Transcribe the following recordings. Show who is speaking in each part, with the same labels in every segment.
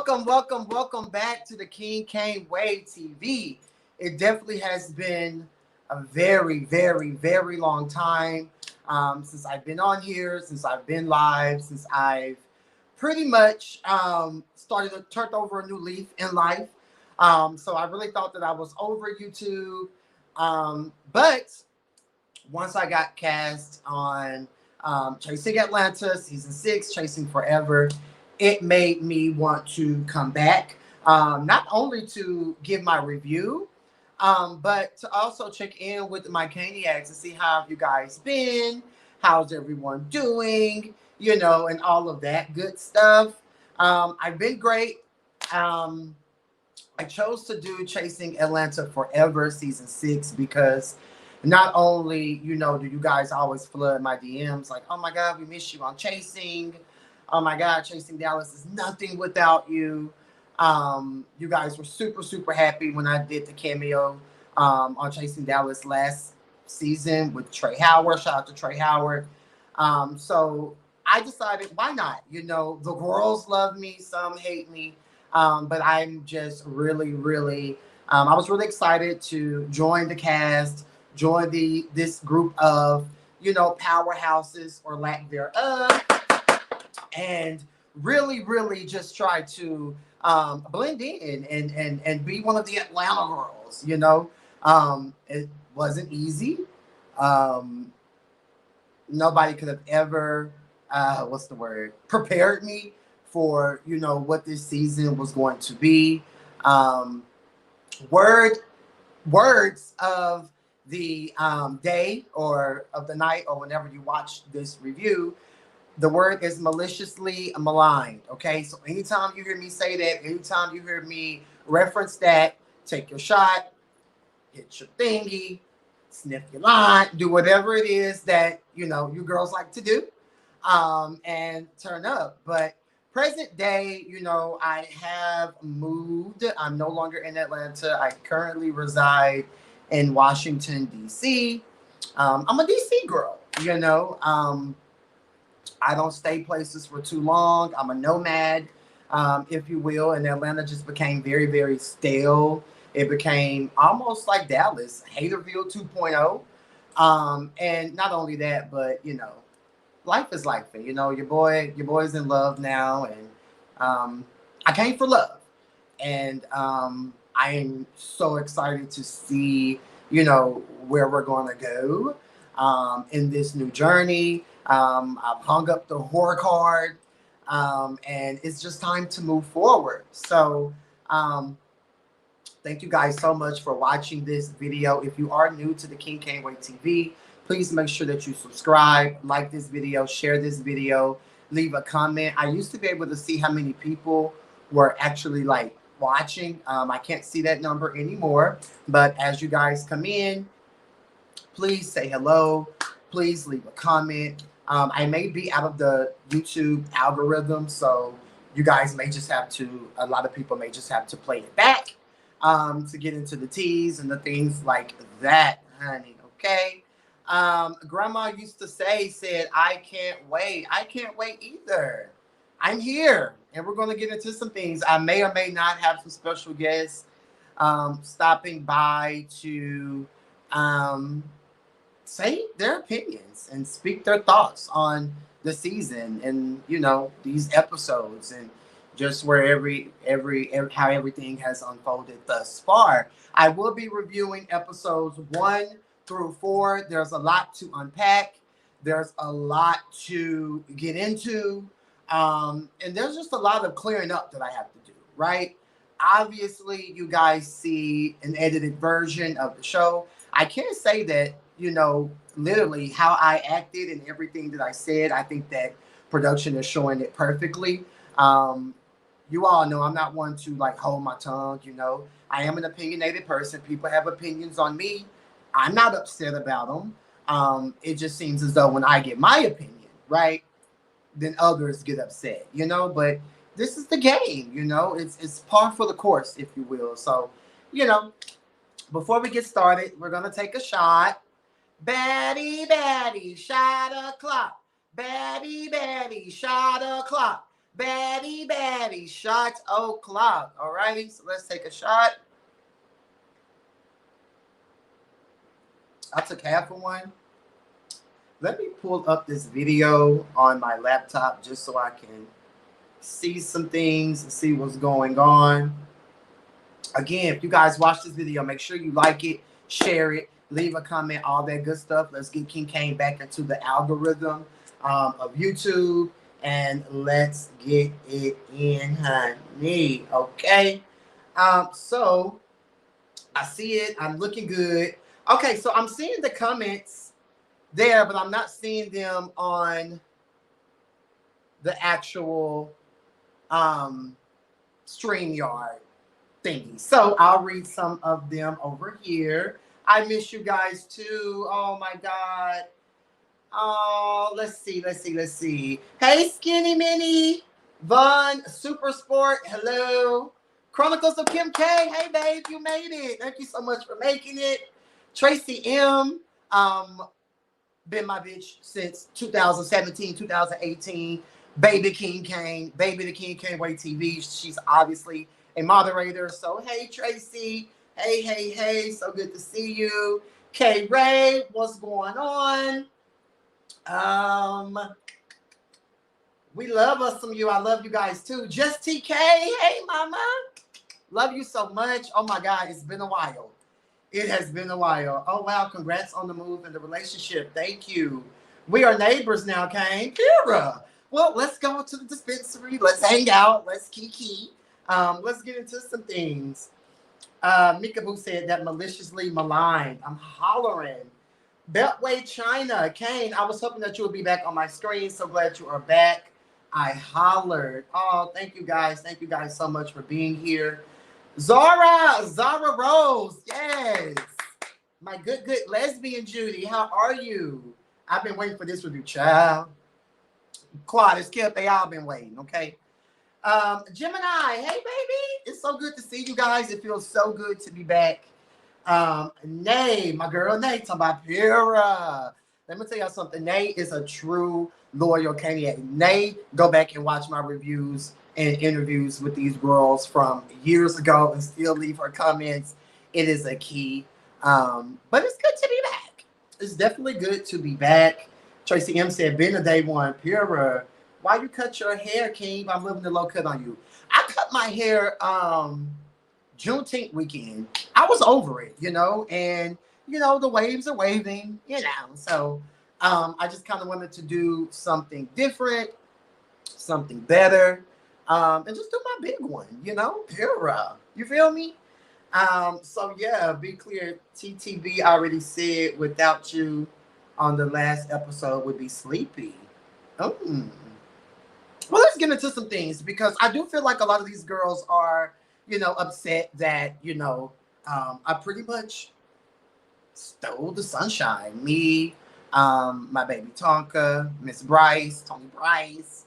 Speaker 1: welcome back to the King Kane Way TV. It definitely has been a very long time since I've been on here, since I've been live, since I've pretty much started to turn over a new leaf in life. So I really thought that I was over YouTube. But once I got cast on Chasing Atlanta, season 6, Chasing Forever, it made me want to come back, not only to give my review, but to also check in with my Caniacs and see how have you guys been, how's everyone doing, and all of that good stuff. I've been great. I chose to do Chasing Atlanta Forever season 6 because not only, do you guys always flood my DMs like, oh my God, we miss you on Chasing. Oh my God, Chasing Dallas is nothing without you. You guys were super happy when I did the cameo on Chasing Dallas last season with Trey Howard. Shout out to Trey Howard. So I decided, why not? The GWARLS love me, some hate me. But I'm just really, I was really excited to join the cast, join this group of, powerhouses or lack thereof, and really just try to blend in and be one of the Atlanta girls. It wasn't easy. Nobody could have ever prepared me for what this season was going to be. Words of the day or of the night or whenever you watch this review, the word is maliciously maligned. Okay, so anytime you hear me say that, anytime you hear me reference that, take your shot, hit your thingy, sniff your line, do whatever it is that you girls like to do, and turn up. But present day, I have moved. I'm no longer in Atlanta. I currently reside in Washington, D.C. I'm a D.C. girl, I don't stay places for too long. I'm a nomad, if you will, and Atlanta just became very stale. It became almost like Dallas, Haterville 2.0. And not only that, but, life is life. Your boy's in love now, and I came for love. And I am so excited to see, where we're going to go in this new journey. I've hung up the horror card, and it's just time to move forward. So thank you guys so much for watching this video. If you are new to the King Kane Way TV, please make sure that you subscribe, like this video, share this video, leave a comment. I used to be able to see how many people were actually watching. I can't see that number anymore, but as you guys come in, please say hello. Please leave a comment. I may be out of the YouTube algorithm, so you guys may just have to, a lot of people may just have to play it back to get into the teas and the things like that, honey, okay? Grandma used to said, I can't wait. I can't wait either. I'm here, and we're going to get into some things. I may or may not have some special guests stopping by to say their opinions and speak their thoughts on the season and these episodes and just where how everything has unfolded thus far. I will be reviewing episodes 1 through 4. There's a lot to unpack. There's a lot to get into. And there's just a lot of clearing up that I have to do, right? Obviously, you guys see an edited version of the show. I can't say that, literally how I acted and everything that I said. I think that production is showing it perfectly. You all know I'm not one to hold my tongue, I am an opinionated person. People have opinions on me. I'm not upset about them. It just seems as though when I get my opinion, right, then others get upset, but this is the game, it's par for the course, if you will. So, before we get started, we're going to take a shot. Baddie, shot o'clock. Baddie, shot o'clock. Baddie, baddie. Shot o'clock. All right. So let's take a shot. I took half of one. Let me pull up this video on my laptop just so I can see some things and see what's going on. Again, if you guys watch this video, make sure you like it, share it, leave a comment, all that good stuff. Let's get King Kane back into the algorithm of YouTube, and let's get it in, honey. Okay. So I see it. I'm looking good. Okay, so I'm seeing the comments there, but I'm not seeing them on the actual StreamYard thingy. So I'll read some of them over here. I miss you guys too. Oh my God. Oh, let's see. Hey, Skinny Minnie. Von Super Sport. Hello. Chronicles of Kim K. Hey, babe, you made it. Thank you so much for making it. Tracy M. Been my bitch since 2017, 2018. Baby King Kane. Baby the King Kane Way TV. She's obviously a moderator. So, hey, Tracy. Hey. So good to see you. K Ray, what's going on? We love us some you. I love you guys too. Just TK. Hey, mama. Love you so much. Oh my God, it's been a while. It has been a while. Oh wow, congrats on the move and the relationship. Thank you. We are neighbors now, Kane. Kira. Well, let's go to the dispensary. Let's hang out. Let's kiki. Let's get into some things. Mika Boo said that maliciously maligned. I'm hollering. Beltway China. Kane, I was hoping that you would be back on my screen. So glad you are back. I hollered. Oh, thank you guys. Thank you guys so much for being here. Zara Rose. Yes. My good lesbian Judy. How are you? I've been waiting for this review, child. Quad is kept. They all been waiting, okay? Gemini. Hey, baby. It's so good to see you guys. It feels so good to be back. Nay, my girl Nay, talking about Pura. Let me tell y'all something. Nay is a true loyal Kanye. Nay, go back and watch my reviews and interviews with these girls from years ago and still leave her comments. It is a key. But it's good to be back. It's definitely good to be back. Tracy M said, been a day one. Pura, why you cut your hair, King? I'm living the low cut on you. I cut my hair Juneteenth weekend. I was over it, and the waves are waving, So I just kind of wanted to do something different, something better, and just do my big one, Pura. You feel me? So yeah, be clear. TTB already said without you on the last episode would be sleepy. Well, let's get into some things because I do feel like a lot of these girls are, upset that, I pretty much stole the sunshine. Me, my baby Tonka, Miss Bryce, Tony Bryce.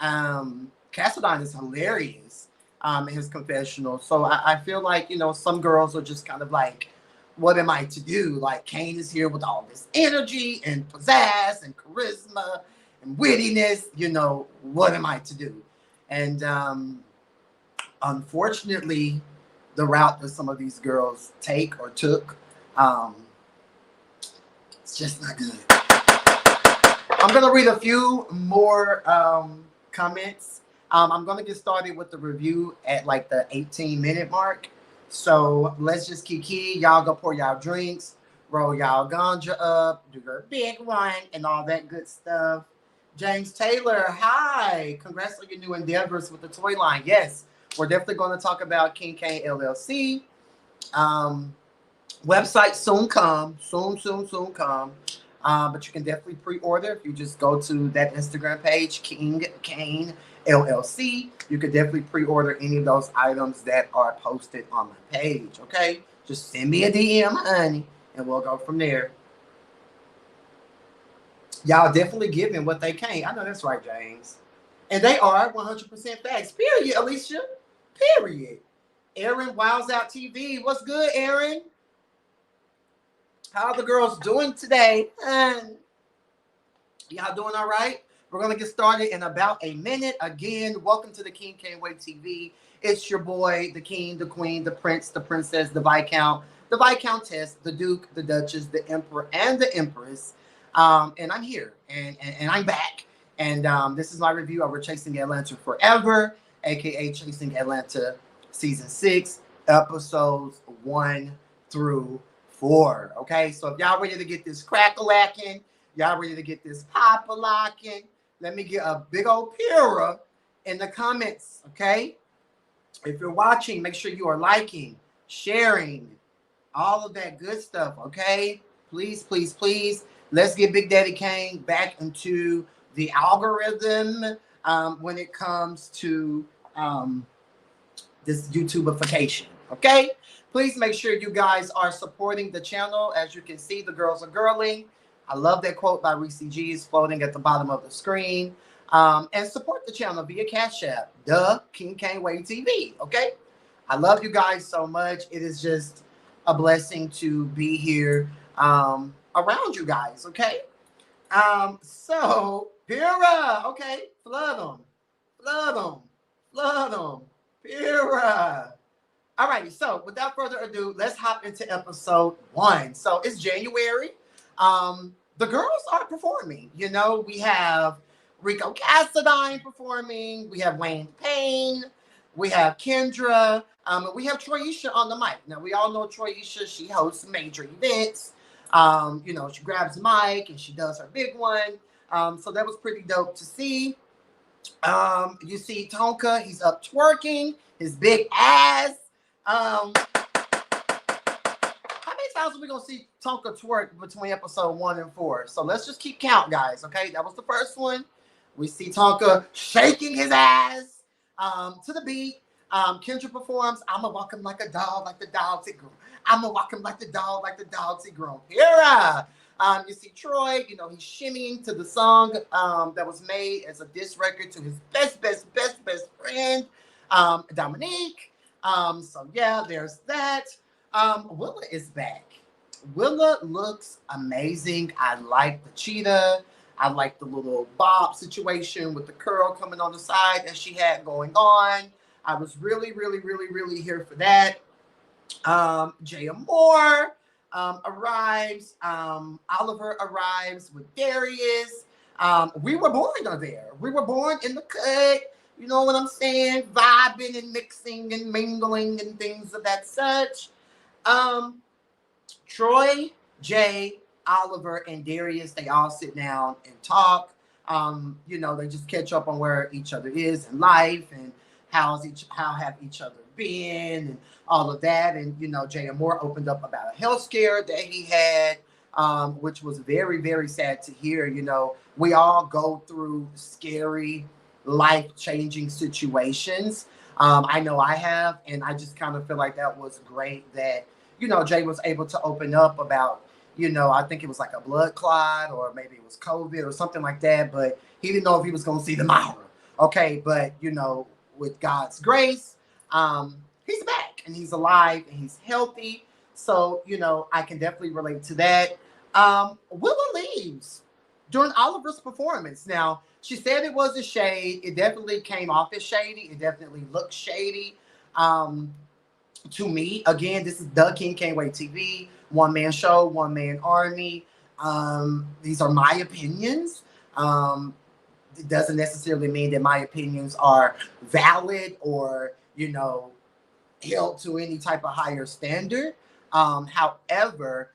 Speaker 1: Cassadine is hilarious in his confessional. So I feel like, some girls are just kind of like, what am I to do? Like, Kane is here with all this energy and pizzazz and charisma and wittiness. What am I to do? And unfortunately, the route that some of these girls take or took, it's just not good. I'm going to read a few more comments. I'm going to get started with the review at like the 18-minute mark. So let's just kiki. Y'all go pour y'all drinks, roll y'all ganja up, do your big one, and all that good stuff. James Taylor, hi. Congrats on your new endeavors with the toy line. Yes, we're definitely going to talk about King Kane LLC. Website soon come. Soon come. But you can definitely pre-order if you just go to that Instagram page, King Kane LLC. You could definitely pre-order any of those items that are posted on my page, okay? Just send me a DM, honey, and we'll go from there. Y'all definitely giving what they can. I know that's right, James. And they are 100% facts. Period, Alicia. Period. Aaron Wiles Out TV. What's good, Aaron? How are the girls doing today? Y'all doing all right? We're going to get started in about a minute. Again, welcome to the King Can't Wait TV. It's your boy, the king, the queen, the prince, the princess, the Viscount, the Viscountess, the Duke, the Duchess, the Emperor, and the Empress. And I'm here, and I'm back. And this is my review over Chasing Atlanta Forever, aka Chasing Atlanta Season 6, Episodes 1 through 4. Okay, so if y'all ready to get this crack-a-lacking, y'all ready to get this pop-a-locking, let me get a big old pura in the comments, okay? If you're watching, make sure you are liking, sharing, all of that good stuff, okay? Please, please, please. Let's get Big Daddy Kane back into the algorithm when it comes to this YouTubeification, okay? Please make sure you guys are supporting the channel. As you can see, the girls are girling. I love that quote by Reese G. Is floating at the bottom of the screen. And support the channel via Cash App, the King Can't Wait TV, okay? I love you guys so much. It is just a blessing to be here around you guys, okay? So, Pura, okay, flood them, flood them, flood them, Pura. All right, so without further ado, let's hop into episode 1. So it's January. The girls are performing. You know, we have Rico Cassadine performing. We have Wayne Payne. We have Kendra. We have Troyisha on the mic. Now, we all know Troyisha. She hosts major events. You know, she grabs a mic and she does her big one. So that was pretty dope to see. You see Tonka. He's up twerking. His big ass. How many times are we gonna see Tonka twerk between episode 1 and 4? So let's just keep count, guys. Okay, that was the first one. We see Tonka shaking his ass to the beat. Kendra performs. I'ma walk him like a dog, like the dogs it grew. I'ma walk him like the dog, like the dogs it grew. Here, you see Troy. You know he's shimmying to the song that was made as a diss record to his best friend, Dominique. So yeah, there's that. Willa is back. Willa looks amazing. I like the cheetah. I like the little bob situation with the curl coming on the side that she had going on. I was really here for that. Jaya Moore arrives. Oliver arrives with Darius. We were born there. We were born in the cut. You know what I'm saying? Vibing and mixing and mingling and things of that such. Troy, Jay, Oliver, and Darius, they all sit down and talk. You know, they just catch up on where each other is in life and how have each other been and all of that. And, you know, Jay Moore opened up about a health scare that he had, which was very sad to hear. You know, we all go through scary, life-changing situations. I know I have, and I just kind of feel like that was great that, you know, Jay was able to open up about, you know, I think it was like a blood clot or maybe it was COVID or something like that, but he didn't know if he was going to see tomorrow. Okay, but, you know, with God's grace, he's back and he's alive and he's healthy. So, you know, I can definitely relate to that. Willa leaves during Oliver's performance. Now, she said it was a shade. It definitely came off as shady. It definitely looked shady. To me, again, this is the King Can't Wait TV, one-man show, one-man army. These are my opinions. It doesn't necessarily mean that my opinions are valid or, you know, held to any type of higher standard. However,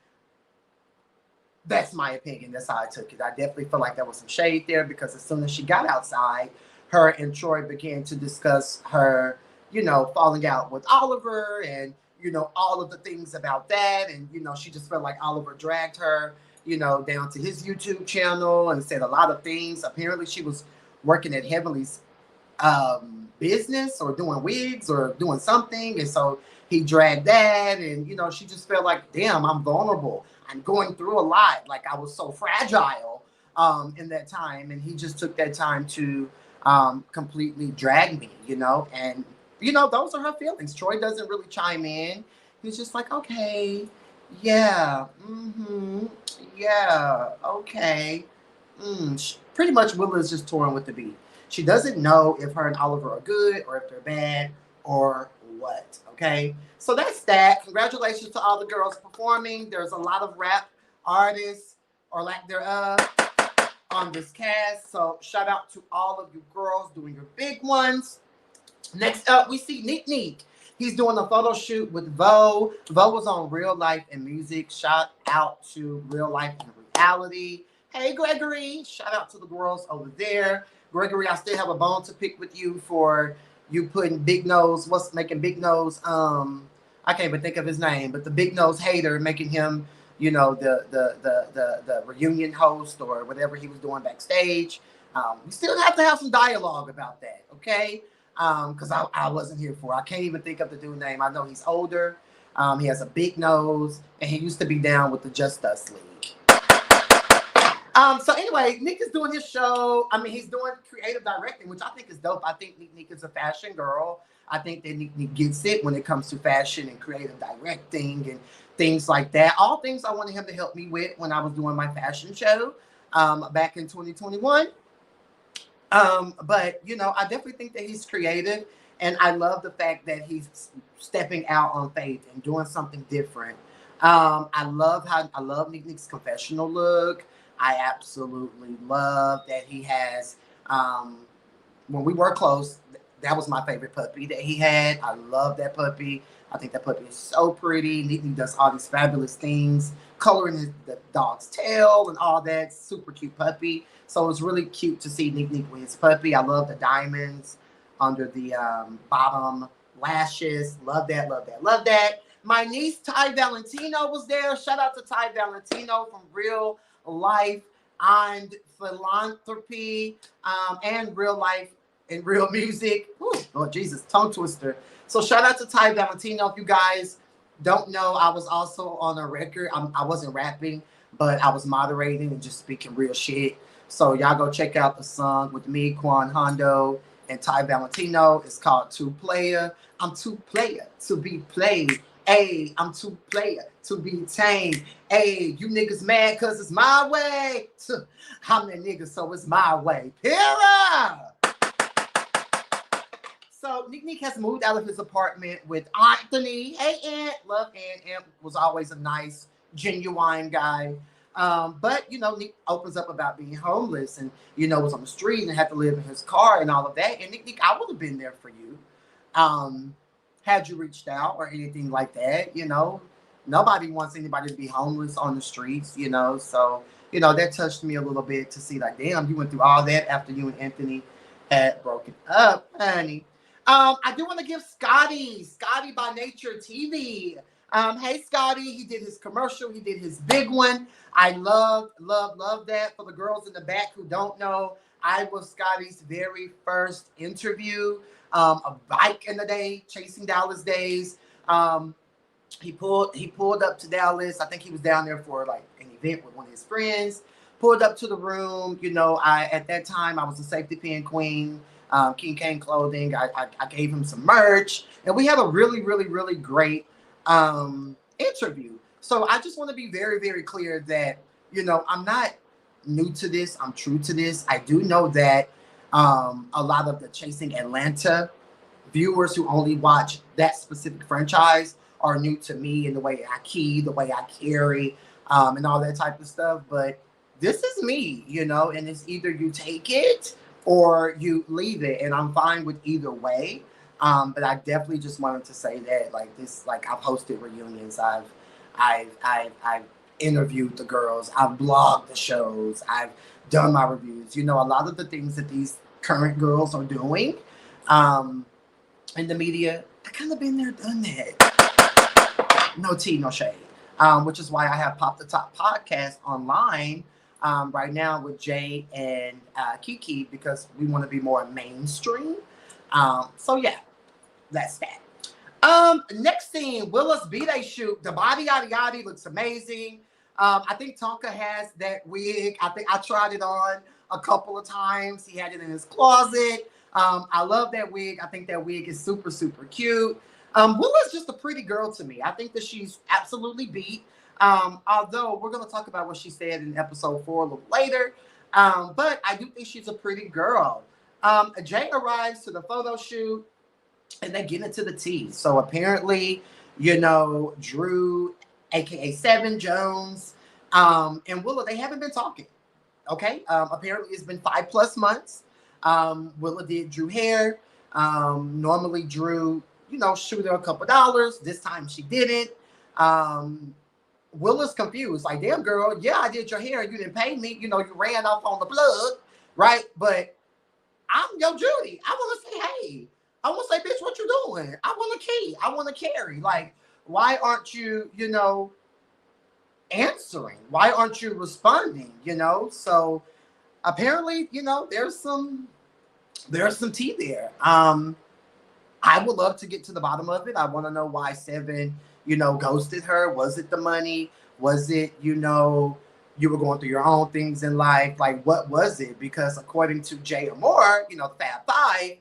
Speaker 1: that's my opinion. That's how I took it. I definitely feel like there was some shade there because as soon as she got outside, her and Troy began to discuss her, you know, falling out with Oliver and, you know, all of the things about that. And, you know, she just felt like Oliver dragged her, you know, down to his YouTube channel and said a lot of things. Apparently she was working at Heavenly's business or doing wigs or doing something. And so he dragged that. And, you know, she just felt like, damn, I'm vulnerable. I'm going through a lot. Like I was so fragile in that time. And he just took that time to completely drag me, you know, and, you know, those are her feelings. Troy doesn't really chime in. He's just like, okay, yeah, yeah, okay. Pretty much Willa is just touring with the beat. She doesn't know if her and Oliver are good or if they're bad or what. Okay, so that's that. Congratulations to all the girls performing. There's a lot of rap artists or lack thereof on this cast. So shout out to all of you girls doing your big ones. Next up, we see Neek Neek. He's doing a photo shoot with Vo. Vo was on Real Life and Music. Shout out to Real Life and Reality. Hey, Gregory. Shout out to the girls over there. Gregory, I still have a bone to pick with you for you putting Big Nose. What's making Big Nose? I can't even think of his name, but the Big Nose hater, making him, you know, the reunion host or whatever he was doing backstage. We still have to have some dialogue about that, okay? Because I wasn't here for it. I can't even think of the dude's name. I know he's older. He has a big nose, and he used to be down with the Just Us League. So anyway, Nick is doing his show. I mean, he's doing creative directing, which I think is dope. I think Nick is a fashion girl. I think that Nick gets it when it comes to fashion and creative directing and things like that. All things I wanted him to help me with when I was doing my fashion show back in 2021. But, you know, I definitely think that he's creative. And I love the fact that he's stepping out on faith and doing something different. I love Nick's confessional look. I absolutely love that he has, when we were close, that was my favorite puppy that he had. I love that puppy. I think that puppy is so pretty. Nick does all these fabulous things, coloring the dog's tail and all that. Super cute puppy. So it was really cute to see Nick with his puppy. I love the diamonds under the bottom lashes. Love that, love that, love that. My niece, Ty Valentino, was there. Shout out to Ty Valentino from Real Life and Philanthropy and Real Life and Real Music. Whew, Lord Jesus, tongue twister. So shout out to Ty Valentino. If you guys don't know, I was also on a record. I wasn't rapping, but I was moderating and just speaking real shit. So y'all go check out the song with me, Quan Hondo, and Ty Valentino. It's called Two Player. I'm two player to be played. Hey, I'm two player to be tamed. Hey, you niggas mad cause it's my way. I'm that nigga, so it's my way. Period. So Nick has moved out of his apartment with Anthony. Hey, Ant. Love Ant. Ant was always a nice, genuine guy. But, you know, Nick opens up about being homeless and, you know, was on the street and had to live in his car and all of that. And Nick, I would have been there for you. Had you reached out or anything like that, you know. Nobody wants anybody to be homeless on the streets, you know. So, you know, that touched me a little bit to see, like, damn, you went through all that after you and Anthony had broken up, honey. I do want to give Scotty by Nature TV. Hey, Scotty, he did his commercial. He did his big one. I love that. For the girls in the back who don't know, I was Scotty's very first interview. A bike in the day, Chasing Dallas days. He pulled up to Dallas. I think he was down there for like an event with one of his friends. Pulled up to the room. You know, at that time I was a safety pin queen. King Kane Clothing. I gave him some merch, and we had a really great interview. So I just want to be very, very clear that, you know, I'm not new to this. I'm true to this. I do know that a lot of the Chasing Atlanta viewers who only watch that specific franchise are new to me in the way I key, the way I carry, and all that type of stuff. But this is me, you know, and it's either you take it or you leave it, and I'm fine with either way. But I definitely just wanted to say that, like, this, like, I've hosted reunions, I've interviewed the girls, I've blogged the shows, I've done my reviews. You know, a lot of the things that these current girls are doing in the media, I kind of been there, done that. No tea, no shade. Which is why I have Pop the Top podcast online right now with Jay and Kiki, because we want to be more mainstream. So yeah, that's that. Next thing, Willa's B-Day shoot. The body yada yada looks amazing. I think Tonka has that wig. I think I tried it on a couple of times. He had it in his closet. I love that wig. I think that wig is super cute. Willa's just a pretty girl to me. I think that she's absolutely beat. Although we're going to talk about what she said in episode 4 a little later. But I do think she's a pretty girl. Jay arrives to the photo shoot and they get into the tea. So apparently, Drew, aka Seven Jones, and Willa, they haven't been talking. Okay. Apparently it's been 5+ months. Willa did Drew hair. Normally Drew, shoot her a couple dollars. This time she didn't. Willa's confused. Like, damn girl, yeah, I did your hair. You didn't pay me. You ran off on the plug, right? But I'm your Judy. I want to say, hey. I want to say, bitch, what you doing? I want a key. I want to carry. Like, why aren't you, answering? Why aren't you responding? So apparently, there's some tea there. I would love to get to the bottom of it. I want to know why Seven, ghosted her. Was it the money? Was it, you were going through your own things in life? Like, what was it? Because according to Jay Amore, the Fab Five,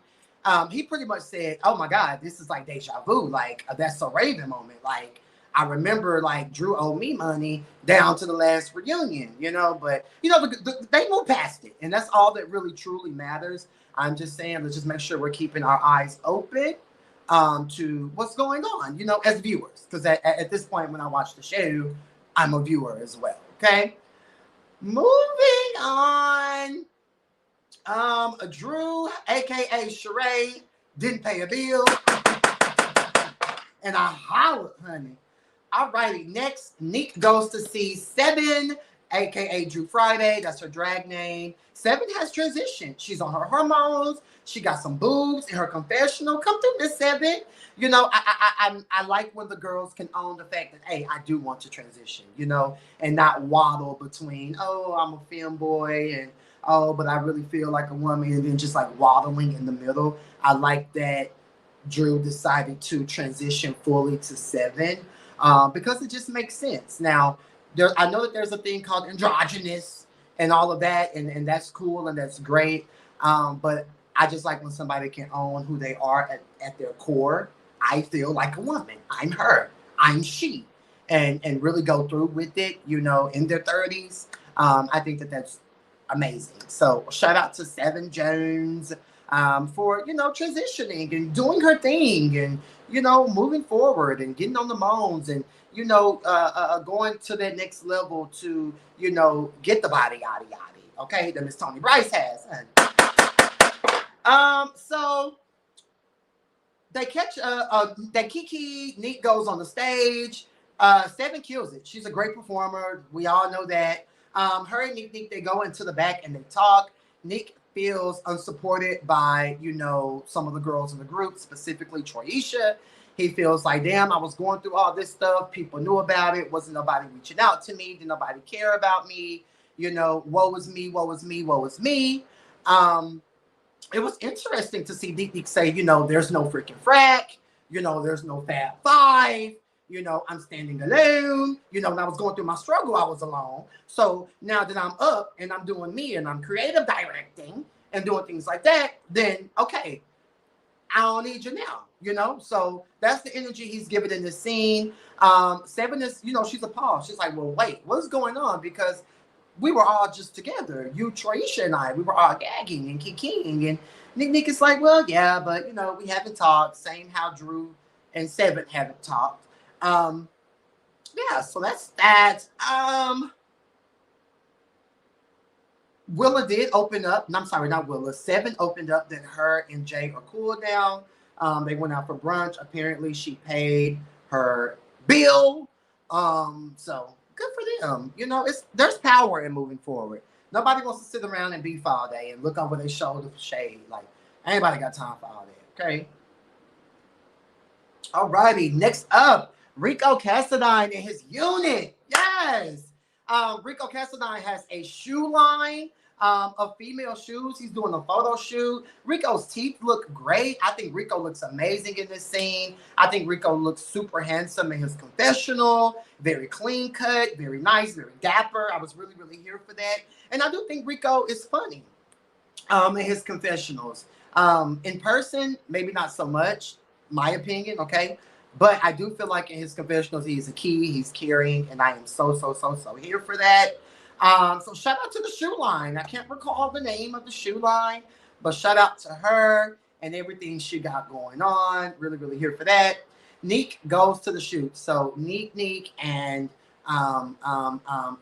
Speaker 1: he pretty much said, oh my God, this is like deja vu. Like, That's So Raven moment. Like, I remember like Drew owed me money down to the last reunion, but they moved past it. And that's all that really truly matters. I'm just saying, let's just make sure we're keeping our eyes open to what's going on, as viewers. Because at this point, when I watch the show, I'm a viewer as well. Okay. Moving on. Drew, aka Sheree, didn't pay a bill. And I hollered, honey. All righty, next, Nick goes to see Seven, aka Drew Friday. That's her drag name. Seven has transitioned. She's on her hormones. She got some boobs in her confessional. Come through, Miss Seven. I like when the girls can own the fact that, hey, I do want to transition, and not waddle between, oh, I'm a femboy and oh, but I really feel like a woman, and then just like waddling in the middle. I like that Drew decided to transition fully to Seven. Because it just makes sense. Now, I know that there's a thing called androgynous and all of that, and that's cool and that's great. But I just like when somebody can own who they are at their core. I feel like a woman. I'm her. I'm she. And really go through with it, in their 30s. I think that that's amazing. So shout out to Seven Jones for, transitioning and doing her thing and, moving forward and getting on the moans and, going to that next level to, get the body, yada, yada. Okay, that Miss Tony Bryce has. So they catch, that Kiki, Nick goes on the stage. Seven kills it. She's a great performer. We all know that. Her and Nick, they go into the back and they talk. Nick feels unsupported by, some of the girls in the group, specifically Troyisha. He feels like, damn, I was going through all this stuff. People knew about it. Wasn't nobody reaching out to me. Did nobody care about me? Woe is me, woe is me, woe is me. It was interesting to see Nick say, there's no freaking frack. There's no Fab Five. I'm standing alone. When I was going through my struggle, I was alone. So now that I'm up and I'm doing me and I'm creative directing and doing things like that, then, okay, I don't need you now, So that's the energy he's giving in this scene. Seven is, she's appalled. She's like, well, wait, what's going on? Because we were all just together. You, Troyisha, and I, we were all gagging and kikiing. And Nick is like, well, yeah, but, we haven't talked. Same how Drew and Seven haven't talked. Yeah, so that's that. Willa did open up. No, I'm sorry, not Willa. Seven opened up that her and Jay are cool now. They went out for brunch. Apparently, she paid her bill. So good for them. There's power in moving forward. Nobody wants to sit around and beef all day and look over their shoulder for shade. Like, anybody got time for all that, okay? All righty, next up, Rico Cassadine and his unit. Yes. Rico Cassadine has a shoe line of female shoes. He's doing a photo shoot. Rico's teeth look great. I think Rico looks amazing in this scene. I think Rico looks super handsome in his confessional. Very clean cut, very nice, very dapper. I was really, really here for that. And I do think Rico is funny in his confessionals. In person, maybe not so much, my opinion, okay? But I do feel like in his confessionals, he's a key, he's caring, and I am so here for that. So shout out to the shoe line. I can't recall the name of the shoe line, but shout out to her and everything she got going on. Really, really here for that. Neek goes to the shoot. So Neek, and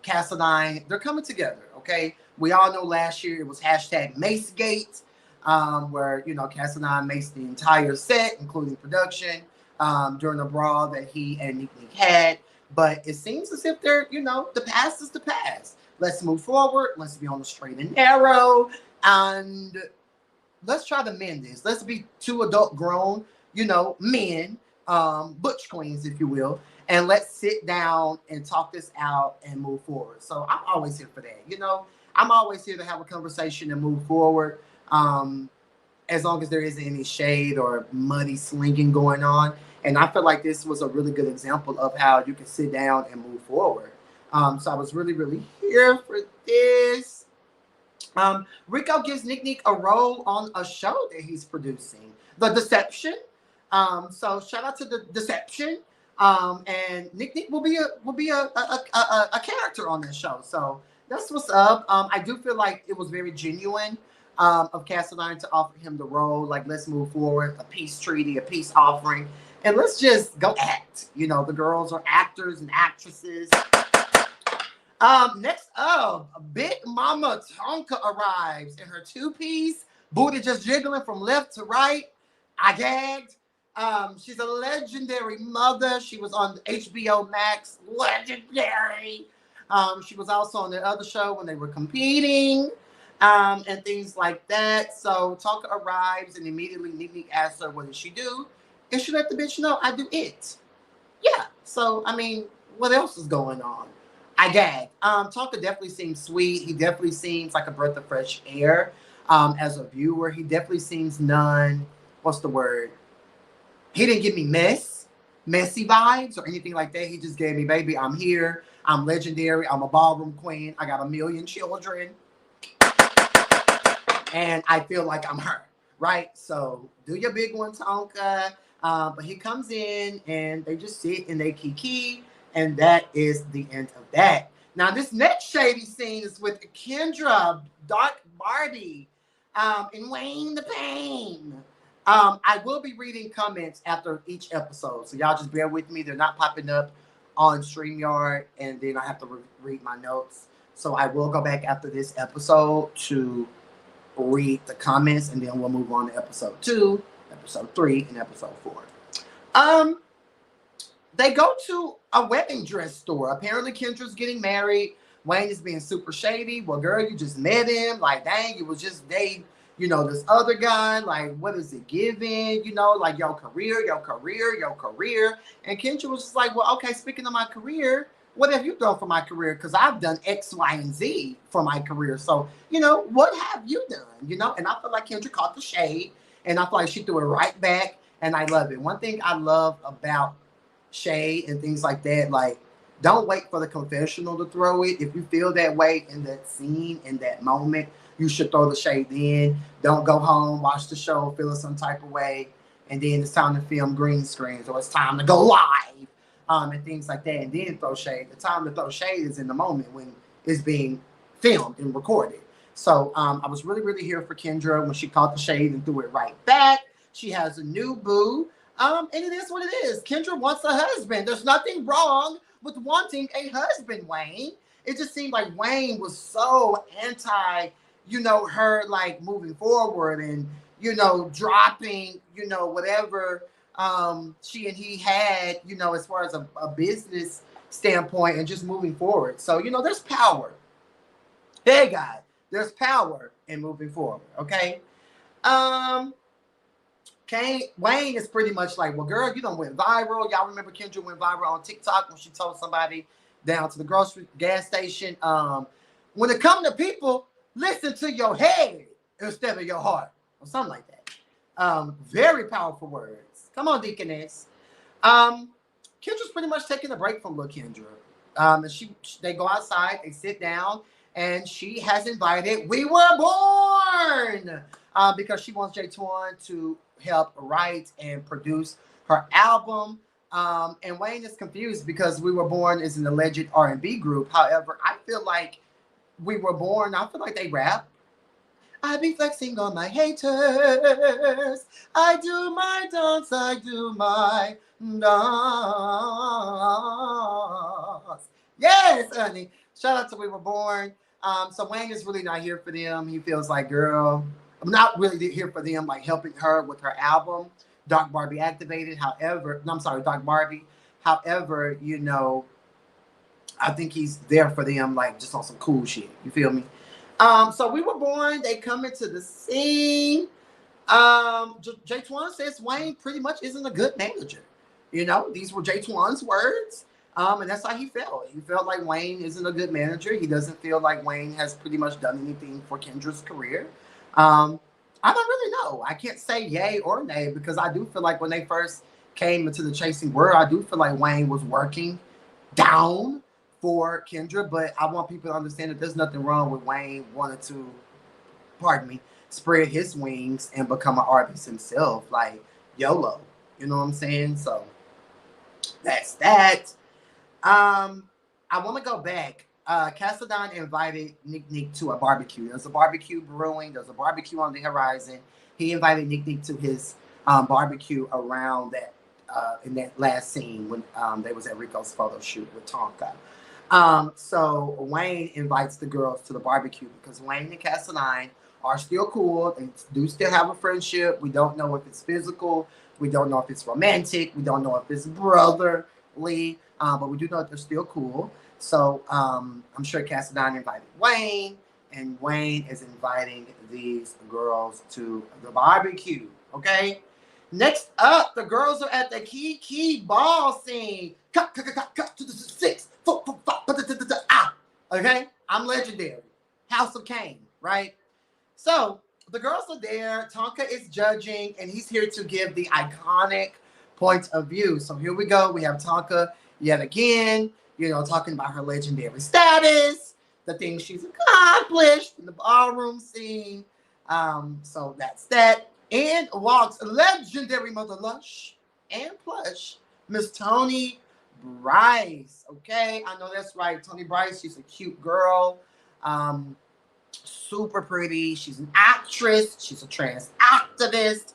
Speaker 1: Cassadine, they're coming together. Okay, we all know last year it was hashtag Macegate, where Cassadine maced the entire set, including production, during the brawl that he and Neek had. But it seems as if they're, the past is the past. Let's move forward. Let's be on the straight and narrow. And let's try to mend this. Let's be two adult grown, men, butch queens, if you will. And let's sit down and talk this out and move forward. So I'm always here for that. I'm always here to have a conversation and move forward. As long as there isn't any shade or muddy slinging going on. And I feel like this was a really good example of how you can sit down and move forward. So I was really, really here for this. Rico gives Nick a role on a show that he's producing, The Deception. So shout out to The Deception. And Nick will be a character on that show. So that's what's up. I do feel like it was very genuine of Cassadine to offer him the role. Like, let's move forward, a peace treaty, a peace offering, and let's just go act. The girls are actors and actresses. Next up, Big Mama Tonka arrives in her two-piece, booty just jiggling from left to right. I gagged. She's a legendary mother. She was on HBO Max, legendary. She was also on the other show when they were competing, and things like that. So Tonka arrives, and immediately Nick asks her, what does she do? And she let the bitch know, I do it. Yeah. So, I mean, what else is going on? I gag. Tonka definitely seems sweet. He definitely seems like a breath of fresh air. As a viewer, he definitely seems what's the word? He didn't give me messy vibes or anything like that. He just gave me, baby, I'm here. I'm legendary. I'm a ballroom queen. I got 1 million children. And I feel like I'm her, right? So do your big one, Tonka. But he comes in and they just sit and they kiki. And that is the end of that. Now, this next shady scene is with Kendra, Dark Barbie, and Wayne the Pain. I will be reading comments after each episode. So y'all just bear with me. They're not popping up on StreamYard. And then I have to read my notes. So I will go back after this episode to read the comments. And then we'll move on to episode 2, episode 3, and episode 4. They go to a wedding dress store. Apparently, Kendra's getting married. Wayne is being super shady. Well, girl, you just met him. Like, dang, you was just dating, this other guy. Like, what is it giving? Like your career. And Kendra was just like, well, okay, speaking of my career, what have you done for my career? Because I've done X, Y, and Z for my career. So, what have you done? And I feel like Kendra caught the shade. And I feel like she threw it right back. And I love it. One thing I love about shade and things like that, like, don't wait for the confessional to throw it. If you feel that way in that scene, in that moment, you should throw the shade in. Don't go home, watch the show, feeling some type of way, and then it's time to film green screens or it's time to go live, and things like that, and then throw shade. The time to throw shade is in the moment when it's being filmed and recorded. So I was really, really here for Kendra when she caught the shade and threw it right back. She has a new boo. And it is what it is. Kendra wants a husband. There's nothing wrong with wanting a husband, Wayne. It just seemed like Wayne was so anti, her, like, moving forward and, dropping, whatever she and he had, as far as a business standpoint and just moving forward. So, there's power. Hey, God, there's power in moving forward, okay? Wayne is pretty much like, well, girl, you done went viral. Y'all remember Kendra went viral on TikTok when she told somebody down to the grocery gas station, when it comes to people, listen to your head instead of your heart, or something like that. Very powerful words. Come on, Deaconess. Kendra's pretty much taking a break from Lil Kendra. And they go outside, they sit down, and she has invited We Were Born because she wants J2 to help write and produce her album. And Wayne is confused because We Were Born is an alleged R&B group. However, I feel like We Were Born, I feel like they rap. I be flexing on my haters. I do my dance, I do my dance. Yes, honey. Shout out to We Were Born. So Wayne is really not here for them. He feels like, girl, I'm not really here for them, like helping her with her album, Dark Barbie Activated. However, no, I'm sorry, Dark Barbie. However, you know, I think he's there for them, like just on some cool shit. You feel me? So We Were Born. They come into the scene. Jay Twan says Wayne pretty much isn't a good manager. You know, these were Jay Twan's words. And that's how he felt. He felt like Wayne isn't a good manager. He doesn't feel like Wayne has pretty much done anything for Kendra's career. I don't really know. I can't say yay or nay because I do feel like when they first came into the chasing world, I do feel like Wayne was working down for Kendra, but I want people to understand that there's nothing wrong with Wayne wanting to, pardon me, spread his wings and become an artist himself, like YOLO. You know what I'm saying? So that's that. I want to go back. Cassidy invited Nick to a barbecue. There's a barbecue brewing. There's a barbecue on the horizon. He invited Nick to his barbecue around that in that last scene when they was at Rico's photo shoot with Tonka. So Wayne invites the girls to the barbecue because Wayne and Cassidy are still cool. They do still have a friendship. We don't know if it's physical. We don't know if it's romantic. We don't know if it's brotherly. But we do know that they're still cool. So I'm sure Cassidy invited Wayne, and Wayne is inviting these girls to the barbecue. Okay. Next up, the girls are at the Kiki ball scene. Cut to the 6, 4, 5, okay. I'm legendary. House of Kane, right? So the girls are there. Tonka is judging, and he's here to give the iconic point of view. So here we go. We have Tonka yet again, you know, talking about her legendary status, the things she's accomplished in the ballroom scene. So that's that. And walks legendary Mother Lush and Plush, Miss Toni Bryce. Okay, I know that's right. Toni Bryce, she's a cute girl. Super pretty. She's an actress. She's a trans activist.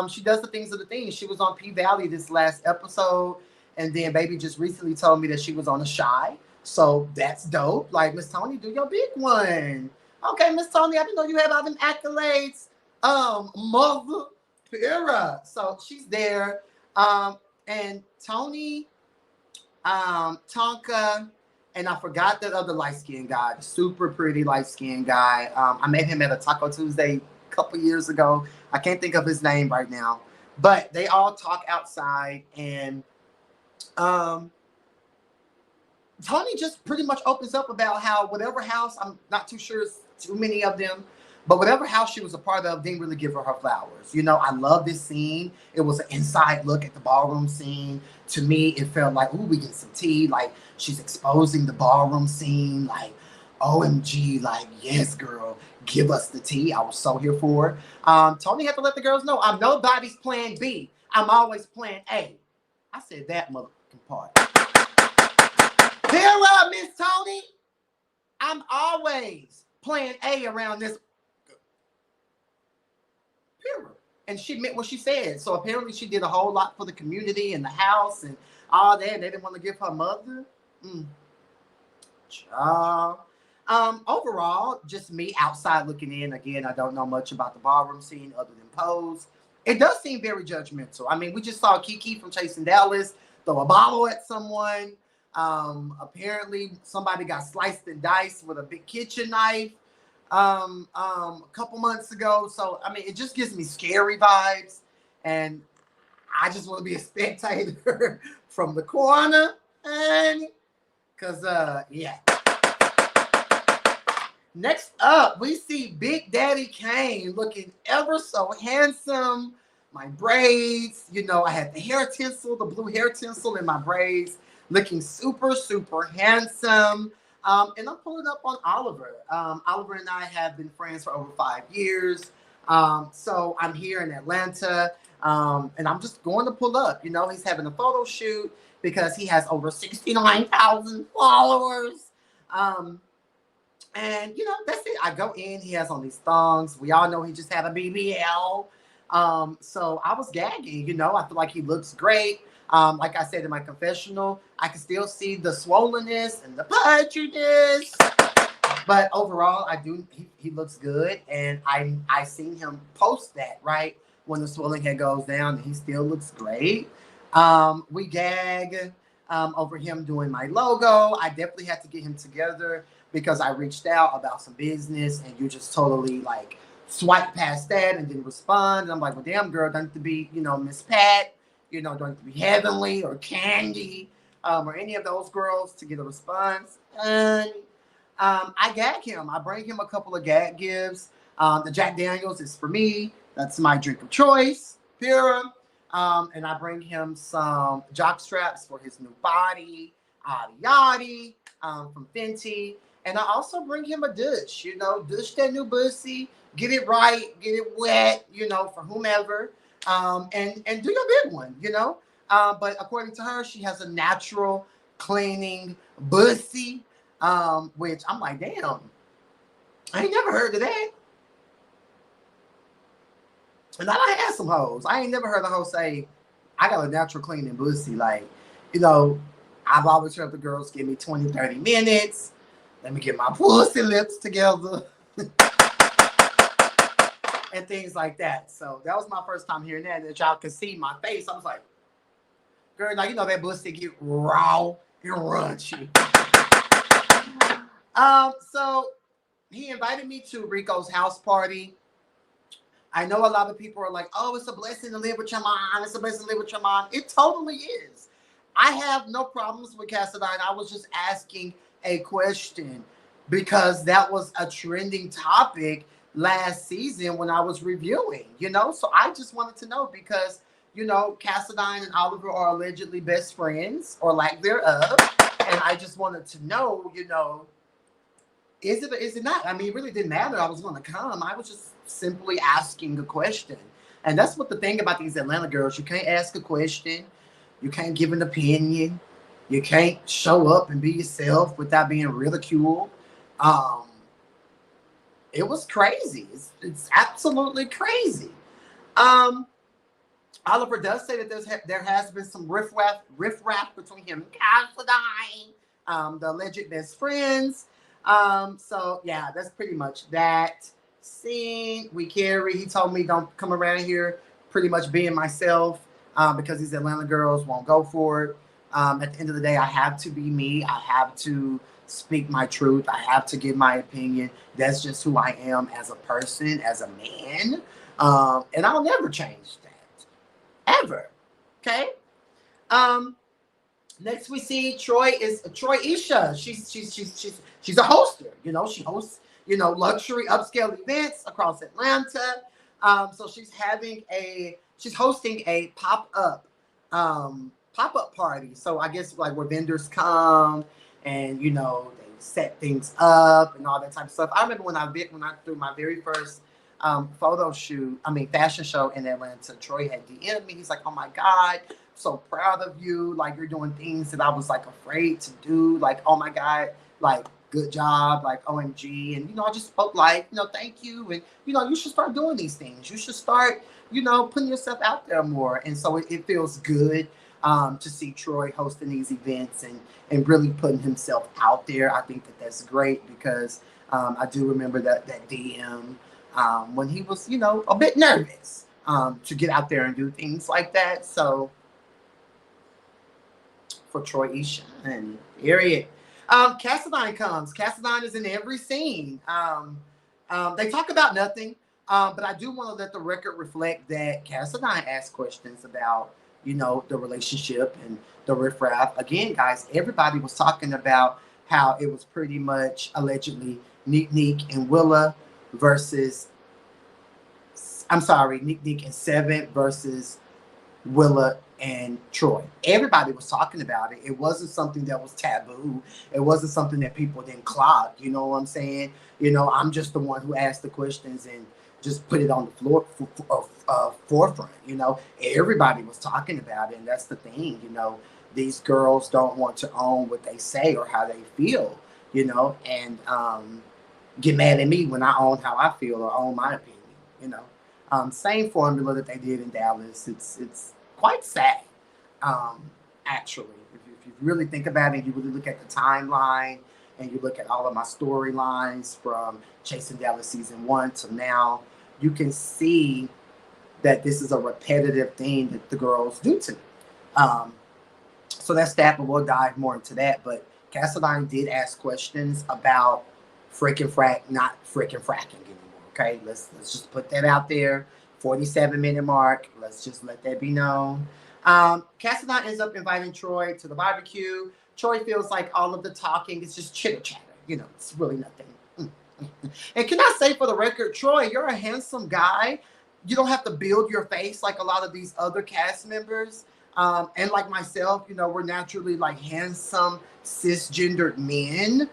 Speaker 1: She does the things of the things. She was on P Valley this last episode. And then baby just recently told me that she was on a Shy. So that's dope. Like, Miss Toni, do your big one. Okay, Miss Toni, I didn't know you had all them accolades. Mother Pira. So she's there. And Toni, Tonka, and I forgot that other light-skinned guy, super pretty light-skinned guy. I met him at a Taco Tuesday a couple years ago. I can't think of his name right now. But they all talk outside, and Toni just pretty much opens up about how whatever house, I'm not too sure it's too many of them, but whatever house she was a part of didn't really give her flowers. You know, I love this scene. It was an inside look at the ballroom scene. To me, it felt like, ooh, we get some tea. Like, she's exposing the ballroom scene. Like, OMG, like, yes, girl, give us the tea. I was so here for it. Toni had to let the girls know, I'm nobody's plan B. I'm always plan A. I said that motherfucking part. Vera, Miss Toni, I'm always plan A around this. Vera. And she meant what she said. So apparently she did a whole lot for the community and the house and all that. And they didn't want to give her mother. Overall, just me outside looking in. Again, I don't know much about the ballroom scene other than pose. It does seem very judgmental. I mean, we just saw Kiki from Chasing Dallas throw a bottle at someone. Apparently, somebody got sliced and diced with a big kitchen knife a couple months ago. So, I mean, it just gives me scary vibes. And I just want to be a spectator from the corner. And because, yeah. Next up, we see Big Daddy Kane looking ever so handsome. My braids, you know, I had the hair tinsel, the blue hair tinsel in my braids, looking super, super handsome. And I'm pulling up on Oliver. Oliver and I have been friends for over 5 years. So I'm here in Atlanta, and I'm just going to pull up. You know, he's having a photo shoot because he has over 69,000 followers. And you know, that's it. I go in, he has on these thongs. We all know he just had a BBL. So I was gagging, you know, I feel like he looks great. Like I said in my confessional, I can still see the swollenness and the pudginess. But overall, he looks good. And I seen him post that, right? When the swelling head goes down, and he still looks great. We gag over him doing my logo. I definitely had to get him together because I reached out about some business and you just totally like swipe past that and didn't respond. And I'm like, well, damn, girl, don't have to be, you know, Miss Pat, you know, don't have to be Heavenly or Candy or any of those girls to get a response. And I gag him. I bring him a couple of gag gives. The Jack Daniels is for me. That's my drink of choice. Pure. And I bring him some jock straps for his new body, yachty, from Fenty. And I also bring him a douche, you know, douche that new pussy, get it right, get it wet, you know, for whomever, and do your big one, you know. But according to her, she has a natural cleaning pussy, which I'm like, damn, I ain't never heard of that. And I had some hoes. I ain't never heard a hoe say, I got a natural cleaning pussy. Like, you know, I've always heard the girls give me 20, 30 minutes. Let me get my pussy lips together. And things like that. So that was my first time hearing that. That y'all could see my face. I was like, girl, now you know that pussy get raw and raunchy. So he invited me to Rico's house party. I know a lot of people are like, oh, it's a blessing to live with your mom. It's a blessing to live with your mom. It totally is. I have no problems with Cassadine. I was just asking a question because that was a trending topic last season when I was reviewing, you know? So I just wanted to know because, you know, Cassadine and Oliver are allegedly best friends or lack thereof. And I just wanted to know, you know, is it or is it not? I mean, it really didn't matter. I was going to come. I was just simply asking a question. And that's what the thing about these Atlanta girls, you can't ask a question. You can't give an opinion. You can't show up and be yourself without being ridiculed. Um, it was crazy. It's absolutely crazy. Um, Oliver does say that there has been some riff-raff between him and Cassadine, the alleged best friends. So yeah, that's pretty much that scene. We carry. He told me don't come around here pretty much being myself because these Atlanta girls won't go for it. At the end of the day, I have to be me. I have to speak my truth. I have to give my opinion. That's just who I am as a person, as a man. And I'll never change that. Ever. Okay? Next we see Troy Isha. She's a hoster. You know, she hosts, you know, luxury upscale events across Atlanta. So she's hosting a pop-up party. So I guess like where vendors come and, you know, they set things up and all that type of stuff. I remember when I threw my very first fashion show in Atlanta, Troy had DM'd me. He's like, oh my God, so proud of you. Like, you're doing things that I was like afraid to do. Like, oh my God, like, good job, like OMG. And, you know, I just spoke like, you know, thank you. And, you know, you should start doing these things. You should start, you know, putting yourself out there more. And so it feels good to see Troy hosting these events and really putting himself out there. I think that's great because I do remember that DM when he was, you know, a bit nervous to get out there and do things like that. So for Troy Isha and period. Cassadine comes. Cassadine is in every scene. They talk about nothing, but I do want to let the record reflect that Cassadine asked questions about, you know, the relationship and the riffraff. Again, guys, everybody was talking about how it was pretty much allegedly Neek and Willa versus, Neek and Seven versus Willa and Troy. Everybody was talking about it. It wasn't something that was taboo. It wasn't something that people didn't clock. You know what I'm saying? You know, I'm just the one who asked the questions and just put it on the floor forefront. You know, everybody was talking about it, and that's the thing. You know, these girls don't want to own what they say or how they feel. You know, and get mad at me when I own how I feel or own my opinion. You know, same formula that they did in Dallas. It's quite sad, um, actually. If you really think about it, you really look at the timeline and you look at all of my storylines from Chasing Dallas season 1 to now, you can see that this is a repetitive thing that the girls do to me. Um, so that's that, but we'll dive more into that. But Cassadine did ask questions about freaking frack, not freaking fracking anymore. Okay, let's just put that out there. 47-minute mark. Let's just let that be known. Cassadine ends up inviting Troy to the barbecue. Troy feels like all of the talking is just chitter chatter. You know, it's really nothing. And can I say for the record, Troy, you're a handsome guy. You don't have to build your face like a lot of these other cast members. And like myself, you know, we're naturally like handsome cisgendered men.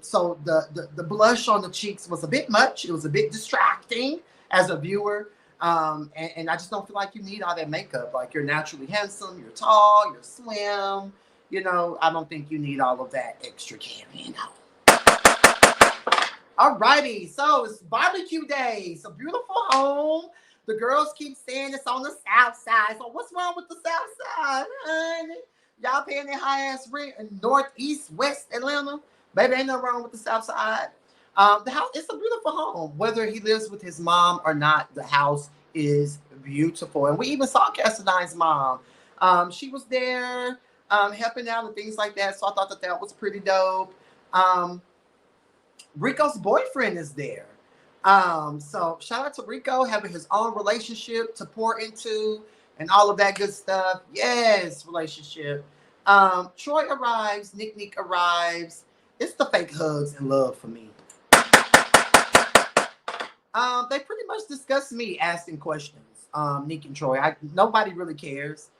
Speaker 1: So the blush on the cheeks was a bit much. It was a bit distracting as a viewer. And I just don't feel like you need all that makeup. Like, you're naturally handsome, you're tall, you're slim. You know, I don't think you need all of that extra carrying on. Alrighty, so it's barbecue day. It's a beautiful home. The girls keep saying it's on the south side. So what's wrong with the south side, honey? Y'all paying that high ass rent in northeast, west Atlanta? Baby, ain't nothing wrong with the south side. The house, it's a beautiful home. Whether he lives with his mom or not, the house is beautiful. And we even saw Cassadine's mom. She was there helping out and things like that. So I thought that that was pretty dope. Rico's boyfriend is there. So shout out to Rico having his own relationship to pour into and all of that good stuff. Yes, relationship. Troy arrives, Nick arrives. It's the fake hugs and love for me. They pretty much discussed me asking questions. Nick and Troy. Nobody really cares.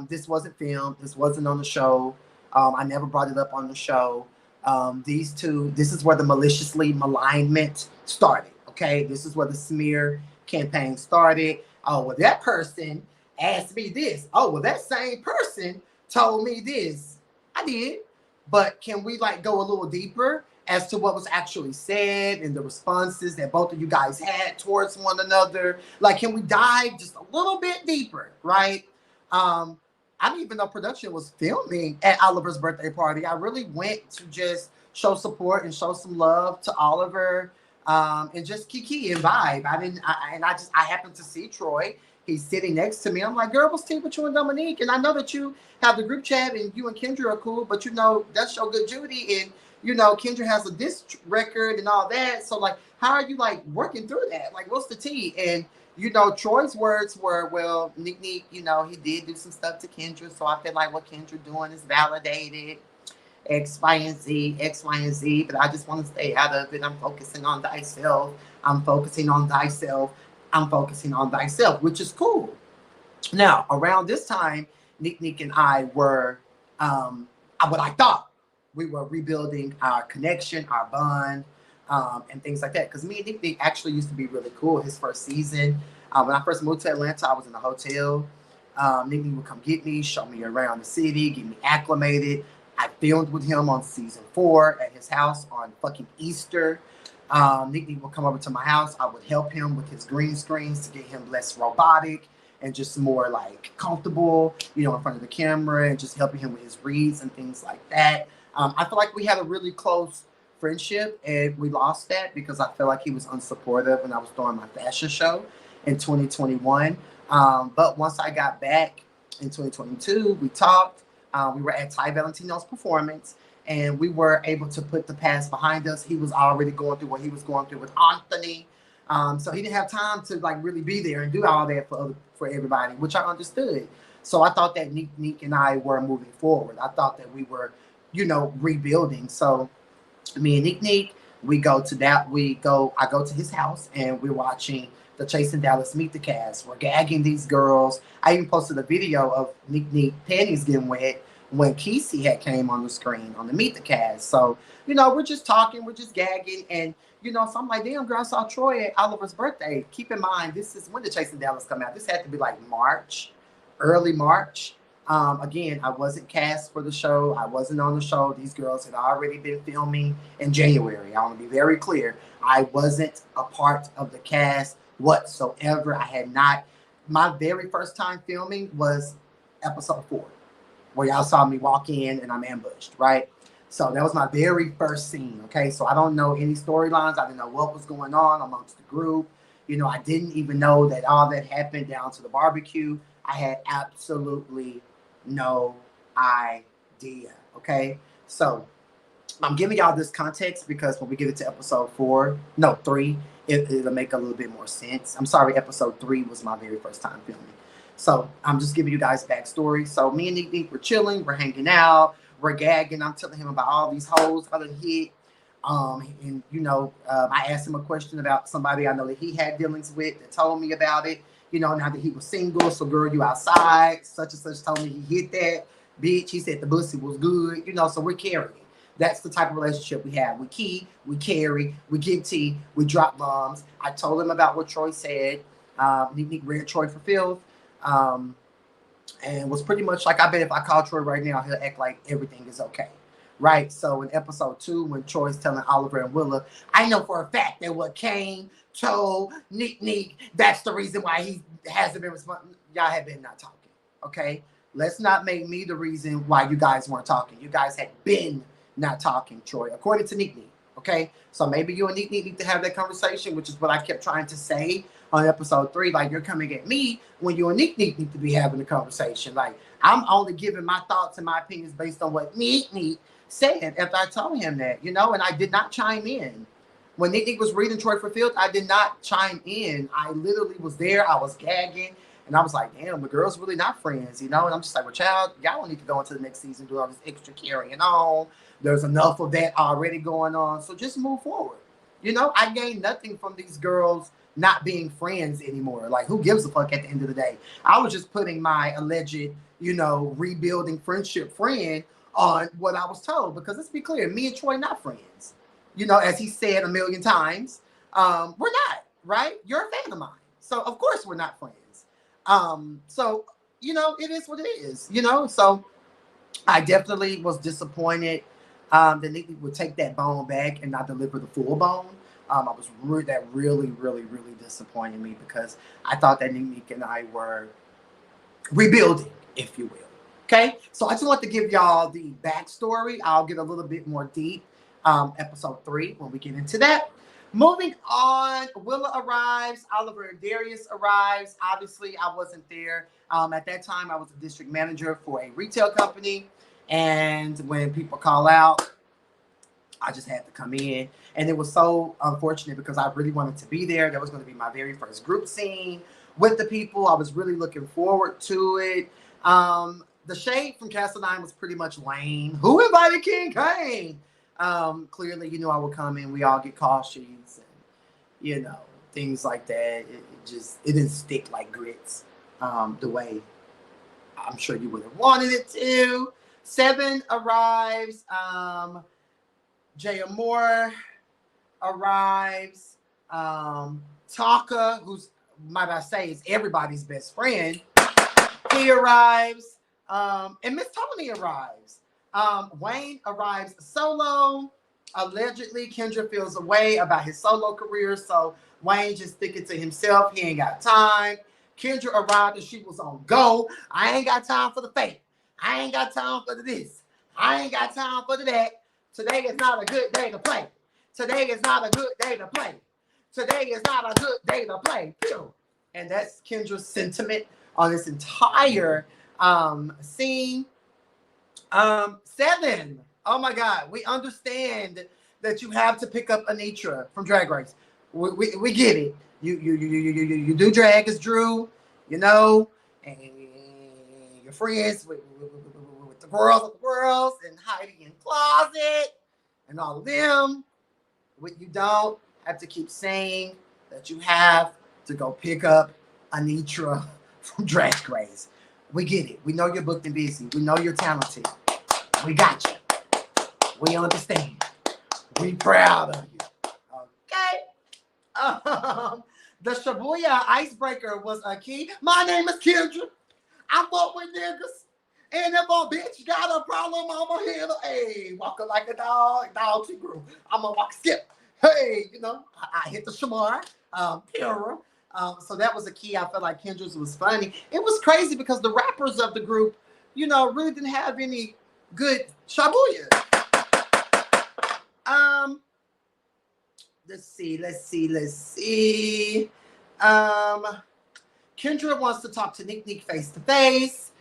Speaker 1: This wasn't filmed. This wasn't on the show. I never brought it up on the show. These two, this is where the maliciously malignment started. Okay, this is where the smear campaign started. Oh, well, that person asked me this. Oh, well, that same person told me this. I did. But can we like go a little deeper as to what was actually said and the responses that both of you guys had towards one another? Like, can we dive just a little bit deeper, right? I didn't even know production was filming at Oliver's birthday party. I really went to just show support and show some love to Oliver, and just kiki and vibe. I happened to see Troy. He's sitting next to me. I'm like, girl, what's tea with you and Dominique? And I know that you have the group chat and you and Kendra are cool, but you know, that's your good Judy. And you know, Kendra has a disc record and all that. So like, how are you like working through that? Like, what's the tea? And you know, Troy's words were, well, Nick, you know, he did do some stuff to Kendra. So I feel like what Kendra doing is validated. X, Y, and Z, X, Y, and Z. But I just want to stay out of it. I'm focusing on thyself. I'm focusing on thyself. I'm focusing on thyself, which is cool. Now, around this time, Nick and I were, what I thought, we were rebuilding our connection, our bond, and things like that. Because me and Nick actually used to be really cool. His first season, when I first moved to Atlanta, I was in a hotel. Nick would come get me, show me around the city, get me acclimated. I filmed with him on season 4 at his house on fucking Easter. Nick would come over to my house. I would help him with his green screens to get him less robotic and just more like comfortable, you know, in front of the camera, and just helping him with his reads and things like that. I feel like we had a really close friendship, and we lost that because I feel like he was unsupportive when I was doing my fashion show in 2021. But once I got back in 2022, we talked. We were at Ty Valentino's performance, and we were able to put the past behind us. He was already going through what he was going through with Anthony. So he didn't have time to like really be there and do all that for everybody, which I understood. So I thought that Nick and I were moving forward. I thought that we were, you know, rebuilding. So me and Nick, we go to that. I go to his house, and we're watching the Chasing Dallas Meet the Cast. We're gagging these girls. I even posted a video of Nick panties getting wet when Kesey had came on the screen on the Meet the Cast. So, you know, we're just talking, we're just gagging. And, you know, so I'm like, damn, girl, I saw Troy at Oliver's birthday. Keep in mind, this is when the Chasing Dallas come out. This had to be like March, early March. Again, I wasn't cast for the show. I wasn't on the show. These girls had already been filming in January. I want to be very clear. I wasn't a part of the cast whatsoever. I had not. My very first time filming was episode 4, where y'all saw me walk in and I'm ambushed, right? So that was my very first scene, okay? So I don't know any storylines. I didn't know what was going on amongst the group. You know, I didn't even know that all that happened down to the barbecue. I had absolutely no idea, okay? So I'm giving y'all this context because when we get into episode 3, it'll make a little bit more sense. I'm sorry, episode 3 was my very first time filming. So I'm just giving you guys backstory. So me and Neek were chilling, we're hanging out, we're gagging. I'm telling him about all these hoes I done hit. And you know, I asked him a question about somebody I know that he had dealings with that told me about it. You know, now that he was single, so girl, you outside, such and such told me he hit that bitch. He said the pussy was good, you know, so we're carrying. That's the type of relationship we have. We key, we carry, we give tea, we drop bombs. I told him about what Troy said. Neek read Troy for filth. And was pretty much like, I bet if I call Troy right now, he'll act like everything is okay. Right? So in episode 2, when Troy's telling Oliver and Willa, I know for a fact that what Kane told Neek, that's the reason why he hasn't been responding. Y'all have been not talking. Okay? Let's not make me the reason why you guys weren't talking. You guys had been not talking, Troy, according to Neek. Okay? So maybe you and Neek need to have that conversation, which is what I kept trying to say on episode 3. Like, you're coming at me when you and Neek need to be having a conversation. Like, I'm only giving my thoughts and my opinions based on what Neek said after I told him that, you know, and I did not chime in. When Neek was reading Troy for Filth, I did not chime in. I literally was there. I was gagging. And I was like, damn, the girls really not friends, you know? And I'm just like, well, child, y'all don't need to go into the next season do all this extra carrying on. There's enough of that already going on. So just move forward. You know, I gained nothing from these girls not being friends anymore. Like, who gives a fuck at the end of the day? I was just putting my alleged, you know, rebuilding friendship friend on what I was told. Because let's be clear, me and Troy not friends. You know, as he said a million times, we're not, right? You're a fan of mine. So, of course, we're not friends. So, you know, it is what it is, you know? So, I definitely was disappointed that Neek would take that bone back and not deliver the full bone. That really disappointed me because I thought that Neek and I were rebuilding, if you will. Okay, so I just want to give y'all the backstory. I'll get a little bit more deep episode 3 when we get into that. Moving on, Willa arrives, Oliver and Darius arrives. Obviously, I wasn't there. At that time, I was a district manager for a retail company. And when people call out, I just had to come in. And it was so unfortunate because I really wanted to be there. That was going to be my very first group scene with the people. I was really looking forward to it. The shade from Castle 9 was pretty much lame. Who invited King Kane? Clearly, you know, I would come in. We all get call sheets and, you know, things like that. It didn't stick like grits the way I'm sure you would have wanted it to. 7 arrives. Jaya Moore arrives. Taka, who's, might I say, is everybody's best friend. He arrives. And Miss Tony arrives. Wayne arrives solo. Allegedly, Kendra feels away about his solo career, so Wayne just thinking to himself, he ain't got time. Kendra arrived and she was on go. I ain't got time for the fake. I ain't got time for the this. I ain't got time for the that. Today is not a good day to play. Today is not a good day to play. Today is not a good day to play. And that's Kendra's sentiment on this entire scene. 7. Oh my God. We understand that you have to pick up Anitra from Drag Race. We get it. You do drag as Drew, you know, and you're friends with the girls and Heidi in Closet and all of them. What you don't have to keep saying that you have to go pick up Anitra from Drag Race. We get it. We know you're booked and busy. We know you're talented. We got you. We understand. We proud of you. Okay. The Shibuya icebreaker was a key. My name is Kendra. I fuck with niggas. And if a bitch got a problem, I'ma hit her. Hey, walking like a dog, dog she grew. I'ma walk skip. Hey, you know, I hit the shamar, Pura. So that was a key. I felt like Kendra's was funny. It was crazy because the rappers of the group, you know, really didn't have any good shabuya. Let's see. Kendra wants to talk to Nick face to face.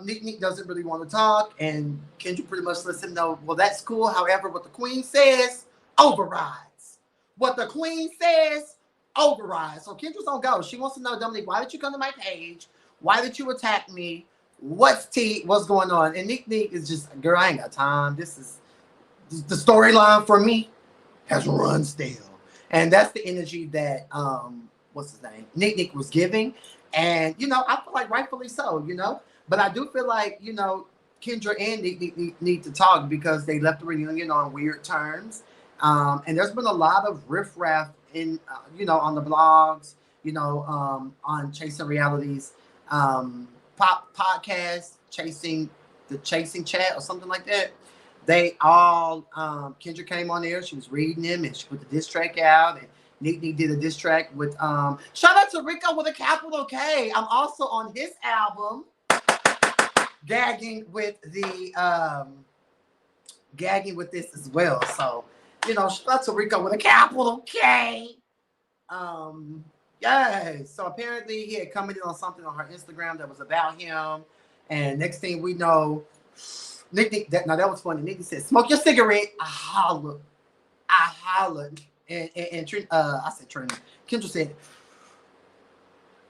Speaker 1: Nick doesn't really want to talk, and Kendra pretty much lets him know, well, that's cool. However, what the queen says overrides. What the queen says overrides. So Kendra's on go. She wants to know, Dominique, why did you come to my page? Why did you attack me? What's going on? And Nick is just, girl, I ain't got time. This is the storyline for me has run stale. And that's the energy that what's his name? Nick was giving. And you know, I feel like rightfully so, you know. But I do feel like, you know, Kendra and Nick need to talk because they left the reunion on weird terms. And there's been a lot of riffraff in you know, on the blogs, you know, on Chasing Reality's podcast, Chasing Chat or something like that. They all, Kendra came on there. She was reading them and she put the diss track out. And Nick did a diss track with, shout out to Rico with a capital K. I'm also on his album, gagging with this as well. So, you know, shout out to Rico with a capital K. Yeah. So apparently he had commented on something on her Instagram that was about him. And next thing we know, Nick, that was funny. Nick said, "Smoke your cigarette." I hollered. And I said, Trina. Kendra said,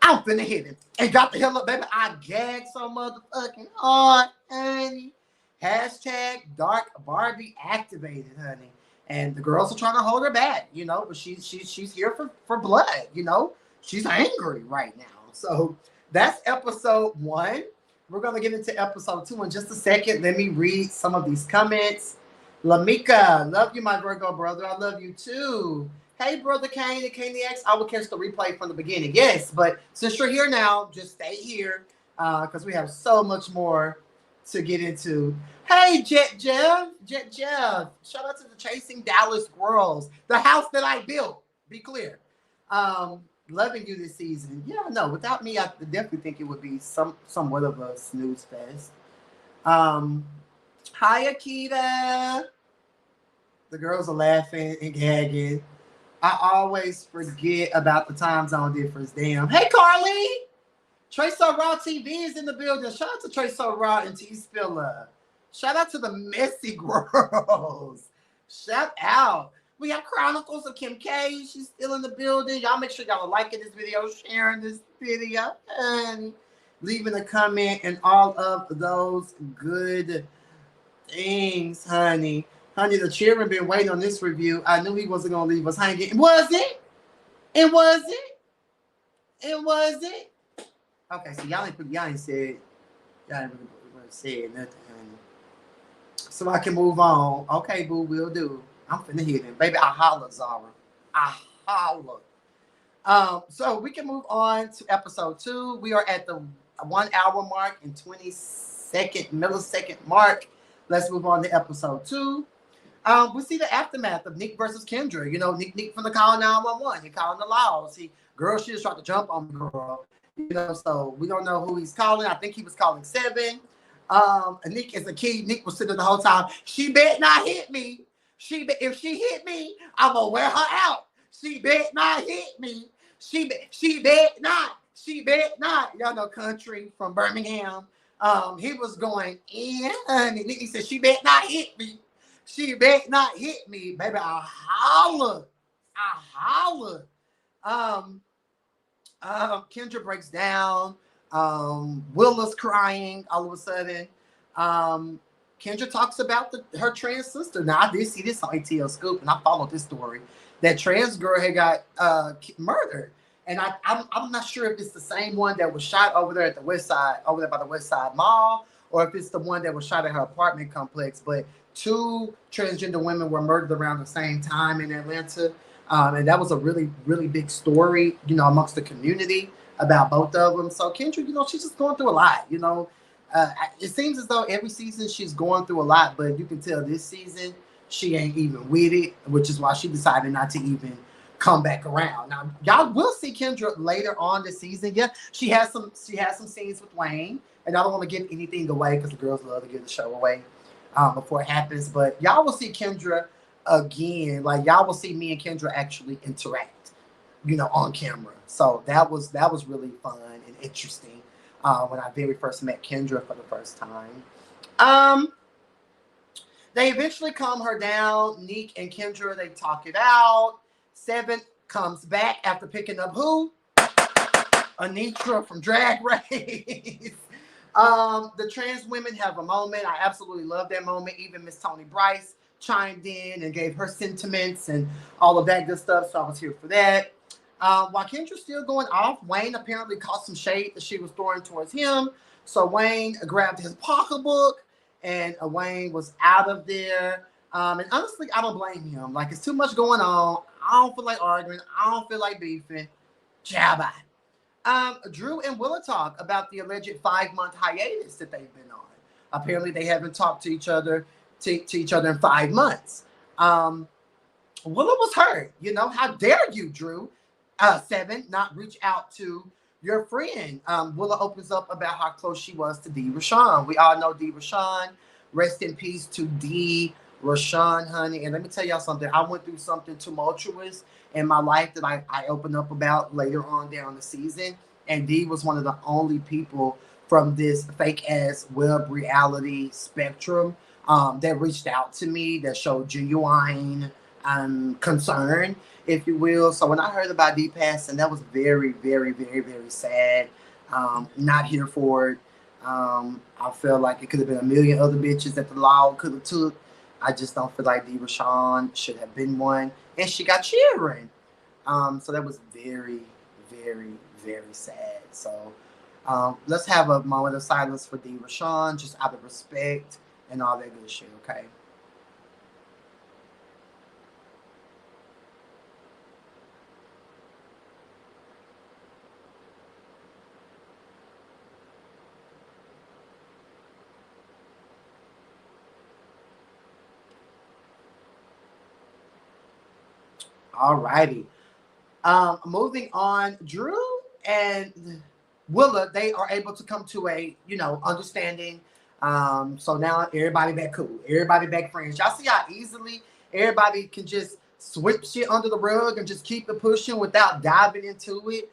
Speaker 1: "I'm finna hit him." And got the hell up, baby. I gagged so motherfucking hard, honey. Hashtag Dark Barbie activated, honey. And the girls are trying to hold her back, you know, but she's here for blood, you know. She's angry right now. So that's episode 1. We're going to get into episode 2 in just a second. Let me read some of these comments. Lamika, love you, my Virgo brother. I love you too. Hey, brother Kane and Kane the X. I will catch the replay from the beginning. Yes, but since you're here now, just stay here because we have so much more to get into. Hey, Jet Jeff. Shout out to the Chasing Dallas GWARLS, the house that I built. Be clear. Loving you this season. Yeah, no, without me, I definitely think it would be somewhat of a snooze fest. Hi, Akita. The girls are laughing and gagging. I always forget about the time zone difference. Damn. Hey, Carly. Trey So Raw TV is in the building. Shout out to Trey So Raw and T Spiller. Shout out to the Messy Girls. Shout out. We got Chronicles of Kim K. She's still in the building. Y'all make sure y'all are liking this video, sharing this video, and leaving a comment and all of those good things, honey. Honey, the children been waiting on this review. I knew he wasn't going to leave us hanging. Was it? Okay, so y'all ain't said nothing, honey. So I can move on. Okay, boo, will do. I'm finna hit him. Baby, I holler, Zara. I holler. So we can move on to episode 2. We are at the 1 hour mark and millisecond mark. Let's move on to episode 2. We see the aftermath of Nick versus Kendra. You know, Nick from the call 911. He calling the laws. Girl, she just tried to jump on the girl. You know, so we don't know who he's calling. I think he was calling 7. Nick is a key. Nick was sitting the whole time. She bet not hit me. If she hit me, I'm gonna wear her out. She bet not hit me. She bet not. Y'all know Country from Birmingham. He was going in. And Nikki said, she bet not hit me. She bet not hit me. Baby, I holler. Kendra breaks down. Willa's crying all of a sudden. Kendra talks about her trans sister. Now, I did see this on ATL Scoop, and I followed this story. That trans girl had got murdered. And I'm not sure if it's the same one that was shot over there at the West Side, over there by the West Side Mall, or if it's the one that was shot at her apartment complex. But 2 transgender women were murdered around the same time in Atlanta. And that was a really, really big story, you know, amongst the community about both of them. So Kendra, you know, she's just going through a lot, you know. It seems as though every season she's going through a lot, but you can tell this season she ain't even with it, which is why she decided not to even come back around. Now, y'all will see Kendra later on this season. Yeah, she has some scenes with Wayne, and I don't want to give anything away because the girls love to give the show away before it happens. But y'all will see Kendra again. Like y'all will see me and Kendra actually interact, on camera. So that was really fun and interesting when I very first met Kendra for the first time. They eventually calm her down. Neek and Kendra, they talk it out. 7 comes back after picking up who? Anitra from Drag Race. The trans women have a moment. I absolutely love that moment. Even Miss Tony Bryce chimed in and gave her sentiments and all of that good stuff. So I was here for that. While Kendra's still going off, Wayne apparently caught some shade that she was throwing towards him. So Wayne grabbed his pocketbook and Wayne was out of there. And honestly, I don't blame him. Like, it's too much going on. I don't feel like arguing. I don't feel like beefing. Ciao, bye. Drew and Willa talk about the alleged 5-month hiatus that they've been on. Apparently, they haven't talked to each other in 5 months. Willa was hurt. How dare you, Drew? 7, not reach out to your friend. Willa opens up about how close she was to D. Rashawn. We all know D. Rashawn. Rest in peace to D. Rashawn, honey. And let me tell y'all something. I went through something tumultuous in my life that I opened up about later on down the season. And D was one of the only people from this fake-ass web reality spectrum that reached out to me, that showed genuine concern, if you will. So when I heard about D passing, that was very, very, very, very sad. Not here for it. I feel like it could have been a million other bitches that the law could have took. I just don't feel like D. Rashawn should have been one. And she got cheering. So that was very, very, very sad. So let's have a moment of silence for D. Rashawn, just out of respect and all that good shit, okay? All righty. Moving on, Drew and Willa, they are able to come to a, understanding. So now everybody back cool. Everybody back friends. Y'all see how easily everybody can just sweep shit under the rug and just keep it pushing without diving into it.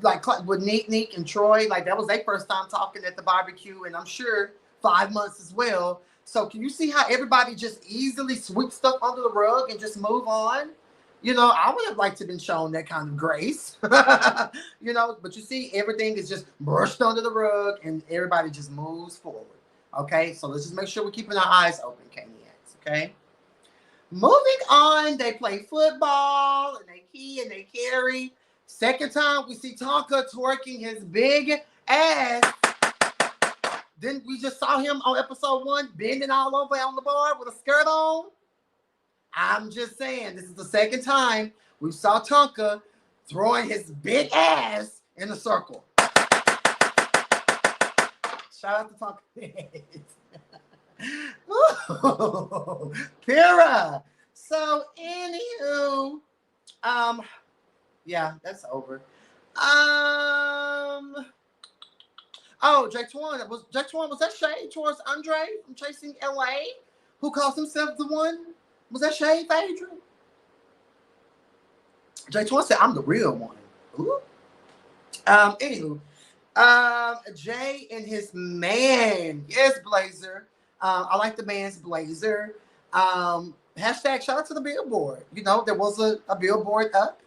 Speaker 1: Like with Neek and Troy, like that was their first time talking at the barbecue, and I'm sure 5 months as well. So can you see how everybody just easily sweeps stuff under the rug and just move on? I would have liked to have been shown that kind of grace, but you see, everything is just brushed under the rug and everybody just moves forward. Okay, so let's just make sure we're keeping our eyes open, Caniacs, okay? Moving on, they play football and they key and they carry. Second time, we see Tonka twerking his big ass. Then we just saw him on episode 1 bending all over on the bar with a skirt on. I'm just saying, this is the second time we saw Tonka throwing his big ass in a circle. Shout out to Tonka. Kira. So, anywho, yeah, that's over. Jake Twan, was that shade towards Andre from Chasing LA, who calls himself the one? Was that shade, Adrian? Jay Twan said, I'm the real one. Ooh. Anywho, Jay and his man, yes, blazer. I like the man's blazer. Hashtag shout out to the billboard. There was a billboard up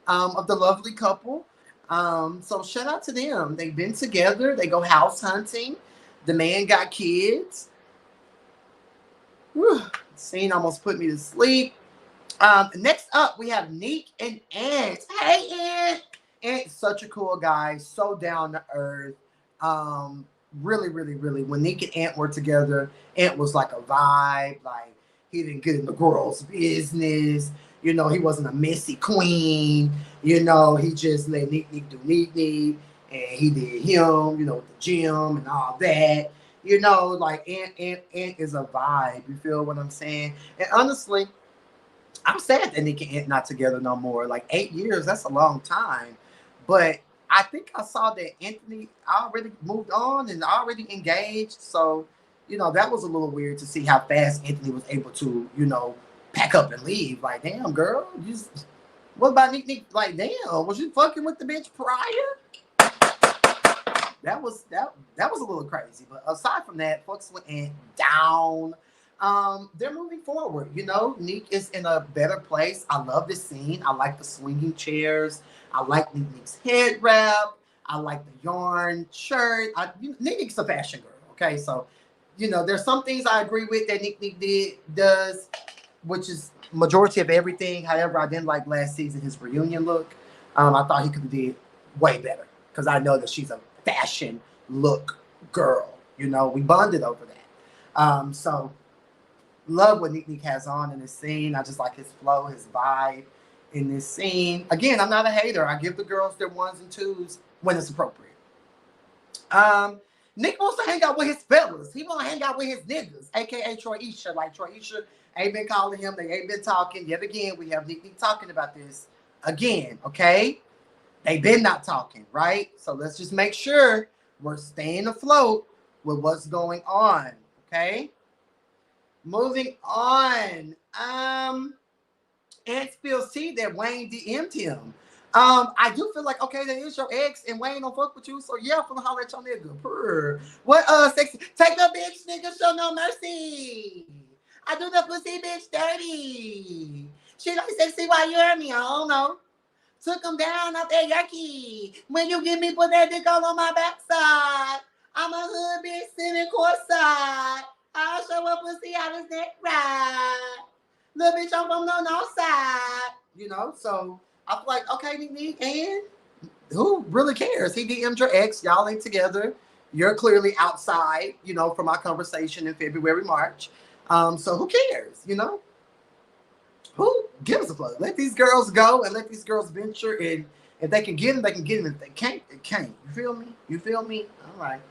Speaker 1: of the lovely couple. So shout out to them. They've been together. They go house hunting. The man got kids. Whew. Scene almost put me to sleep. Next up, we have Neek and Ant. Hey, Ant. Ant's such a cool guy, so down to earth. Really, really, really. When Neek and Ant were together, Ant was like a vibe. Like, he didn't get in the girl's business. He wasn't a messy queen. He just let Neek do Neek. And he did him, with the gym and all that. You know, like Ant is a vibe. You feel what I'm saying? And honestly, I'm sad that Nick and Ant not together no more. Like 8 years, that's a long time. But I think I saw that Anthony already moved on and already engaged. So, you know, that was a little weird to see how fast Anthony was able to, you know, pack up and leave. Like, damn, girl, you just, what about Nick? Like, damn, was you fucking with the bitch prior? That was a little crazy. But aside from that, folks went down. They're moving forward. You know, Neek is in a better place. I love this scene. I like the swinging chairs. I like Neek's head wrap. I like the yarn shirt. Neek's a fashion girl. Okay, so you know, there's some things I agree with that Neek does, which is majority of everything. However, I didn't like last season his reunion look. I thought he could have did way better because I know that she's a fashion look girl. You know, we bonded over that. So love what Nick has on in this scene. I just like his flow, his vibe in this scene. Again, I'm not a hater. I give the girls their ones and twos when it's appropriate. Nick wants to hang out with his fellas. He want to hang out with his niggas, aka Troyisha. Like Troyisha ain't been calling him. They ain't been talking. Yet again, we have Nick talking about this again. Okay, they been not talking, right? So let's just make sure we're staying afloat with what's going on. Okay. Moving on. Ant spills tea that Wayne DM'd him. I do feel like, okay, that is your ex and Wayne don't fuck with you, so yeah, I'm gonna holler at your nigga. Purr. What sexy? Take the bitch, nigga, show no mercy. I do the pussy bitch dirty. She like sexy while you hear me, I don't know. Took him down out there, yucky. When you give me, put that dick all on my backside. I'm a hood bitch sitting courtside. I'll show up pussy out his neck right. Little bitch, I'm from the north side. You know, so I feel like, okay, Nick, and who really cares? He DM'd your ex. Y'all ain't together. You're clearly outside, you know, from our conversation in February, March. So who cares, you know? Who gives a fuck? Let these girls go and let these girls venture. And if they can get them, they can get them. If they can't, they can't. You feel me? You feel me? All right.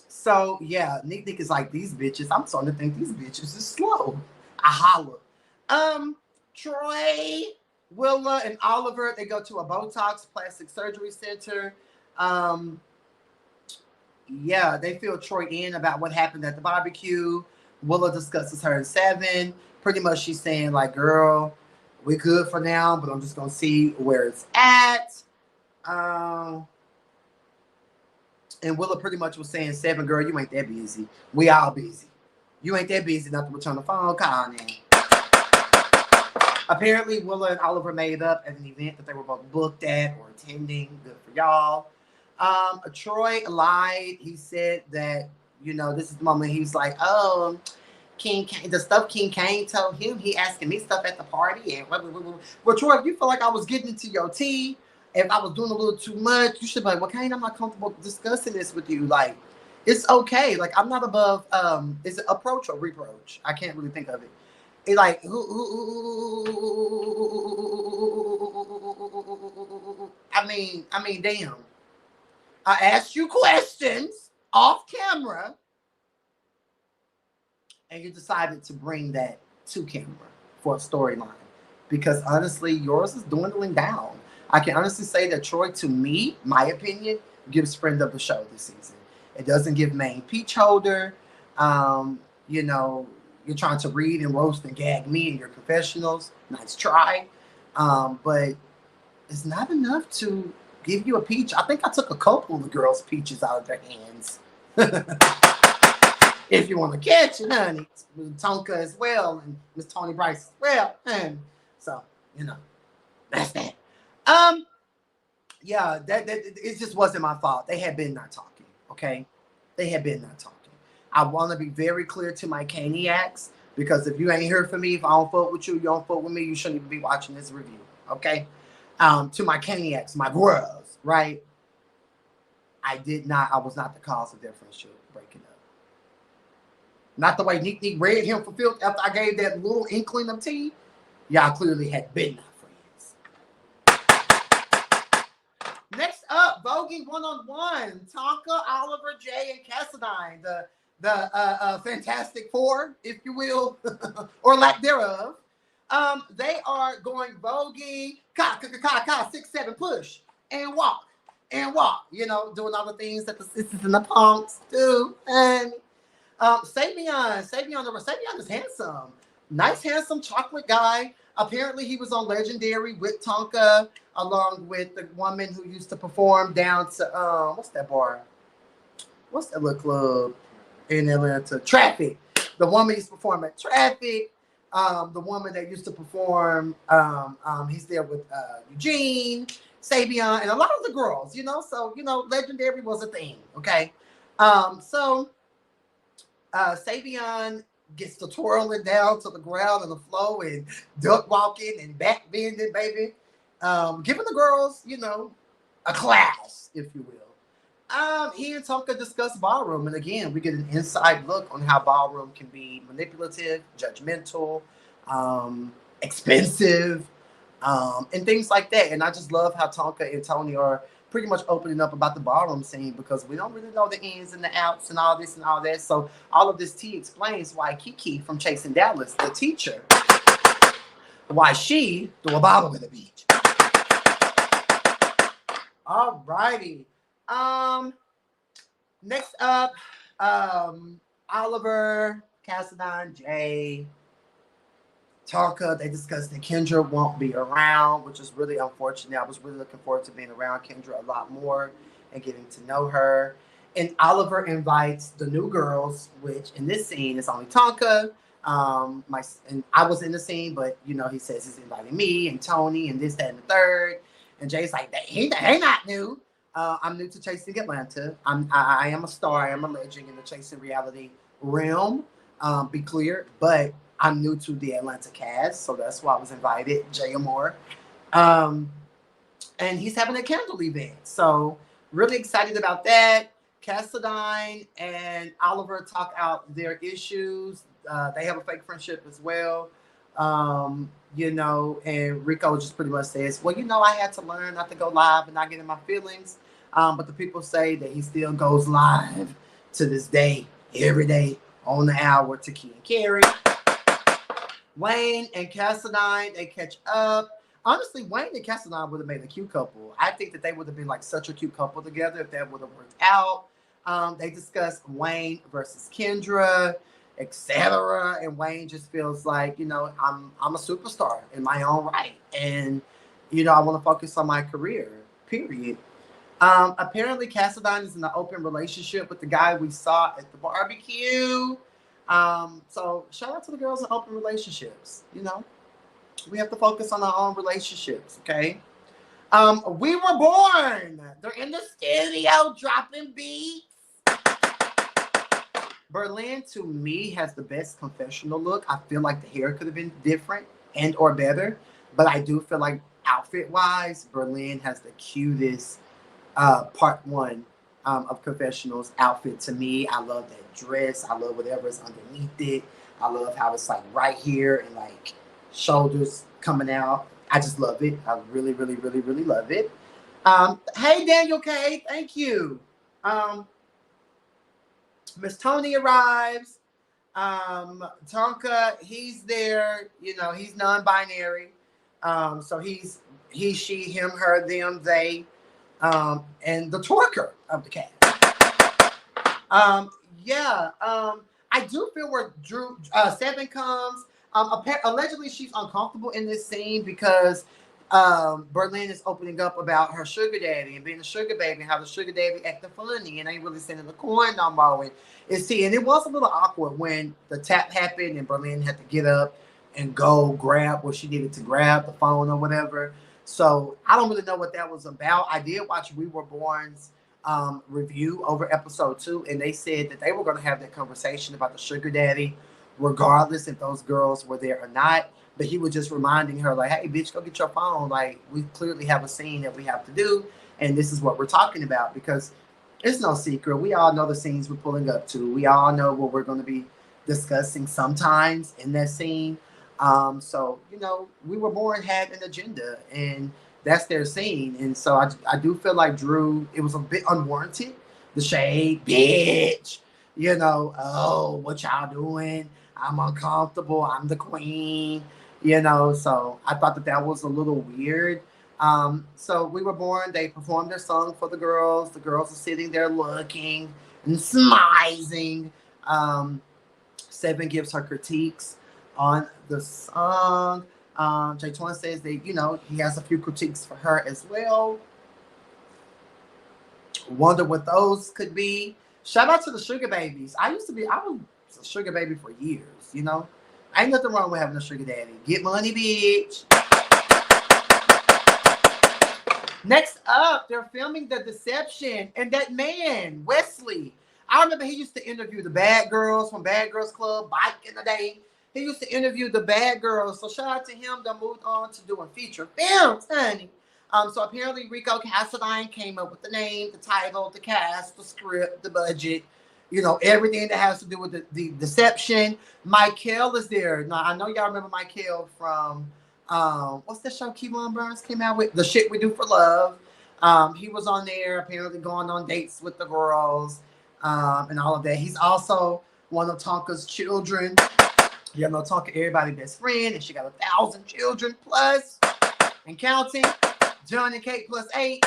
Speaker 1: So yeah, Nick is like, these bitches. I'm starting to think these bitches is slow. I holler. Troy, Willa, and Oliver, they go to a Botox plastic surgery center. Yeah, they fill Troy in about what happened at the barbecue. Willa discusses her and Seven. Pretty much she's saying like, girl, we're good for now, but I'm just going to see where it's at. And Willa pretty much was saying, Seven, girl, you ain't that busy. We all busy. You ain't that busy enough to return a phone call now. Apparently, Willa and Oliver made up at an event that they were both booked at or attending. Good for y'all. Troy lied. He said that, you know, this is the moment he was like, oh, King Kane, the stuff King Kane told him, he asking me stuff at the party. And well, Troy, if you feel like I was getting into your tea, if I was doing a little too much, you should be like, well, Kane, I'm not comfortable discussing this with you. Like, it's okay. Like, I'm not above, is it approach or reproach? I can't really think of it. It's like, I mean, damn. I asked you questions off camera, and you decided to bring that to camera for a storyline. Because honestly, yours is dwindling down. I can honestly say that Troy, to me, my opinion, gives friend of the show this season. It doesn't give main peach holder. You know, you're trying to read and roast and gag me in your confessionals. Nice try. But it's not enough to give you a peach. I think I took a couple of the girls' peaches out of their hands. If you want to catch it, honey. With Tonka as well, and Miss Tony Bryce as well. And so, you know, that's that. Yeah, that it just wasn't my fault. They had been not talking, okay? They had been not talking. I want to be very clear to my Caniacs, because if you ain't here for me, if I don't fuck with you, you don't fuck with me, you shouldn't even be watching this review, okay? To my Caniacs, my GWARLS, right? I was not the cause of their friendship breaking up. Not the way Nick read him for filth after I gave that little inkling of tea. Y'all clearly had been not friends. Next up, voguing one-on-one. Tonka, Oliver, Jay, and Cassadine, the Fantastic Four, if you will, or lack thereof. They are going voguing, 6-7 push and walk. You know, doing all the things that the sisters and the punks do. And Savion is handsome. Nice, handsome chocolate guy. Apparently, he was on Legendary with Tonka, along with the woman who used to perform down to, what's that bar? What's that little club in Atlanta? Traffic. The woman used to perform at Traffic. The woman that used to perform, he's there with Eugene, Savion, and a lot of the girls, you know. So, you know, Legendary was a thing, okay? Savion gets to twirling down to the ground and the floor and duck walking and back bending, baby. Giving the girls, you know, a class, if you will. He and Tonka discuss ballroom, and again, we get an inside look on how ballroom can be manipulative, judgmental, expensive, and things like that. And I just love how Tonka and Tony are pretty much opening up about the ballroom scene, because we don't really know the ins and the outs and all this and all that. So all of this tea explains why Kiki from Chasing Dallas, the teacher, why she threw a bottle in the beach. All righty. Next up, Oliver, Cassadine, Jay, Tonka. They discussed that Kendra won't be around, which is really unfortunate. I was really looking forward to being around Kendra a lot more and getting to know her. And Oliver invites the new girls, which in this scene is only Tonka. And I was in the scene, but you know, he says he's inviting me and Tony and this, that, and the third. And Jay's like, they not new. I'm new to Chasing Atlanta. I am a star. I am a legend in the Chasing reality realm. Be clear, but I'm new to the Atlanta cast, so that's why I was invited, Jay Amore. And he's having a candle event, so really excited about that. Cassadine and Oliver talk out their issues. They have a fake friendship as well. You know, and Rico just pretty much says, well, you know, I had to learn not to go live and not get in my feelings. But the people say that he still goes live to this day, every day, on the hour to Key and Carrie. Wayne and Cassadine, they catch up. Honestly, Wayne and Cassadine would have made a cute couple. I think that they would have been like such a cute couple together if that would have worked out. They discuss Wayne versus Kendra, etc. And Wayne just feels like, you know, I'm a superstar in my own right, and you know, I want to focus on my career. Period. Apparently, Cassadine is in an open relationship with the guy we saw at the barbecue. So shout out to the girls in open relationships. You know, we have to focus on our own relationships. Okay. We were born. They're in the studio dropping beats. Berlin, to me, has the best confessional look. I feel like the hair could have been different and or better, but I do feel like outfit-wise, Berlin has the cutest part one of confessionals outfit to me. I love that dress. I love whatever's underneath it. I love how it's like right here and like shoulders coming out. I just love it. I really, really, really, really love it. Hey, Daniel K. Thank you. Miss Tony arrives. Tonka, he's there. You know, he's non-binary. So he's he, she, him, her, them, they, and the twerker of the cast. I do feel where Drew Seven comes. Allegedly, she's uncomfortable in this scene because Berlin is opening up about her sugar daddy and being a sugar baby and how the sugar daddy acting funny and ain't really sending the coin no more. And it was a little awkward when the tap happened and Berlin had to get up and go grab what she needed to grab, the phone or whatever. So I don't really know what that was about. I did watch We Were Born's review over episode 2, and they said that they were going to have that conversation about the sugar daddy, regardless if those girls were there or not. But he was just reminding her, like, hey, bitch, go get your phone. Like, we clearly have a scene that we have to do, and this is what we're talking about, because it's no secret. We all know the scenes we're pulling up to. We all know what we're going to be discussing sometimes in that scene. So, you know, We Were Born had an agenda, and that's their scene. And so I do feel like Drew, it was a bit unwarranted. The shade, bitch. You know, oh, what y'all doing? I'm uncomfortable. I'm the queen. You know, so I thought that that was a little weird. So we were born. They performed their song for the girls. The girls are sitting there looking and smizing. Seven gives her critiques on the song. J21 says that, you know, he has a few critiques for her as well. Wonder what those could be. Shout out to the sugar babies. I was a sugar baby for years, you know. Ain't nothing wrong with having a sugar daddy. Get money, bitch. Next up, they're filming The Deception, and that man, Wesley. I remember he used to interview the bad girls from Bad Girls Club back in the day. He used to interview the bad girls. So shout out to him that moved on to doing feature films, honey. So apparently Rico Cassadine came up with the name, the title, the cast, the script, the budget, you know, everything that has to do with the deception. Michael is there. Now I know y'all remember Michael from what's that show Keelan Burns came out with? The Shit We Do for Love. He was on there, apparently going on dates with the girls, and all of that. He's also one of Tonka's children. You know, Tonka, everybody's best friend, and she got 1,000 children plus and counting. John and Kate plus 8.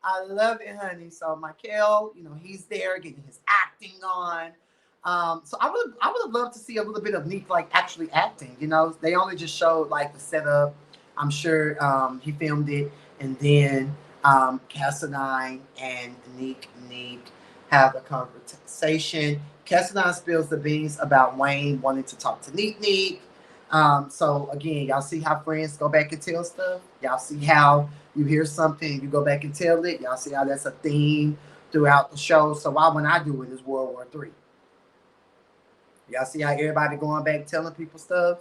Speaker 1: I love it, honey. So Michael, you know, he's there getting his acting on. So I would have loved to see a little bit of Neek like actually acting. You know, they only just showed like the setup. I'm sure he filmed it, and then Cassadine and Neek have a conversation. Cassadine spills the beans about Wayne wanting to talk to Neek. So again, y'all see how friends go back and tell stuff. Y'all see how you hear something, you go back and tell it. Y'all see how that's a theme throughout the show. So why when I do it is World War III. Y'all see how everybody going back telling people stuff?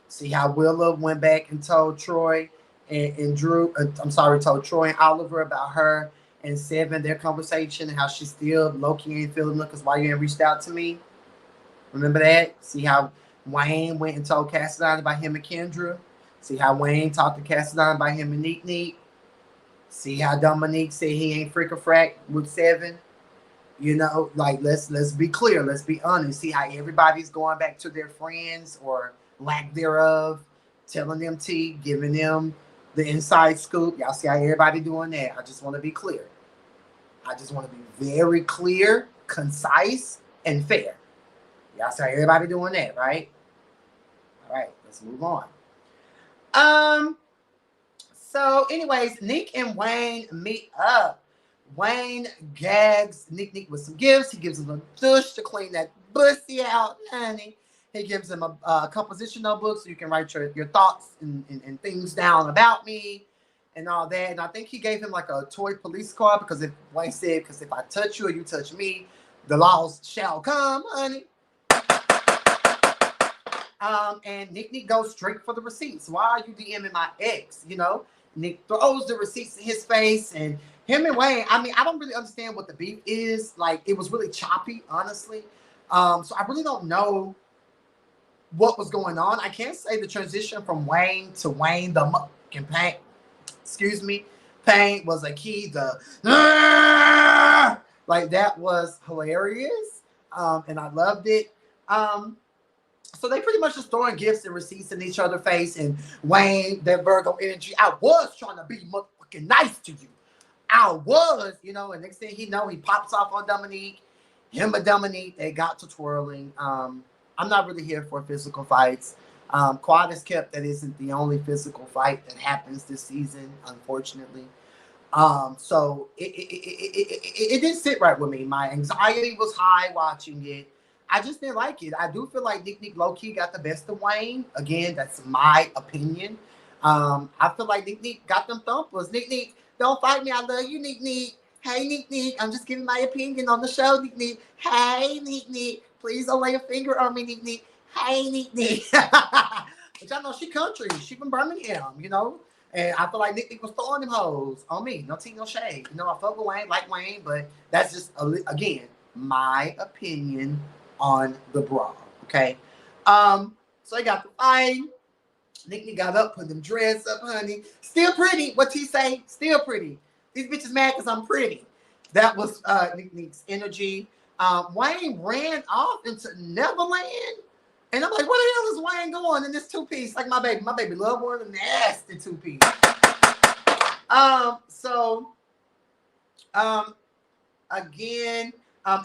Speaker 1: See how Willa went back and told Troy and Drew, told Troy and Oliver about her and Seven, their conversation, and how she still low-key ain't feeling it because why you ain't reached out to me? Remember that? See how Wayne went and told Cassadine about him and Kendra? See how Wayne talked to Cassadine about him and Neek? See how Dominique said he ain't freak or frack with Seven? You know, like let's be clear, let's be honest. See how everybody's going back to their friends or lack thereof, telling them tea, giving them the inside scoop. Y'all see how everybody doing that. I just want to be clear. I just want to be very clear, concise, and fair. Y'all see how everybody doing that, right? All right, let's move on. So anyways, Neek and Wayne meet up. Wayne gags Neek with some gifts. He gives him a douche to clean that pussy out, honey. He gives him a composition notebook so you can write your thoughts and things down about me and all that. And I think he gave him like a toy police car because Wayne said, because if I touch you or you touch me, the laws shall come, honey. And Nick goes straight for the receipts. Why are you DMing my ex? You know, Nick throws the receipts in his face, and him and Wayne, I mean, I don't really understand what the beef is. Like, it was really choppy, honestly. So I really don't know what was going on. I can't say the transition from Wayne to Wayne the fucking paint, paint was a key. Like, that was hilarious. And I loved it. So they pretty much just throwing gifts and receipts in each other's face. And Wayne, that Virgo energy, I was trying to be motherfucking nice to you. I was, you know, and next thing he know, he pops off on Dominique. Him and Dominique, they got to twirling. I'm not really here for physical fights. Quad has kept that isn't the only physical fight that happens this season, unfortunately. So it didn't sit right with me. My anxiety was high watching it. I just didn't like it. I do feel like Nick low-key got the best of Wayne. Again, that's my opinion. I feel like Nick got them thumpers. Nick, don't fight me. I love you, Nick. Hey, Nick. I'm just giving my opinion on the show, Nick. Hey, Nick. Please don't lay a finger on me, Nick. Hey, Nick. But y'all know she country. She from Birmingham, you know. And I feel like Nick was throwing them hoes on me. No tea, no shade. You know, I fuck with Wayne, like Wayne, but that's just, again, my opinion on the brawl, okay? So they got the fight. Nick got up, put them dreads up, honey. Still pretty. What's he say? Still pretty. These bitches mad because I'm pretty. That was Nick's energy. Wayne ran off into Neverland. And I'm like, where the hell is Wayne going in this two-piece? Like my baby. My baby love one of the nasty two-piece. Again,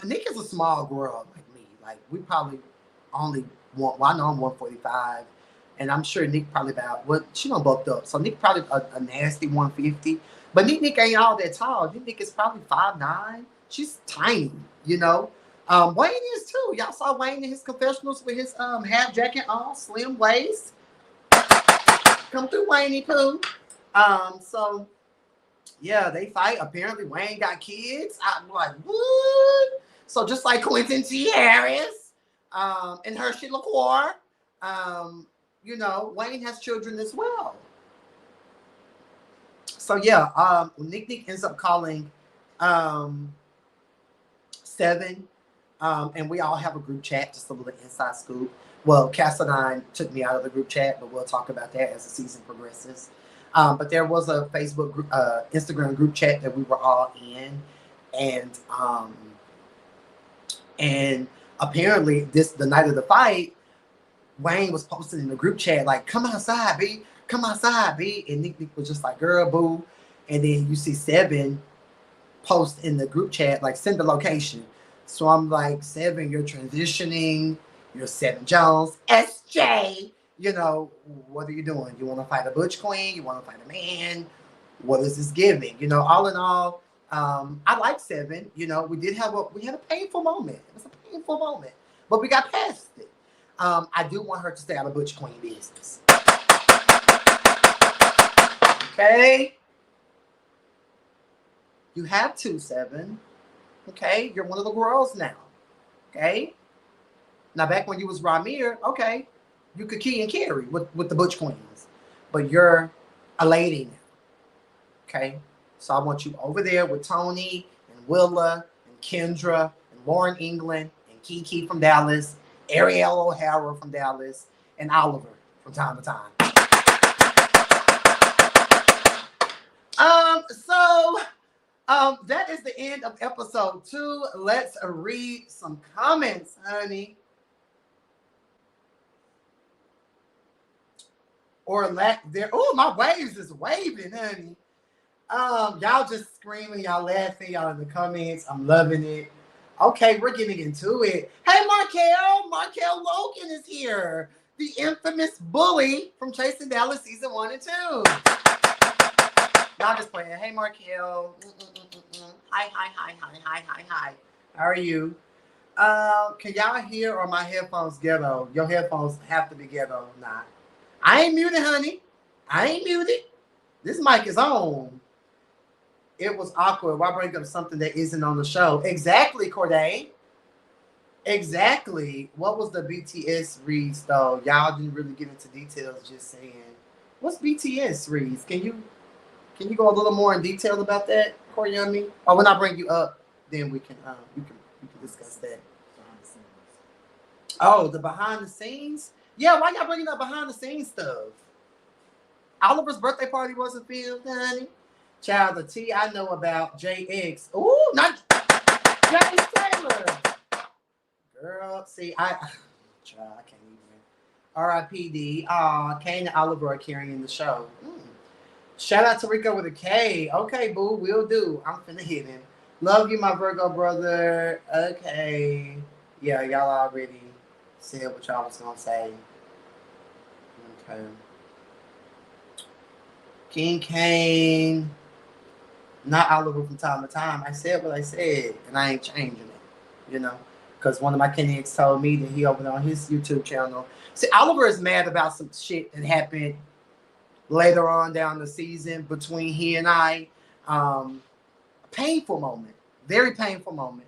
Speaker 1: Nick is a small girl like me. Like we probably only want, well, I know I'm 145. And I'm sure Nick probably about what she don't bulked up. So Nick probably a nasty 150. But Nick ain't all that tall. Nick is probably 5'9". She's tiny, you know. Wayne is too. Y'all saw Wayne in his confessionals with his half jacket on, slim waist. Come through, Wayne Pooh. So yeah, they fight. Apparently Wayne got kids. I'm like, what? So just like Quentin T. Harris, and Hershey LaCour, you know, Wayne has children as well. So yeah, Nick ends up calling Seven, and we all have a group chat, just a little inside scoop. Well, Cassadine took me out of the group chat, but we'll talk about that as the season progresses. But there was a Facebook group, Instagram group chat that we were all in, and apparently the night of the fight, Wayne was posting in the group chat like, "Come outside, B. Come outside, B." And Nick was just like, "Girl, boo." And then you see Seven post in the group chat like, "Send the location." So I'm like, "Seven, you're transitioning. You're Seven Jones, SJ. You know, what are you doing? You want to fight a butch queen? You want to fight a man? What is this giving?" You know, all in all, I like Seven. You know, we had a painful moment. It was a painful moment, but we got past it. I do want her to stay out of butch queen business. Okay, you have to, Seven. Okay, you're one of the girls now. Okay, now back when you was Ramir, okay, you could key and carry with the butch queens, but you're a lady now. Okay, so I want you over there with Tony and Willa and Kendra and Lauren England and Kiki from Dallas, Ariel O'Hara from Dallas, and Oliver from time to time. That is the end of episode 2. Let's read some comments, honey. Or lack there. Oh, my waves is waving, honey. Y'all just screaming, y'all laughing, y'all in the comments. I'm loving it. Okay, we're getting into it. Hey, Markel Logan is here. The infamous bully from Chasing Dallas season 1 and 2. Y'all just playing. Hey, Markel. Hi. How are you? Can y'all hear, or my headphones ghetto? Your headphones have to be ghetto. Nah. I ain't muted, honey. I ain't muted. This mic is on. It was awkward. Why bring up something that isn't on the show? Exactly, Corday. Exactly. What was the BTS reads, though? Y'all didn't really get into details, just saying. What's BTS reads? Can you go a little more in detail about that, Koryami? Or when I bring you up, then we can discuss that. Oh, the behind the scenes? Yeah, why y'all bringing up behind the scenes stuff? Oliver's birthday party wasn't filmed, honey. Child, the T I know about JX. Ooh, not James Taylor. Girl, see, I can't even. R.I.P.D. Kane and Oliver are carrying the show. Shout out to Rico with a K. Okay, boo, will do. I'm finna hit him. Love you, my Virgo brother. Okay. Yeah, y'all already said what y'all was gonna say. Okay. King Kane. Not Oliver from time to time. I said what I said, and I ain't changing it, you know? Because one of my Kennex told me that he opened on his YouTube channel. See, Oliver is mad about some shit that happened later on down the season between he and I. Painful moment. Very painful moment.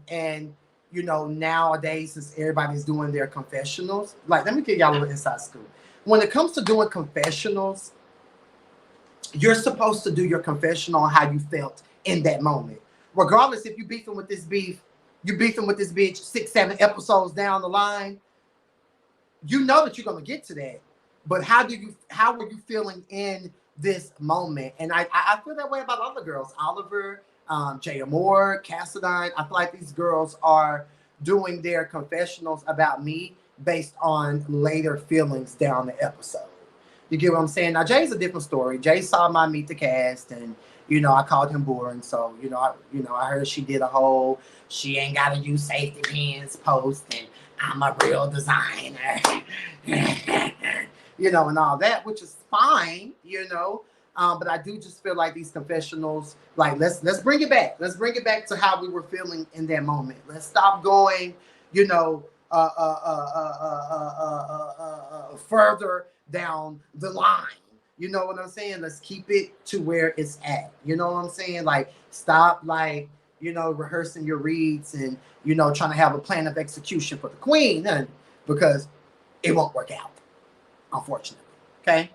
Speaker 1: And, you know, nowadays, since everybody's doing their confessionals, like, let me give y'all a little inside scoop. When it comes to doing confessionals, you're supposed to do your confessional on how you felt in that moment. Regardless if you beefing with this beef, you beefing with this bitch 6, 7 episodes down the line, you know that you're going to get to that. But how were you feeling in this moment? And I feel that way about other girls, Oliver, Jaya Moore, Cassadine. I feel like these girls are doing their confessionals about me based on later feelings down the episode. You get what I'm saying? Now Jay's a different story. Jay saw my Meet the Cast, and I called him boring. So I heard she did a whole she ain't gotta use safety pins post, and I'm a real designer, and all that, which is fine, but I do just feel like these confessionals, like let's bring it back. Let's bring it back to how we were feeling in that moment. Let's stop going, further down the line. You know what I'm saying? Let's keep it to where it's at. You know what I'm saying? Like stop rehearsing your reads and trying to have a plan of execution for the queen, and because it won't work out, unfortunately. Okay.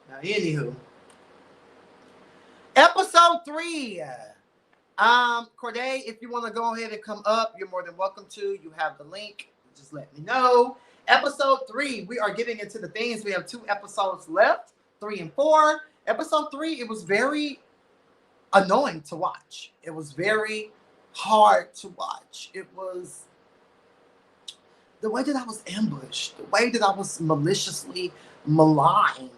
Speaker 1: Now, anywho, episode 3. Corday, if you want to go ahead and come up, you're more than welcome to. You have the link. Just let me know. Episode 3, we are getting into the things. We have 2 episodes left, 3 and 4. Episode 3, it was very annoying to watch. It was very hard to watch. It was the way that I was ambushed, the way that I was maliciously maligned.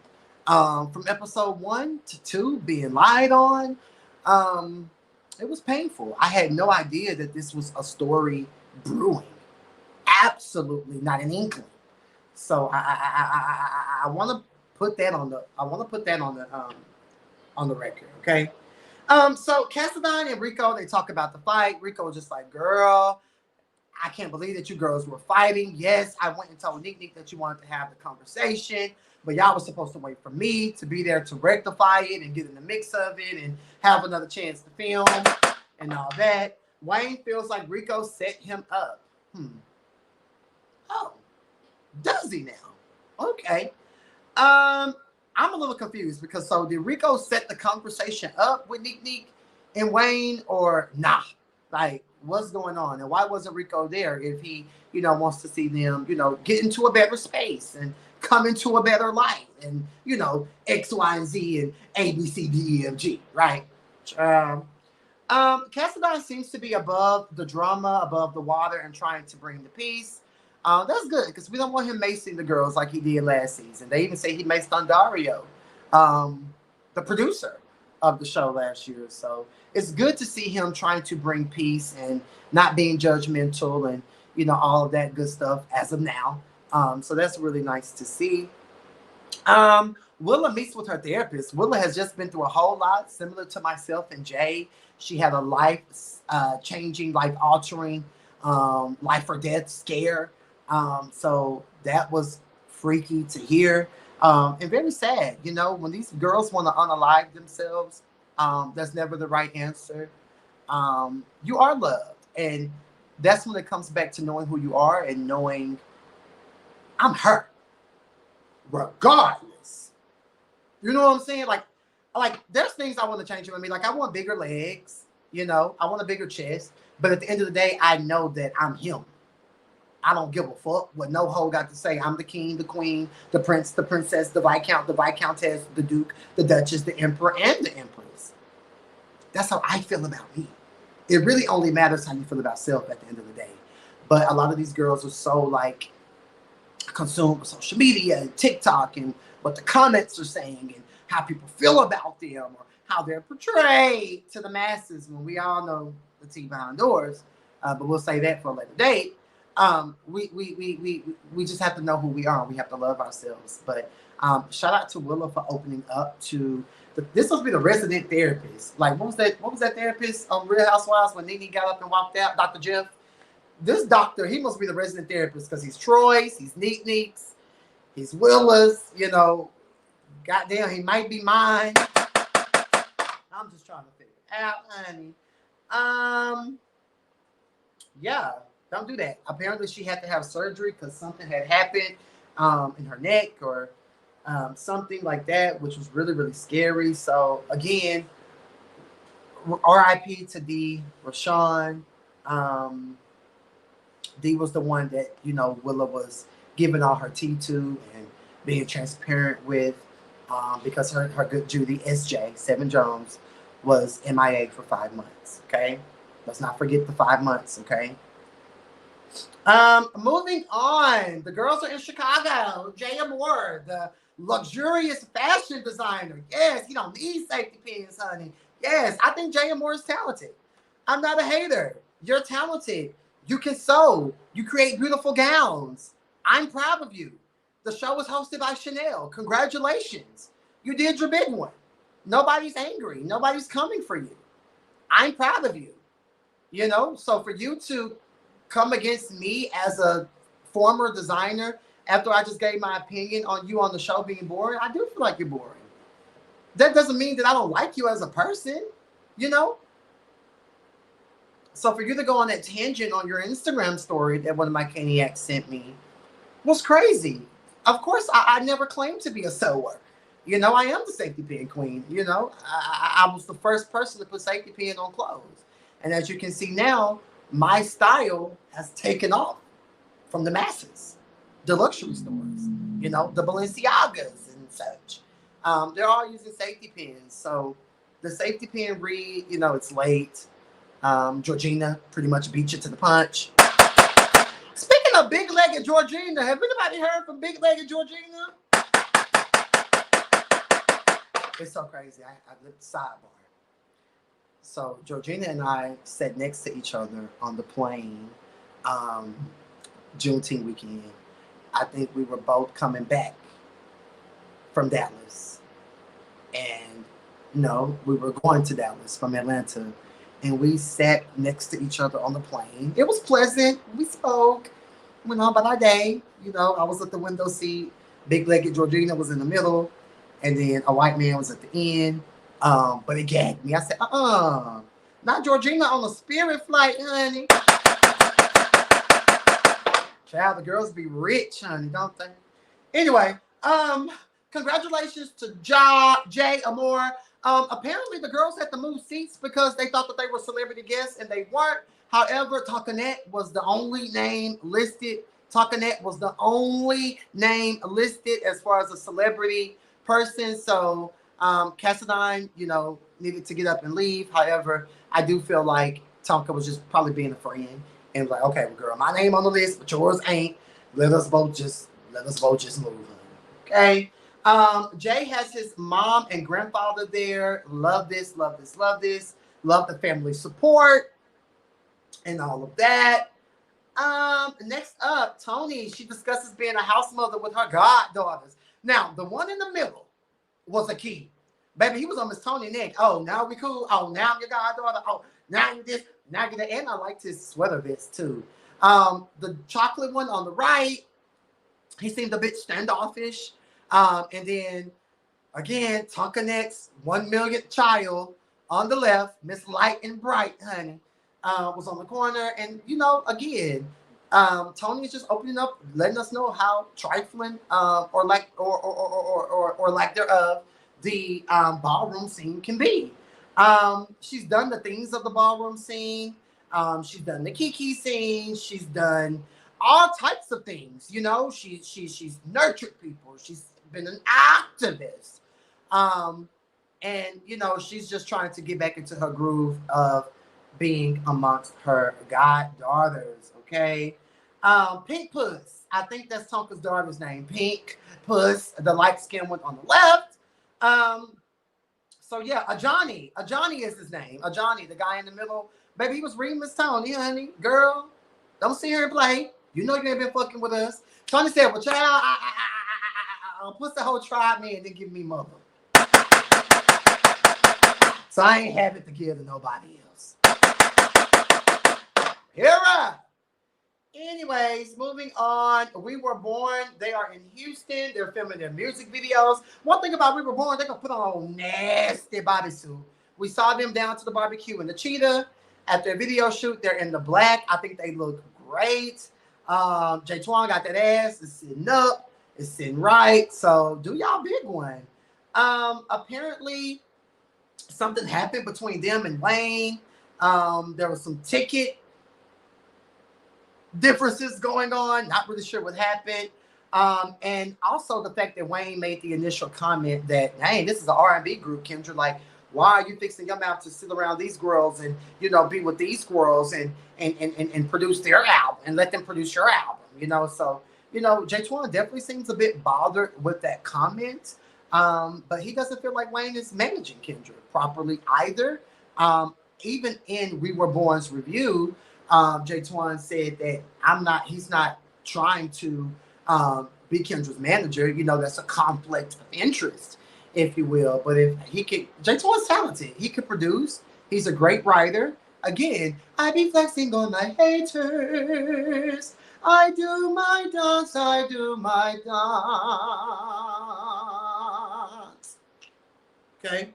Speaker 1: From episode 1 to 2, being lied on. It was painful. I had no idea that this was a story brewing. Absolutely not an inkling. So I want to put that on the record. Okay. So Cassadine and Rico, they talk about the fight. Rico was just like, girl, I can't believe that you girls were fighting. Yes, I went and told Nick that you wanted to have the conversation, but y'all was supposed to wait for me to be there to rectify it and get in the mix of it and have another chance to film and all that. Wayne feels like Rico set him up. Oh, does he now? Okay. I'm a little confused because so did Rico set the conversation up with Nick and Wayne, or nah? Like, what's going on? And why wasn't Rico there if he, wants to see them, get into a better space and come into a better light and, X, Y, and Z and A, B, C, D, E, F, G, right? Cassadine seems to be above the drama, above the water, and trying to bring the peace. That's good because we don't want him macing the girls like he did last season. They even say he maced Dario, the producer of the show last year. So it's good to see him trying to bring peace and not being judgmental and, all of that good stuff as of now. So that's really nice to see. Willa meets with her therapist. Willa has just been through a whole lot, similar to myself and Jay. She had a life-changing, life-altering, life or death scare. So that was freaky to hear. And very sad, when these girls want to unalive themselves, that's never the right answer. You are loved. And that's when it comes back to knowing who you are and knowing I'm her, regardless. You know what I'm saying? Like there's things I want to change in me. Like I want bigger legs, I want a bigger chest. But at the end of the day, I know that I'm him. I don't give a fuck what no hoe got to say. I'm the king, the queen, the prince, the princess, the viscount, the viscountess, the duke, the duchess, the emperor, and the empress. That's how I feel about me. It really only matters how you feel about self at the end of the day. But a lot of these girls are so consumed with social media and TikTok and what the comments are saying and how people feel about them or how they're portrayed to the masses when we all know the tea behind doors. But we'll say that for a later date. We just have to know who we are. We have to love ourselves. But shout out to Willa for opening up to this must be the resident therapist. Like what was that therapist on Real Housewives when Nene got up and walked out? Dr. Jeff. This doctor, he must be the resident therapist because he's Troy's, he's Neek's, he's Willa's, goddamn, he might be mine. I'm just trying to figure it out, honey. Yeah. Don't do that. Apparently, she had to have surgery because something had happened in her neck or something like that, which was really, really scary. So, again, R.I.P. to D. Rashawn. Dee was the one that, you know, Willa was giving all her tea to and being transparent with, because her good Judy, SJ, Seven Jones, was MIA for 5 months. Okay. Let's not forget the 5 months. Okay. Moving on. The girls are in Chicago. Jay Moore, the luxurious fashion designer. Yes, he don't need safety pins, honey. Yes, I think Jay Moore is talented. I'm not a hater. You're talented. You can sew. You create beautiful gowns. I'm proud of you. The show was hosted by Chanel. Congratulations. You did your big one. Nobody's angry. Nobody's coming for you. I'm proud of you. You know, so for you to come against me as a former designer after I just gave my opinion on you on the show being boring, I do feel like you're boring. That doesn't mean that I don't like you as a person, you know? So for you to go on that tangent on your Instagram story that one of my Caniacs sent me was crazy. Of course, I never claimed to be a sewer. You know, I am the safety pin queen. You know, I was the first person to put safety pin on clothes. And as you can see now, my style has taken off from the masses, the luxury stores, you know, the Balenciagas and such. They're all using safety pins. So the safety pin read, you know, it's late. Georgina pretty much beat you to the punch. Speaking of big-legged Georgina, have anybody heard from big-legged Georgina? It's so crazy. I sidebar. So Georgina and I sat next to each other on the plane, Juneteenth weekend. I think we were both coming back from Dallas, and no, we were going to Dallas from Atlanta, and we sat next to each other on the plane. It was pleasant. We spoke, went on about our day. You know, I was at the window seat. Big-legged Georgina was in the middle, and then a white man was at the end. But it gagged me. I said, not Georgina on the Spirit flight, honey. Child, the girls be rich, honey, don't they? Anyway, congratulations to Jay Amore. Apparently the girls had to move seats because they thought that they were celebrity guests and they weren't. However, Talkanette was the only name listed. Talkanette was the only name listed as far as a celebrity person. So Cassadine, you know, needed to get up and leave. However, I do feel like Tonka was just probably being a friend and like, okay, well, girl, my name on the list, but yours ain't. Let us both just move on. Okay. Jay has his mom and grandfather there. Love this, love this, love this. Love the family support and all of that. Next up, Tony. She discusses being a house mother with her goddaughters. Now, the one in the middle was a key. Baby, he was on Miss Tony neck. Oh, now we cool. Oh, now I'm your goddaughter. Oh, now you this, now you that. And I liked his sweater vest too. The chocolate one on the right, he seemed a bit standoffish. And then again, Tonkanet's 1 millionth child on the left, Miss Light and Bright, honey, was on the corner. And you know, again, Tony is just opening up, letting us know how trifling or lack thereof the ballroom scene can be. She's done the things of the ballroom scene. She's done the Kiki scene. She's done all types of things. You know, she's nurtured people. She's been an activist. And you know, she's just trying to get back into her groove of being amongst her goddaughters. Okay. Pink Puss. I think that's Tonka's daughter's name. Pink Puss, the light skinned one on the left. So yeah, Ajani is his name. Ajani, the guy in the middle. Baby, he was reading Miss Tony, honey. Girl, don't sit here and play. You know you ain't been fucking with us. Tony said, well, child, I'll put the whole tribe me and then give me mother. So I ain't have it to give to nobody else. Here up. Anyways, moving on. We Were Born. They are in Houston. They're filming their music videos. One thing about We Were Born, they're going to put on a nasty bodysuit. We saw them down to the barbecue in the cheetah. At their video shoot, they're in the black. I think they look great. Jay Twan got that ass. It's sitting up. It's sitting right. So do y'all big one. Apparently, something happened between them and Wayne. There was some ticket differences going on. Not really sure what happened. And also the fact that Wayne made the initial comment that, hey, this is an R&B group, Kendra. Like, why are you fixing your mouth to sit around these girls and, you know, be with these girls and produce their album and let them produce your album, you know? So, you know, J1 definitely seems a bit bothered with that comment. But he doesn't feel like Wayne is managing Kendra properly either. Even in We Were Born's review, J1 said that he's not trying to be Kendra's manager. You know, that's a conflict of interest, if you will. But if he could, J2's talented. He could produce. He's a great writer. Again, I be flexing on my haters. I do my dance. I do my dance. Okay.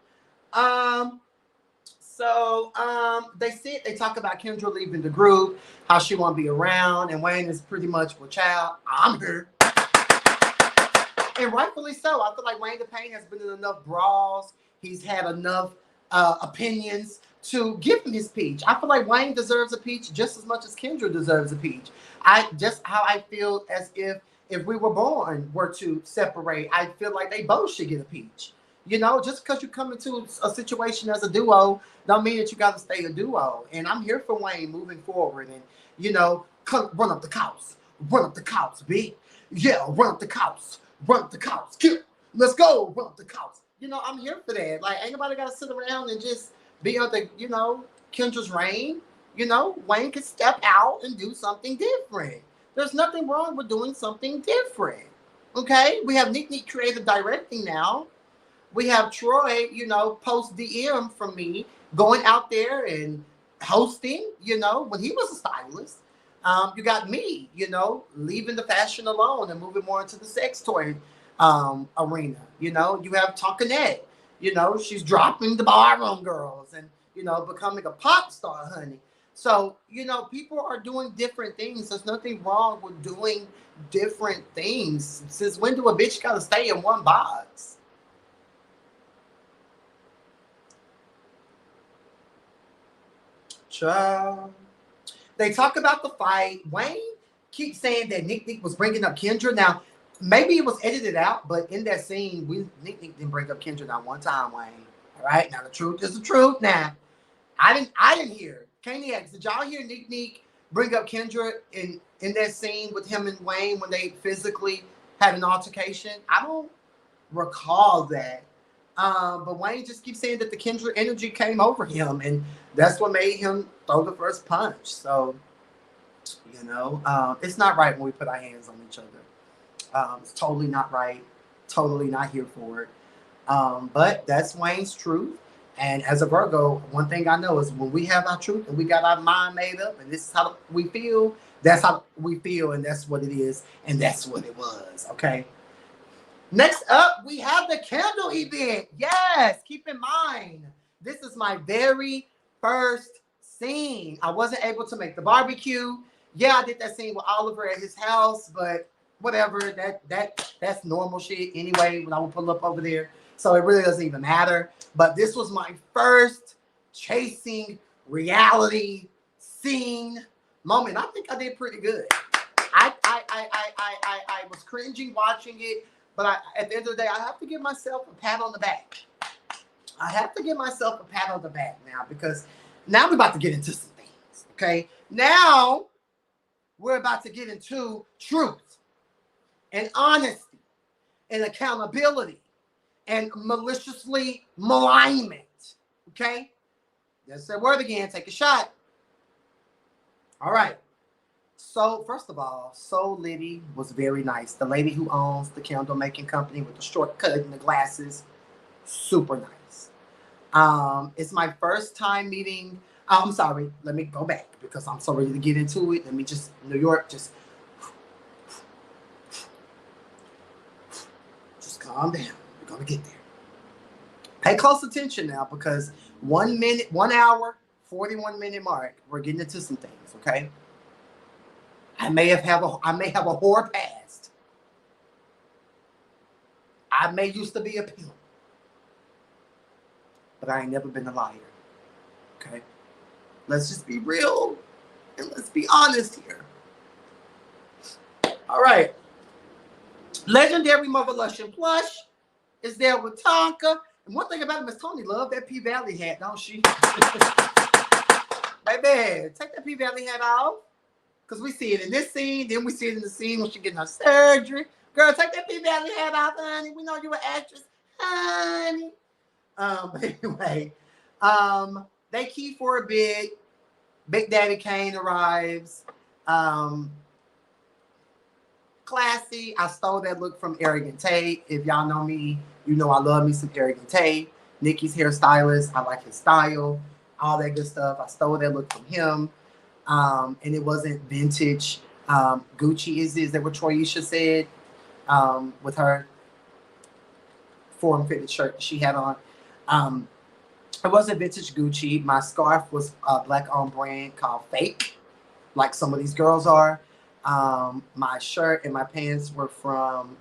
Speaker 1: They talk about Kendra leaving the group, how she won't be around, and Wayne is pretty much, well, child, I'm here. And rightfully so. I feel like Wayne the Pain has been in enough brawls. He's had enough opinions to give him his peach. I feel like Wayne deserves a peach just as much as Kendra deserves a peach. How I feel as if We Were Born were to separate, I feel like they both should get a peach. You know, just because you come into a situation as a duo, don't mean that you got to stay a duo. And I'm here for Wayne moving forward. And, you know, run up the cows. Run up the cows, B. Yeah, run up the cows. Run up the cows. Let's go. Run up the cows. You know, I'm here for that. Like, ain't nobody got to sit around and just be under, you know, Kendra's reign. You know, Wayne can step out and do something different. There's nothing wrong with doing something different. Okay? We have Nick creative directing now. We have Troy, you know, post DM from me going out there and hosting, you know, when he was a stylist. You got me, you know, leaving the fashion alone and moving more into the sex toy arena. You know, you have Tonkinette, you know, she's dropping the barroom girls and, you know, becoming a pop star, honey. So, you know, people are doing different things. There's nothing wrong with doing different things. Since when do a bitch gotta stay in one box? Child. They talk about the fight. Wayne keeps saying that Nick was bringing up Kendra. Now, maybe it was edited out, but in that scene, Nick didn't bring up Kendra not one time, Wayne. All right, now the truth is the truth. Now, I didn't hear. Kaniacs, did y'all hear Nick bring up Kendra in that scene with him and Wayne when they physically had an altercation? I don't recall that. But Wayne just keeps saying that the Kendra energy came over him, and that's what made him throw the first punch. So, you know, it's not right when we put our hands on each other. It's totally not right. Totally not here for it. But that's Wayne's truth. And as a Virgo, one thing I know is when we have our truth and we got our mind made up, and this is how we feel, that's how we feel, and that's what it is, and that's what it was. Okay. Next up, we have the candle event. Yes, keep in mind, this is my very first scene. I wasn't able to make the barbecue. Yeah, I did that scene with Oliver at his house, but whatever. That's normal shit anyway when I would pull up over there. So it really doesn't even matter. But this was my first chasing reality scene moment. I think I did pretty good. I was cringing watching it. But at the end of the day, I have to give myself a pat on the back. I have to give myself a pat on the back now because now we're about to get into some things, okay? Now we're about to get into truth and honesty and accountability and maliciously malignment, okay? That's that word again. Take a shot. All right. So, first of all, Soul Liddy was very nice. The lady who owns the candle making company with the shortcut and the glasses, super nice. It's my first time meeting. I'm sorry, let me go back because I'm so ready to get into it. Let me just, New York, just calm down. We're going to get there. Pay close attention now because 1 minute, 1 hour, 41-minute mark, we're getting into some things, okay? I may have a whore past. I may used to be a pimp. But I ain't never been a liar. Okay? Let's just be real and let's be honest here. All right. Legendary Mother Lush Plush is there with Tonka. And one thing about it, Miss Tony love that P-Valley hat, don't she? Baby, take that P-Valley hat off. Because we see it in this scene, then we see it in the scene when she getting her surgery. Girl, take that P-Valley hat off, honey. We know you're an actress, honey. But anyway, they key for a bit. Big Daddy Kane arrives. Classy. I stole that look from Arrogant Tate. If y'all know me, you know I love me some Arrogant Tate. Nikki's hairstylist. I like his style. All that good stuff. I stole that look from him. And it wasn't vintage. Gucci is that what Troyisha said? With her form-fitted shirt she had on. It wasn't vintage Gucci. My scarf was a black-owned brand called Fake, like some of these girls are. My shirt and my pants were from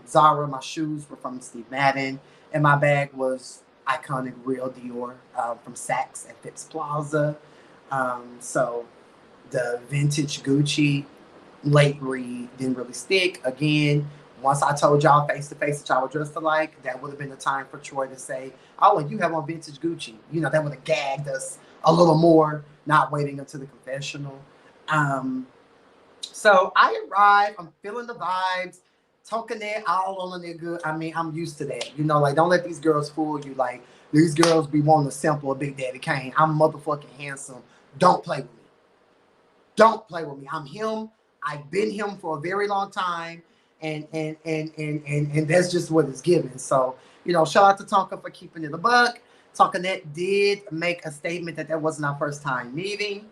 Speaker 1: Zara. My shoes were from Steve Madden. And my bag was iconic real Dior from Saks and Phipps Plaza. So the vintage Gucci late read didn't really stick. Again, once I told y'all face to face that y'all were dressed alike, that would have been the time for Troy to say, oh, and you have on vintage Gucci. You know, that would have gagged us a little more, not waiting until the confessional. So I arrived, I'm feeling the vibes, talking that all on a nigga. I mean, I'm used to that. You know, like, don't let these girls fool you. Like, these girls be wanting to sample a Big Daddy Kane. I'm motherfucking handsome. Don't play with me. Don't play with me. I'm him. I've been him for a very long time. And that's just what it's given. So, you know, shout out to Tonka for keeping it a buck. Tonkanet did make a statement that wasn't our first time meeting.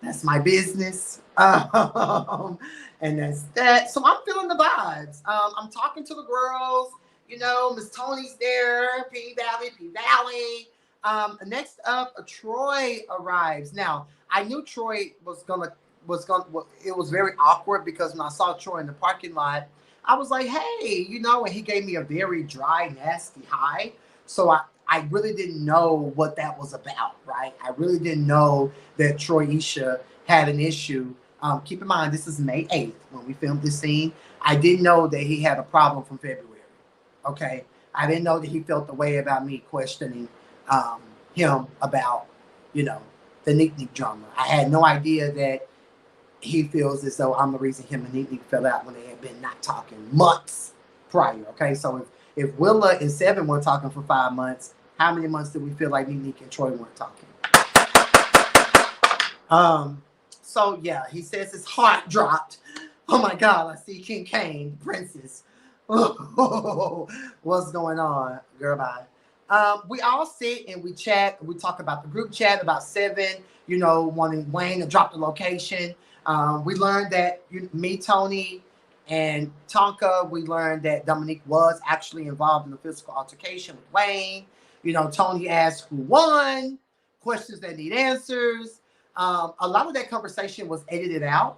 Speaker 1: That's my business. And that's that. So I'm feeling the vibes. I'm talking to the girls. You know, Miss Tony's there. P-Valley. Next up, Troy arrives. Now, I knew Troy it was very awkward because when I saw Troy in the parking lot, I was like, hey, you know, and he gave me a very dry, nasty hi. So I really didn't know what that was about, right? I really didn't know that Troyisha had an issue. Keep in mind, this is May 8th when we filmed this scene. I didn't know that he had a problem from February, okay? I didn't know that he felt the way about me questioning him about, you know, the Nick drama. I had no idea that he feels as though I'm the reason him and Nick fell out when they had been not talking months prior, okay? So if Willa and Seven weren't talking for 5 months, how many months did we feel like Nick and Troy weren't talking? So yeah, he says his heart dropped. Oh my God, I see King Kane, Princess. What's going on, girl? Bye. We all sit and we chat. We talk about the group chat about Seven, you know, wanting Wayne to drop the location. We learned that me, Tony, and Tonka, we learned that Dominique was actually involved in a physical altercation with Wayne. You know, Tony asked who won, questions that need answers. A lot of that conversation was edited out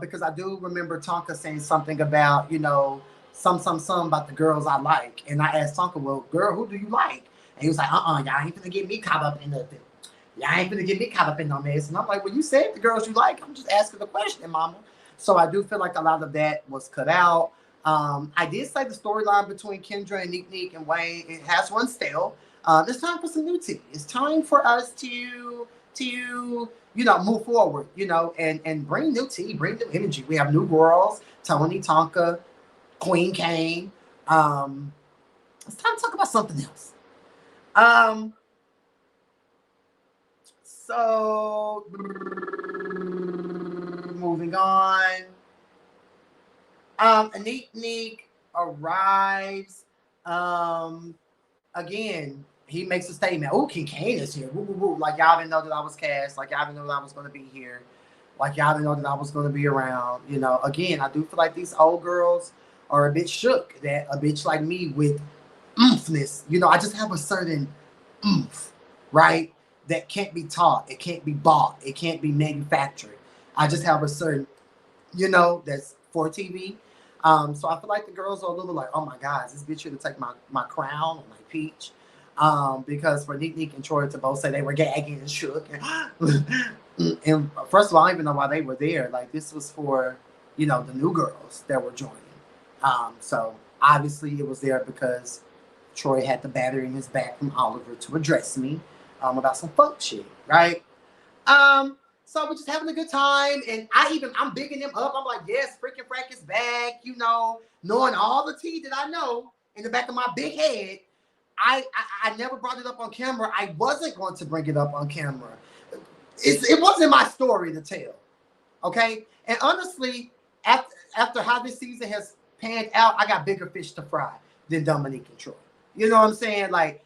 Speaker 1: because I do remember Tonka saying something about, you know, some about the girls I like. And I asked Tonka, well, girl, who do you like? And he was like, y'all ain't finna get me caught up in nothing. Y'all ain't finna get me caught up in no mess. And I'm like, well, you said the girls you like. I'm just asking the question, mama. So I do feel like a lot of that was cut out. I did say the storyline between Kendra and Nick and Wayne, it has run stale. It's time for some new tea. It's time for us to you know, move forward, you know, and bring new tea, bring new energy. We have new girls, Tony, Tonka, Queen Kane. It's time to talk about something else. So moving on. Neek arrives. Again, he makes a statement. Oh, King Kane is here. Woo, woo, woo. Like y'all didn't know that I was cast. Like y'all didn't know that I was going to be here. Like y'all didn't know that I was going to be around. You know, again, I do feel like these old girls are a bit shook that a bitch like me with oomphness, you know, I just have a certain oomph, right? That can't be taught. It can't be bought. It can't be manufactured. I just have a certain, you know, that's for TV. So I feel like the girls are a little like, oh my God, is this bitch here to take my crown or my peach? Because for Nick and Troy to both say they were gagging and shook. And And first of all, I don't even know why they were there. Like this was for, you know, the new girls that were joining. So obviously it was there because Troy had the battery in his back from Oliver to address me about some fuck shit, right? So we're just having a good time, and I'm bigging him up. I'm like, yes, freaking Frack is back, you know, knowing all the tea that I know in the back of my big head. I never brought it up on camera. I wasn't going to bring it up on camera. It wasn't my story to tell. Okay. And honestly, after how this season has panned out, I got bigger fish to fry than Dominique and Troy. You know what I'm saying? Like,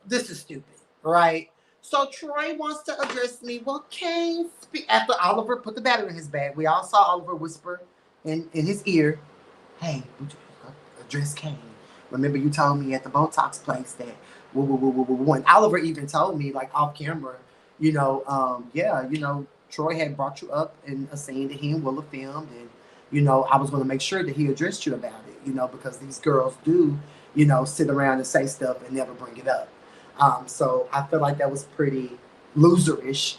Speaker 1: this is stupid, right? So Troy wants to address me. Well, Kane, after Oliver put the battery in his bag, we all saw Oliver whisper in his ear, hey, would you address Kane? Remember you told me at the Botox place that and Oliver even told me, like, off camera, you know, yeah, you know, Troy had brought you up in a scene that he and Willa filmed, and, you know, I was going to make sure that he addressed you about it, you know, because these girls do, you know, sit around and say stuff and never bring it up. So I feel like that was pretty loserish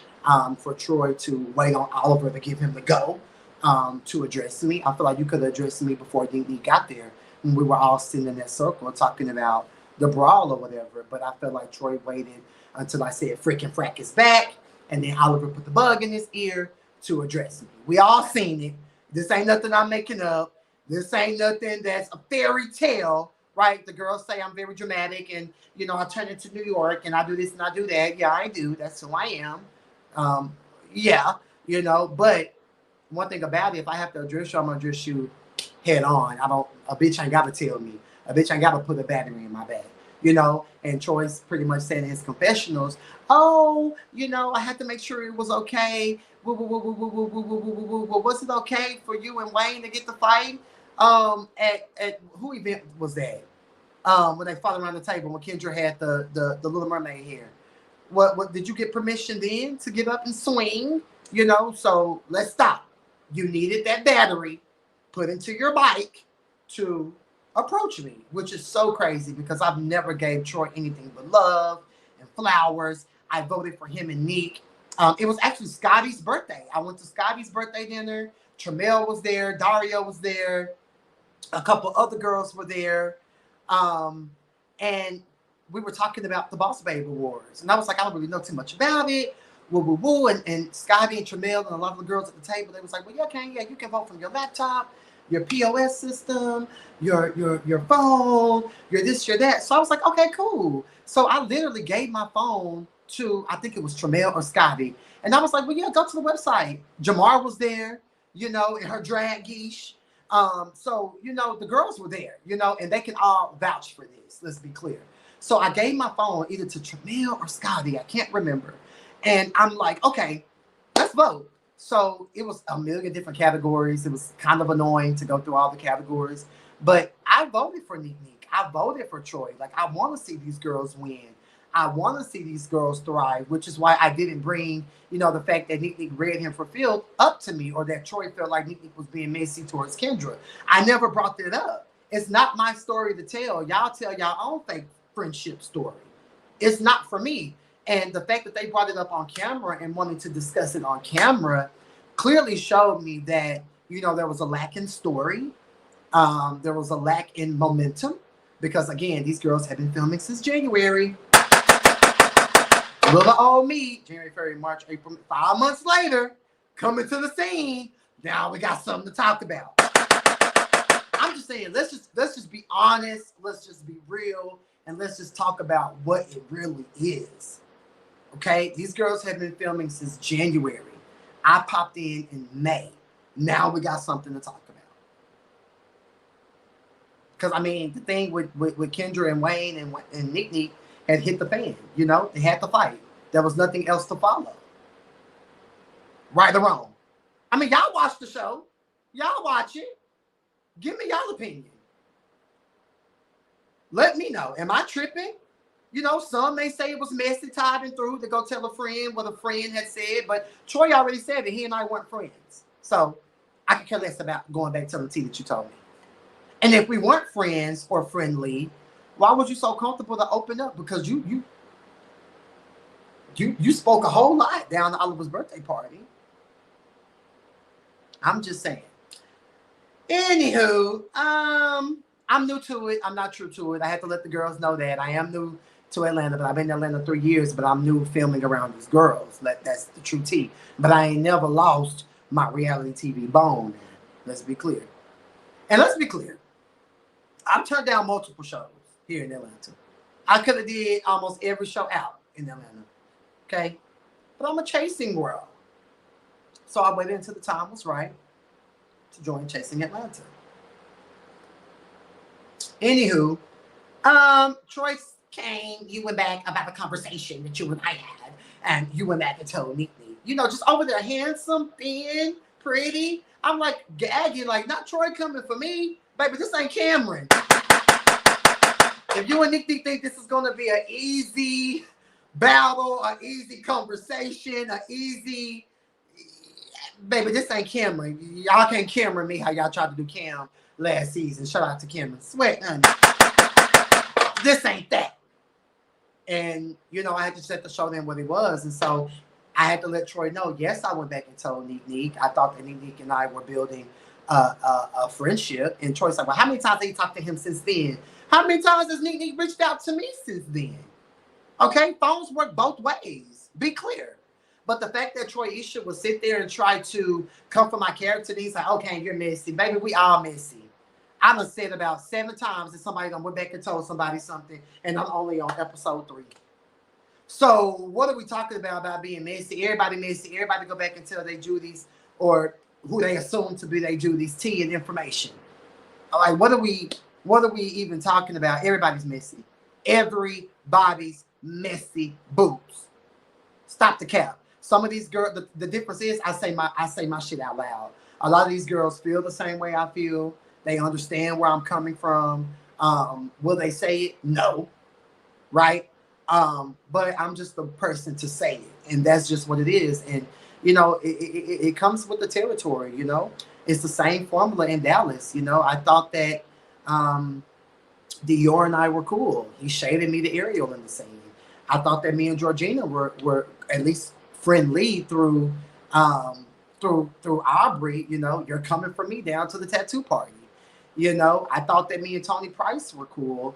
Speaker 1: for Troy to wait on Oliver to give him the go to address me. I feel like you could have addressed me before DD got there when we were all sitting in that circle talking about the brawl or whatever. But I felt like Troy waited until I said freaking Frack is back, and then Oliver put the bug in his ear to address me. We all seen it. This ain't nothing I'm making up. This ain't nothing that's a fairy tale, right? The girls say I'm very dramatic and, you know, I turn into New York and I do this and I do that. Yeah, I do. That's who I am. Yeah, you know, but one thing about it, if I have to address you, I'm going to address you head on. A bitch ain't got to tell me. A bitch ain't got to put a battery in my bag, you know? And Troy's pretty much saying in his confessionals, oh, you know, I had to make sure it was okay. Was it okay for you and Wayne to get the fight? At who event was that? When they fought around the table when Kendra had the Little Mermaid hair. What did you get permission then to get up and swing? You know, so let's stop. You needed that battery put into your bike to approach me, which is so crazy because I've never gave Troy anything but love and flowers. I voted for him and Nick. It was actually Scotty's birthday. I went to Scotty's birthday dinner. Tramel was there. Dario was there. A couple other girls were there. And we were talking about the Boss Babe Awards. And I was like, I don't really know too much about it. And Scotty and Tramel and a lot of the girls at the table, they was like, well, yeah, you can vote from your laptop, your POS system, your phone, your this, your that. So I was like, okay, cool. So I literally gave my phone to, I think it was Tramel or Scotty. And I was like, well, yeah, go to the website. Jamar was there, you know, in her drag geesh. So, you know, the girls were there, you know, and they can all vouch for this. Let's be clear. So I gave my phone either to Tramel or Scotty. I can't remember. And I'm like, okay, let's vote. So it was a million different categories. It was kind of annoying to go through all the categories, but I voted for Nick. I voted for Troy. Like, I want to see these girls win. I want to see these girls thrive, which is why I didn't bring, you know, the fact that Nick read him for Phil up to me, or that Troy felt like Nick was being messy towards Kendra. I never brought that up. It's not my story to tell. Y'all tell y'all own fake friendship story. It's not for me. And the fact that they brought it up on camera and wanted to discuss it on camera clearly showed me that, you know, there was a lack in story. There was a lack in momentum because, again, these girls have been filming since January. Little old me, January, February, March, April, 5 months later, coming to the scene. Now we got something to talk about. I'm just saying, let's just be honest. Let's just be real. And let's just talk about what it really is. Okay? These girls have been filming since January. I popped in May. Now we got something to talk about. Because, I mean, the thing with Kendra and Wayne and Nick had hit the fan. You know? They had to fight. There was nothing else to follow. Right or wrong. I mean, y'all watch the show. Y'all watch it. Give me y'all opinion. Let me know. Am I tripping? You know, some may say it was messy, tied and through to go tell a friend what a friend had said, but Troy already said that he and I weren't friends. So I could care less about going back to the tea that you told me. And if we weren't friends or friendly, why was you so comfortable to open up? Because you You spoke a whole lot down to Oliver's birthday party. I'm just saying. Anywho, I'm new to it. I'm not true to it. I had to let the girls know that I am new to Atlanta, but I've been in Atlanta 3 years, but I'm new filming around these girls. That's the true tea. But I ain't never lost my reality TV bone. Let's be clear. And let's be clear. I've turned down multiple shows here in Atlanta. I could have did almost every show out in Atlanta. Okay? But I'm a chasing girl. So I waited until the time was right to join Chasing Atlanta. Anywho, Troy came, you went back about a conversation that you and I had, and you went back and told Neek, you know, just over there, handsome, thin, pretty. I'm like gagging, like, not Troy coming for me. Baby, this ain't Cameron. If you and Nick think this is gonna be an easy battle, an easy conversation, an easy, baby, this ain't Cameron. Y'all can't Cameron me how y'all tried to do Cam last season. Shout out to Cameron Sweat, honey. This ain't that. And, you know, I had to set the show them what it was. And so I had to let Troy know, yes, I went back and told Neek. I thought that Neek and I were building a friendship. And Troy's like, well, how many times have you talked to him since then? How many times has Neek reached out to me since then? Okay, phones work both ways. Be clear. But the fact that Troy Isha would sit there and try to come for my character, he's like, okay, you're messy. Baby, we all messy. I done said about 7 times that somebody done went back and told somebody something, and I'm only on episode 3. So what are we talking about being messy? Everybody messy. Everybody go back and tell their Judies or who they assume to be their Judies tea and information. Like, what are we even talking about? Everybody's messy. Everybody's messy boobs. Stop the cap. Some of these girls, the difference is I say my shit out loud. A lot of these girls feel the same way I feel. They understand where I'm coming from. Will they say it? No. Right? But I'm just the person to say it. And that's just what it is. And, you know, it comes with the territory, you know. It's the same formula in Dallas, you know. I thought that Dior and I were cool. He shaded me to Ariel in the scene. I thought that me and Georgina were at least friendly through Aubrey, you know. You're coming for me down to the tattoo party. You know, I thought that me and Tony Price were cool.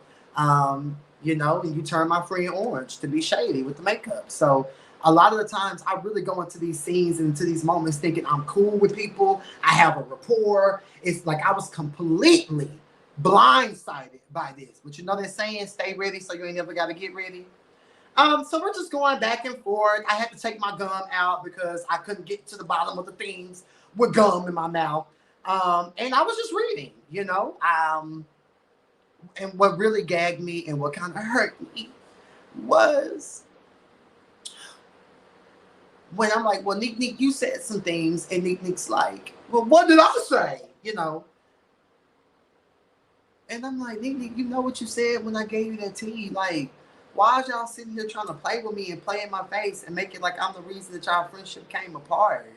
Speaker 1: You know, and you turn my friend orange to be shady with the makeup. So a lot of the times I really go into these scenes and into these moments thinking I'm cool with people. I have a rapport. It's like I was completely blindsided by this. But you know they're saying stay ready so you ain't never got to get ready. So we're just going back and forth. I had to take my gum out because I couldn't get to the bottom of the things with gum in my mouth. And I was just reading, you know. And what really gagged me and what kind of hurt me was when I'm like, well, Neek, you said some things, and Neek's like, well, what did I say? You know. And I'm like, Neek, you know what you said when I gave you that tea? Like, why is y'all sitting here trying to play with me and play in my face and make it like I'm the reason that y'all friendship came apart?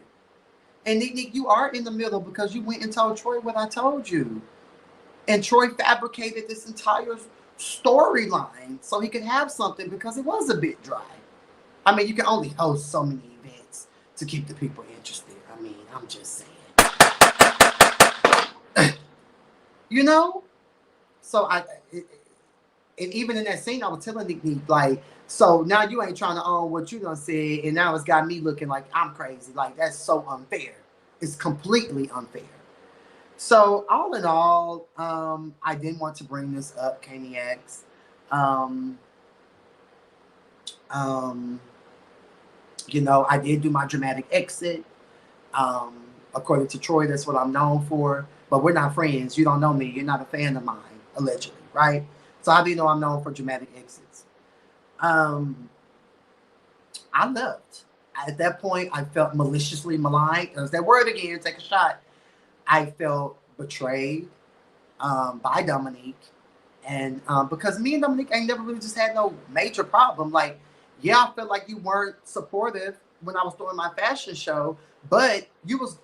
Speaker 1: And Neek, you are in the middle because you went and told Troy what I told you. And Troy fabricated this entire storyline so he could have something because it was a bit dry. I mean, you can only host so many events to keep the people interested. I mean, I'm just saying. You know? So and even in that scene, I was telling Nick, like, so now you ain't trying to own what you done said, and now it's got me looking like I'm crazy. Like, that's so unfair. It's completely unfair. So all in all, I didn't want to bring this up, Kaniacs. You know, I did do my dramatic exit. According to Troy, that's what I'm known for. But we're not friends. You don't know me. You're not a fan of mine, allegedly, right? So how do you know I'm known for dramatic exits? I left. At that point, I felt maliciously maligned. There's that word again, take a shot. I felt betrayed by Dominique. And because me and Dominique ain't never really just had no major problem. Like, yeah, I felt like you weren't supportive when I was doing my fashion show, but you was,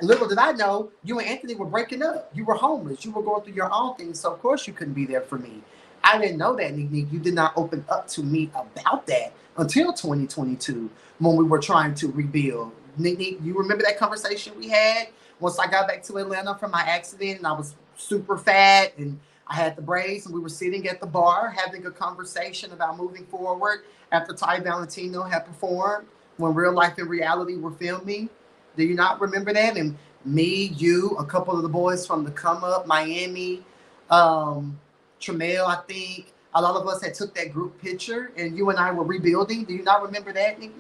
Speaker 1: little did I know, you and Anthony were breaking up. You were homeless. You were going through your own thing. So, of course, you couldn't be there for me. I didn't know that, Nick. You did not open up to me about that until 2022 when we were trying to rebuild. Nick, you remember that conversation we had once I got back to Atlanta from my accident and I was super fat and I had the braids and we were sitting at the bar having a conversation about moving forward after Ty Valentino had performed when Real Life and Reality were filming. Do you not remember that? And me, you, a couple of the boys from the Come Up, Miami, Tramiel, I think. A lot of us had took that group picture and you and I were rebuilding. Do you not remember that, Nick?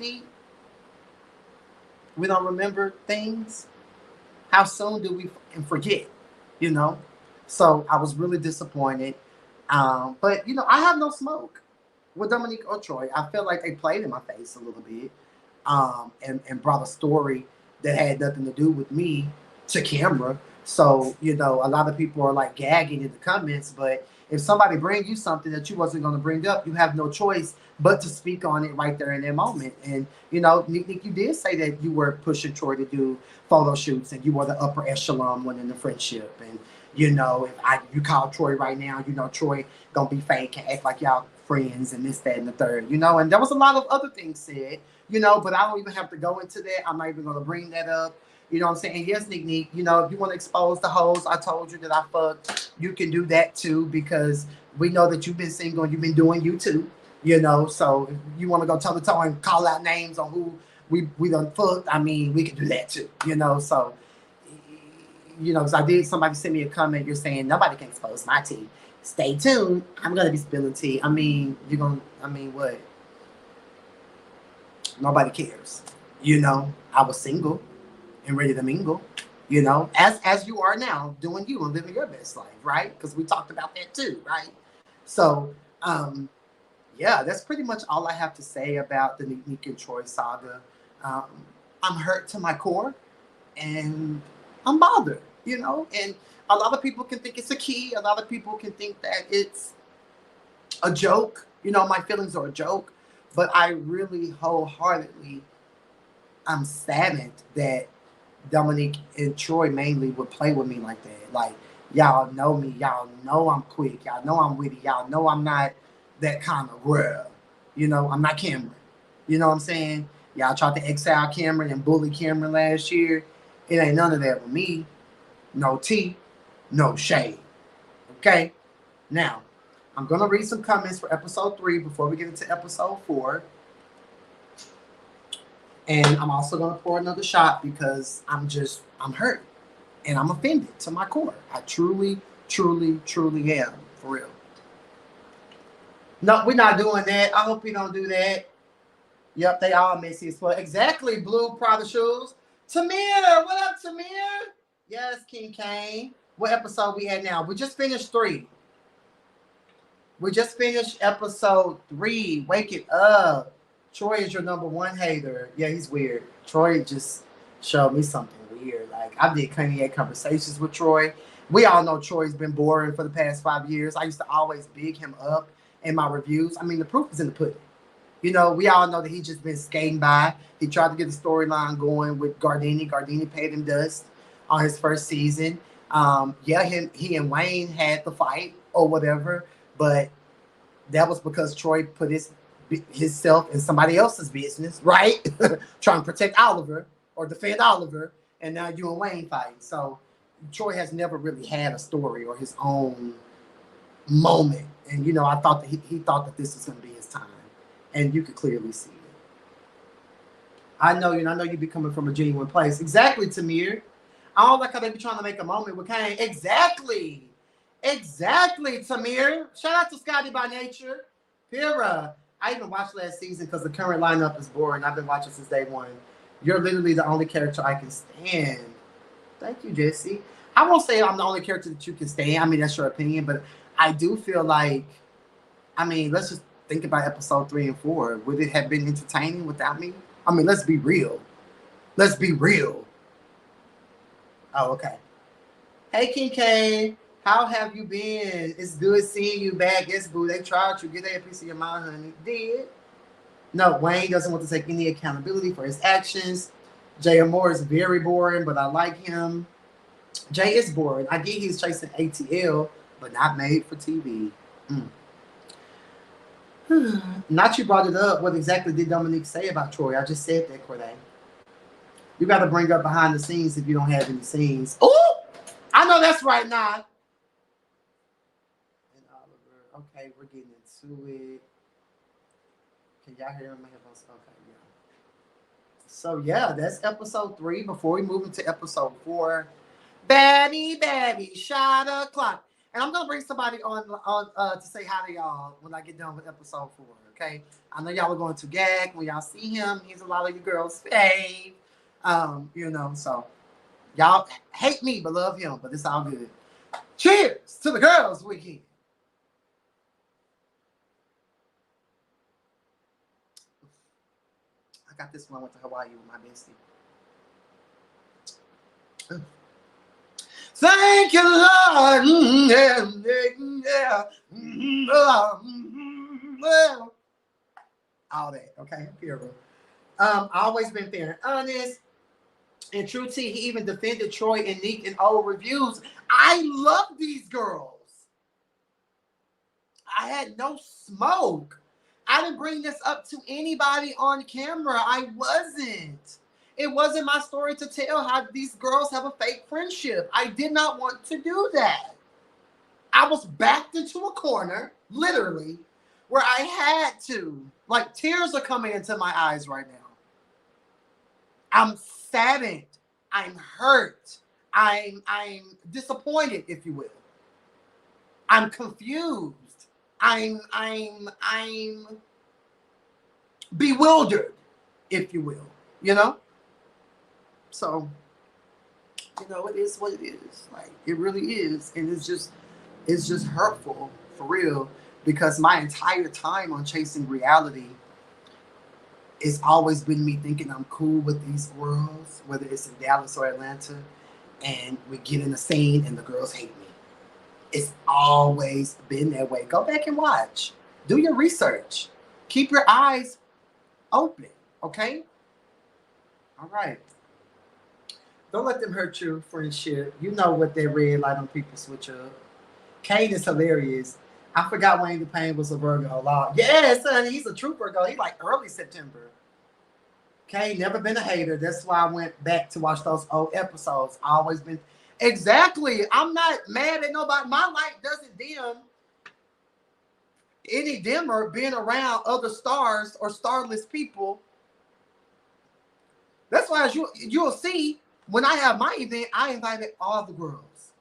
Speaker 1: We don't remember things. How soon do we forget, you know? So I was really disappointed. But, you know, I have no smoke with Dominique or Troy. I felt like they played in my face a little bit and brought a story that had nothing to do with me to camera. So, you know, a lot of people are like gagging in the comments, but if somebody brings you something that you wasn't going to bring up, you have no choice but to speak on it right there in that moment. And, you know, Nick, you did say that you were pushing Troy to do photo shoots and you were the upper echelon one in the friendship. And, you know, if you call Troy right now, you know, Troy going to be fake and act like y'all friends and this, that, and the third, you know. And there was a lot of other things said, you know, but I don't even have to go into that. I'm not even going to bring that up. You know what I'm saying? And yes, Nick, you know, if you want to expose the hoes, I told you that I fucked. You can do that too because we know that you've been single and you've been doing you too, you know. So if you want to go toe to toe and call out names on who we done fucked, I mean, we can do that too, you know. So, you know, because somebody sent me a comment, you're saying nobody can expose my tea. Stay tuned. I'm going to be spilling tea. I mean, what? Nobody cares. You know, I was single and ready to mingle, you know, as you are now, doing you and living your best life, right? Because we talked about that too, right? So, yeah, that's pretty much all I have to say about the Nick and Troy saga. I'm hurt to my core, and I'm bothered, you know. And a lot of people can think it's a key. A lot of people can think that it's a joke. You know, my feelings are a joke, but I really wholeheartedly, I'm saddened that Dominique and Troy mainly would play with me like that. Like, y'all know me. Y'all know I'm quick. Y'all know I'm witty. Y'all know I'm not that kind of girl. You know, I'm not Cameron. You know what I'm saying? Y'all tried to exile Cameron and bully Cameron last year. It ain't none of that with me. No tea, no shade. Okay? Now, I'm going to read some comments for episode 3 before we get into episode 4. And I'm also going to pour another shot because I'm hurt. And I'm offended to my core. I truly, truly, truly am. For real. No, we're not doing that. I hope we don't do that. Yep, they all messy as well. Exactly, Blue Prada Shoes. Tamir, what up, Tamir? Yes, King Kane. What episode we at now? We just finished 3. We just finished episode 3. Wake it up. Troy is your number 1 hater. Yeah, he's weird. Troy just showed me something weird. Like, I did Kanye conversations with Troy. We all know Troy's been boring for the past 5 years. I used to always big him up in my reviews. I mean, the proof is in the pudding. You know, we all know that he's just been skating by. He tried to get the storyline going with Gardini. Gardini paid him dust on his first season. Yeah, he and Wayne had the fight or whatever, but that was because Troy put himself in somebody else's business, right? Trying to protect Oliver or defend Oliver, and now you and Wayne fighting. So Troy has never really had a story or his own moment. And, you know, I thought that he thought that this was going to be his time. And you could clearly see it. I know you, and I know you be coming from a genuine place. Exactly, Tamir. I don't like how they be trying to make a moment with Kane. Exactly. Exactly, Tamir. Shout out to Scotty by Nature. Pira. I even watched last season because the current lineup is boring. I've been watching since day 1. You're literally the only character I can stand. Thank you, Jesse. I won't say I'm the only character that you can stand. I mean, that's your opinion, but I do feel like, I mean, let's just think about episode 3 and 4. Would it have been entertaining without me? I mean, let's be real. Let's be real. Oh, okay. Hey, King K. How have you been? It's good seeing you back. Yes, boo. They tried you. Get a piece of your mind, honey. Did. No, Wayne doesn't want to take any accountability for his actions. Jay Moore is very boring, but I like him. Jay is boring. I get he's chasing ATL, but not made for TV. Not you brought it up. What exactly did Dominique say about Troy? I just said that, Corday. You got to bring up behind the scenes if you don't have any scenes. Oh, I know that's right now. And Oliver. Okay, we're getting into it. Can y'all hear my headphones? Okay, yeah. So yeah, that's episode 3. Before we move into episode 4, baby, shot o'clock. And I'm gonna bring somebody on to say hi to y'all when I get done with episode 4. Okay, I know y'all are going to gag when y'all see him. He's a lot of you girls' fave. You know, so y'all hate me but love him, but it's all good. Cheers to the girls' weekend. I got this when I went to Hawaii with my bestie. Thank you, Lord. All that, okay? Period. Always been fair and honest. And true T, he even defended Troy and Neek in old reviews. I love these girls. I had no smoke. I didn't bring this up to anybody on camera. I wasn't. It wasn't my story to tell how these girls have a fake friendship. I did not want to do that. I was backed into a corner, literally, where I had to. Like, tears are coming into my eyes right now. I'm saddened. I'm hurt. I'm disappointed, if you will. I'm confused. I'm bewildered, if you will. You know? So, you know, it is what it is. Like, it really is. And it's just hurtful, for real, because my entire time on Chasing Reality, it's always been me thinking I'm cool with these girls, whether it's in Dallas or Atlanta, and we get in the scene and the girls hate me. It's always been that way. Go back and watch. Do your research. Keep your eyes open, okay? All right. Don't let them hurt your friendship. You know what that red light on people switch up. Kane is hilarious. I forgot Wayne the Pain was a Virgo. Yes, honey, he's a true Virgo. He's like early September. Kane never been a hater. That's why I went back to watch those old episodes. Always been. Exactly. I'm not mad at nobody. My light doesn't dim any dimmer being around other stars or starless people. That's why, as you'll see, when I have my event, I invited all the girls.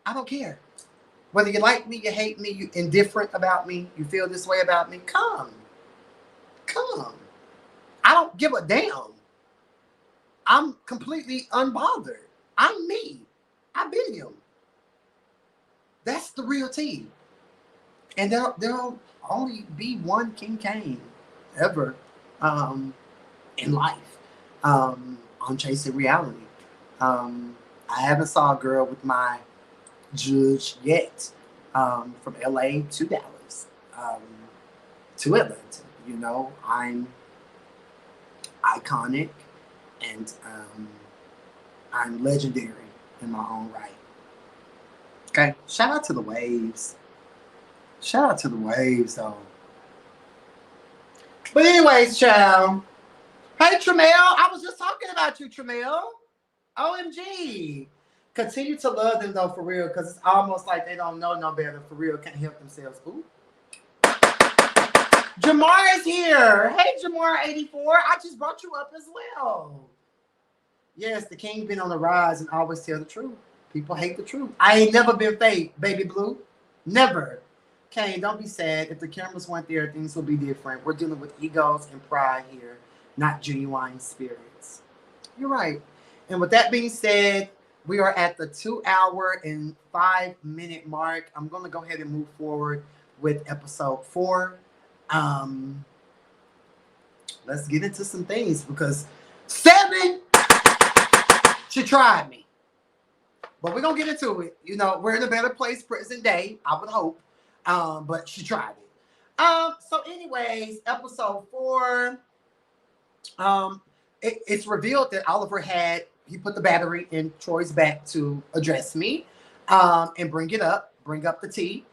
Speaker 1: I don't care. Whether you like me, you hate me, you indifferent about me, you feel this way about me, come. Come. I don't give a damn. I'm completely unbothered. I'm me. I've been him. That's the real tea. And there'll only be one King Kane ever in life on Chasing Reality. I haven't saw a girl with my judge yet, from LA to Dallas, to Atlanta. You know, I'm iconic and I'm legendary in my own right. Okay, shout out to the waves. Shout out to the waves, though. But anyways, child. Hey, Tremel, I was just talking about you, Tremel. OMG. Continue to love them, though, for real, because it's almost like they don't know no better. For real, can't help themselves. Ooh. Jamar is here. Hey, Jamar84. I just brought you up as well. Yes, the king been on the rise and always tell the truth. People hate the truth. I ain't never been fake, baby blue. Never. Kane, don't be sad. If the cameras weren't there, things would be different. We're dealing with egos and pride here, not genuine spirits. You're right. And with that being said, we are at the 2-hour and 5-minute mark. I'm going to go ahead and move forward with episode 4. Let's get into some things because 7, she tried me. But we're going to get into it. You know, we're in a better place present day, I would hope. But she tried it. So anyways, episode 4, it's revealed that Oliver he put the battery in Troy's back to address me, and bring up the tea.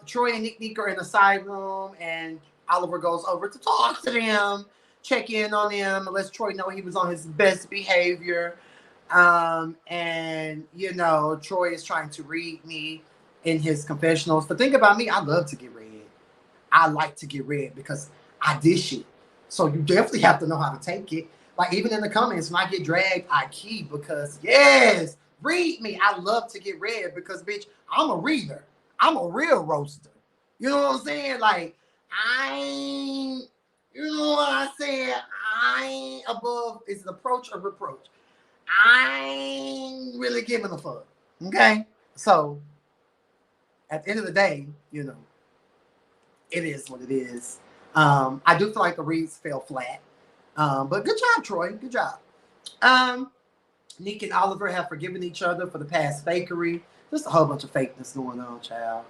Speaker 1: Troy and Nick are in the side room, and Oliver goes over to talk to them, check in on them, and lets Troy know he was on his best behavior. And you know, Troy is trying to read me in his confessionals. The thing about me, I love to get read. I like to get read because I dish it. So you definitely have to know how to take it. Like even in the comments, when I get dragged, I keep because yes, read me. I love to get read because bitch, I'm a reader. I'm a real roaster. You know what I'm saying? Like I ain't, you know what I said? I ain't above is an approach or reproach. I ain't really giving a fuck. Okay? So at the end of the day, you know, it is what it is. I do feel like the reads fell flat. But good job, Troy. Good job. Nick and Oliver have forgiven each other for the past fakery. Just a whole bunch of fakeness going on, child.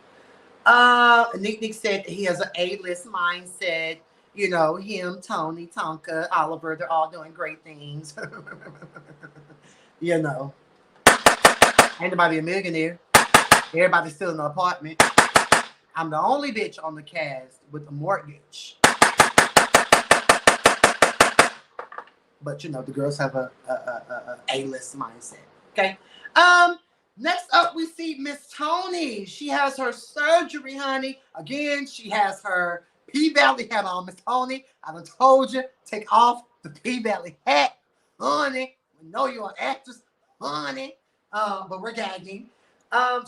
Speaker 1: Nick said that he has an A-list mindset. You know, him, Tony, Tonka, Oliver, they're all doing great things. You know. Ain't nobody a millionaire. Everybody's still in an apartment. I'm the only bitch on the cast with a mortgage. But you know, the girls have a A-list mindset. Okay. Next up, we see Miss Tony. She has her surgery, honey. Again, she has her P-Valley hat on. Miss Tony, I done told you, take off the P-Valley hat, honey. We know you're an actress, honey. But we're gagging.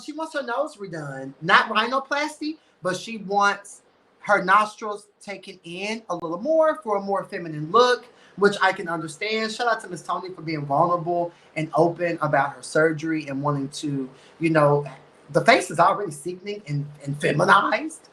Speaker 1: She wants her nose redone. Not rhinoplasty, but she wants her nostrils taken in a little more for a more feminine look, which I can understand. Shout out to Miss Tony for being vulnerable and open about her surgery and wanting to, you know, the face is already sickening and feminized,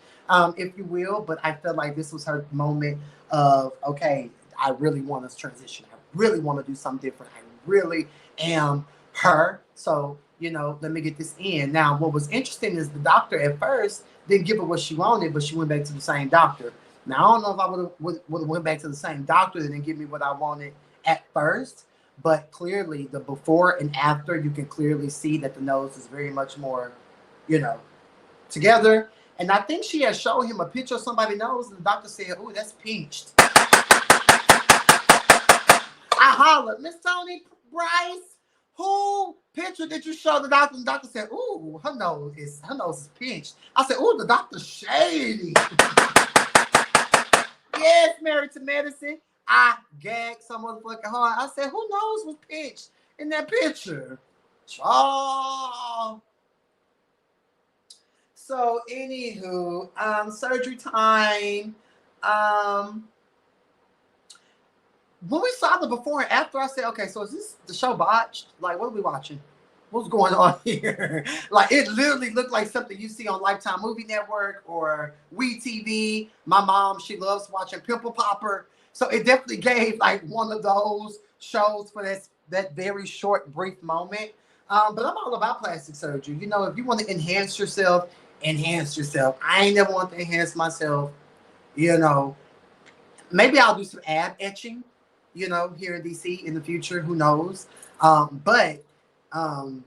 Speaker 1: if you will. But I felt like this was her moment of, okay, I really want to transition. I really want to do something different. I really am her. So, you know, let me get this in. Now, what was interesting is the doctor at first didn't give her what she wanted, but she went back to the same doctor. Now, I don't know if I would have went back to the same doctor that didn't give me what I wanted at first, but clearly the before and after, you can clearly see that the nose is very much more, you know, together. And I think she had showed him a picture of somebody's nose, and the doctor said, "Oh, that's pinched." I hollered, "Miss Tony Bryce, who picture did you show the doctor?" And the doctor said, "Ooh, her nose is pinched." I said, "Ooh, the doctor's shady." Yes, Married to Medicine. I gagged so motherfucking hard. I said, "Who knows was pinched in that picture?" Oh. So, anywho, surgery time. When we saw the before and after, I said, "Okay, so is this the show botched? Like, what are we watching? What's going on here?" Like, it literally looked like something you see on Lifetime Movie Network or WeTV. My mom, she loves watching Pimple Popper. So it definitely gave like one of those shows for that very short, brief moment. But I'm all about plastic surgery. You know, if you want to enhance yourself, enhance yourself. I ain't never want to enhance myself. You know, maybe I'll do some ab etching, you know, here in DC in the future. Who knows? But I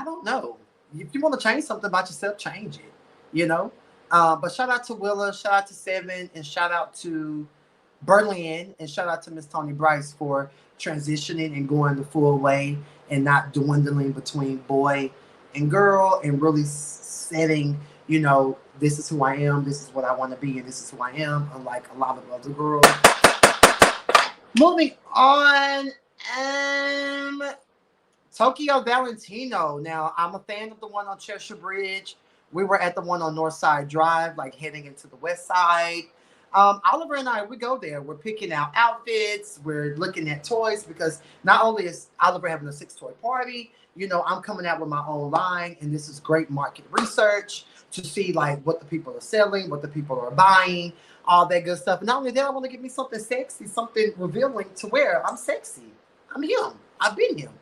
Speaker 1: don't know. If you want to change something about yourself, change it, you know? But shout out to Willa, shout out to Seven, and shout out to Berlin, and shout out to Miss Tony Bryce for transitioning and going the full way and not dwindling between boy and girl and really setting, you know, this is who I am, this is what I want to be, and this is who I am, unlike a lot of other girls. Moving on, Tokyo Valentino. Now, I'm a fan of the one on Cheshire Bridge. We were at the one on Northside Drive, like heading into the West Side. Oliver and I, we go there. We're picking out outfits. We're looking at toys because not only is Oliver having a 6-toy party, you know, I'm coming out with my own line, and this is great market research to see like what the people are selling, what the people are buying, all that good stuff. And not only that, I want to get me something sexy, something revealing to wear. I'm sexy. I'm him. I've been him.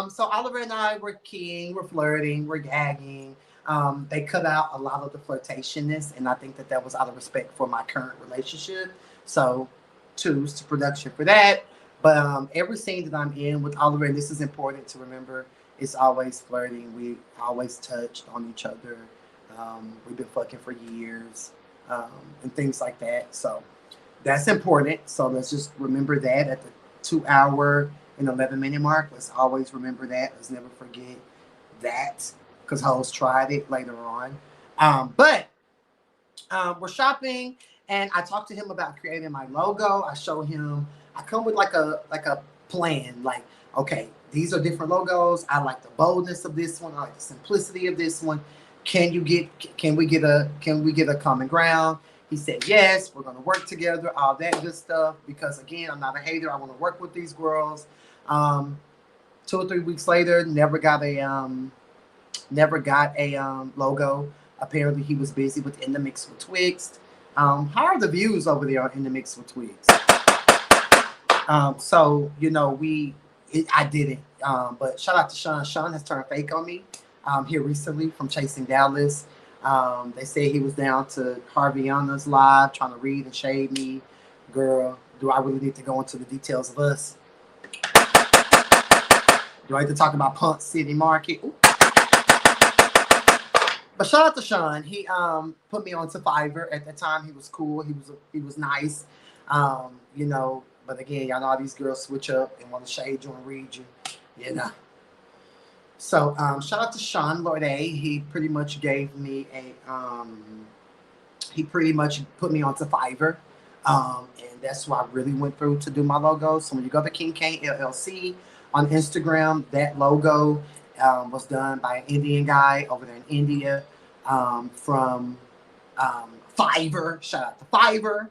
Speaker 1: So Oliver and I were keying, we're flirting, we're gagging. They cut out a lot of the flirtationness, and I think that was out of respect for my current relationship. So, toos to production for that. But every scene that I'm in with Oliver, and this is important to remember, It's always flirting. We always touched on each other. We've been fucking for years, and things like that. So that's important. So let's just remember that at the 2 hour and 11 minute mark. Let's always remember that. Let's never forget that, because hoes tried it later on. But we're shopping, and I talked to him about creating my logo. I show him. I come with like a plan. Like, okay, these are different logos. I like the boldness of this one. I like the simplicity of this one. Can we get a common ground? He said yes. We're gonna work together. All that good stuff. Because again, I'm not a hater. I want to work with these girls. 2 or 3 weeks later, never got a logo. Apparently, he was busy with In the Mix with Twixt. How are the views over there on In the Mix with Twixt? So you know, I didn't. But shout out to Sean. Sean has turned fake on me here recently from Chasing Dallas. They say he was down to Harviana's live trying to read and shade me. Girl, do I really need to go into the details of us? Do I need to talk about Punt City Market? Ooh. But shout out to Sean. He put me onto Fiverr. At that time, he was cool. He was nice. You know, but again, y'all know how these girls switch up and want to shade you and read you. You know. So shout out to Sean Lorde. He pretty much gave me he pretty much put me onto Fiverr. And that's why I really went through to do my logo. So when you go to King Kane LLC on Instagram, that logo was done by an Indian guy over there in India from Fiverr. Shout out to Fiverr.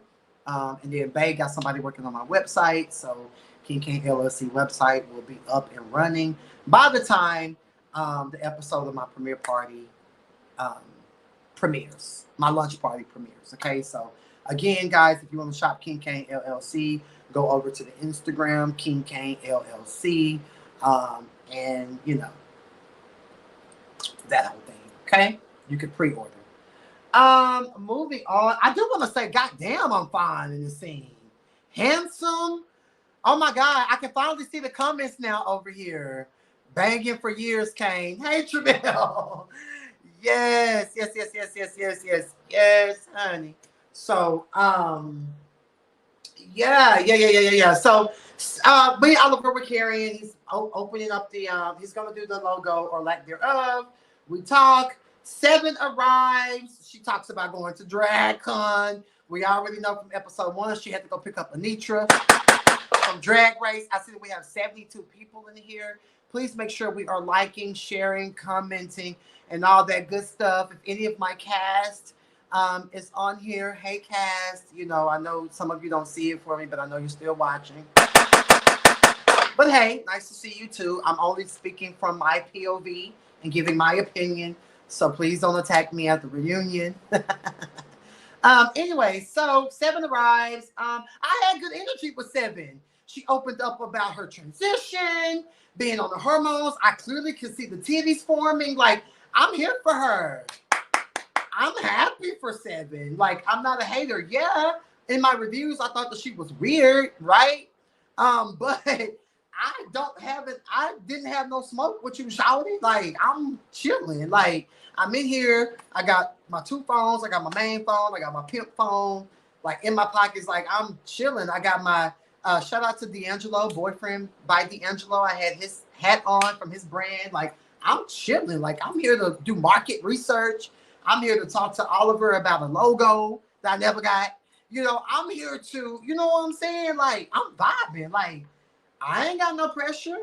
Speaker 1: And then Bay got somebody working on my website. So King Kane LLC website will be up and running by the time the episode of my premiere party premieres. My lunch party premieres. Okay, so again, guys, if you want to shop King Kane LLC, go over to the Instagram, King Kane LLC, and you know, that whole thing. Okay, you can pre-order. Moving on. I do want to say, goddamn, I'm fine in this scene. Handsome. Oh my God, I can finally see the comments now over here. Banging for years, Kane. Hey, Travell. Yes, honey. So, yeah. So, me, Oliver, we're carrying. He's opening up the. He's gonna do the logo or lack thereof. We talk. 7 arrives. She talks about going to DragCon. We already know from episode 1 she had to go pick up Anitra from Drag Race. I see that we have 72 people in here. Please make sure we are liking, sharing, commenting, and all that good stuff. If any of my cast is on here, hey cast. You know, I know some of you don't see it for me, but I know you're still watching. But hey, nice to see you too. I'm only speaking from my POV and giving my opinion. So please don't attack me at the reunion. Anyway, so 7 arrives. I had good energy with 7. She opened up about her transition, being on the hormones. I clearly can see the titties forming. Like, I'm here for her. I'm happy for 7. Like, I'm not a hater. Yeah, in my reviews, I thought that she was weird, right? But I didn't have no smoke with you, shouty. Like, I'm chilling. Like, I'm in here. I got my 2 phones. I got my main phone. I got my pimp phone. Like, in my pockets. Like, I'm chilling. I got my shout out to D'Angelo, boyfriend by D'Angelo. I had his hat on from his brand. Like, I'm chilling. Like, I'm here to do market research. I'm here to talk to Oliver about a logo that I never got. You know, I'm here to, you know what I'm saying? Like, I'm vibing. Like, I ain't got no pressure.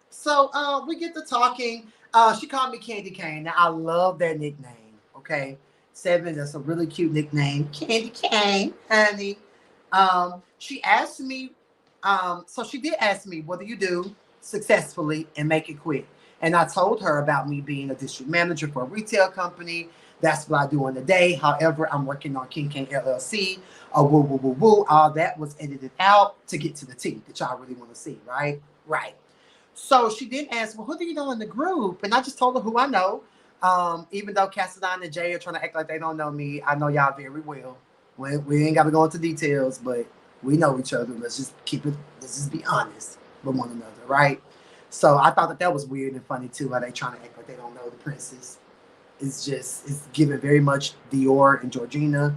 Speaker 1: So we get to talking. She called me Candy Cane. Now, I love that nickname. Okay. 7, that's a really cute nickname. Candy Cane, honey. She asked me, so she did ask me, what do you do successfully and make it quick? And I told her about me being a district manager for a retail company. That's what I do in the day. However, I'm working on King Kane LLC. All that was edited out to get to the T that y'all really want to see, right? Right. So she did ask, well, who do you know in the group? And I just told her who I know. Even though Cassadine and Jay are trying to act like they don't know me, I know y'all very well. We ain't got to go into details, but we know each other. Let's just be honest with one another, right? So I thought that that was weird and funny too. How they trying to act like they don't know the princess. It's given very much Dior and Georgina,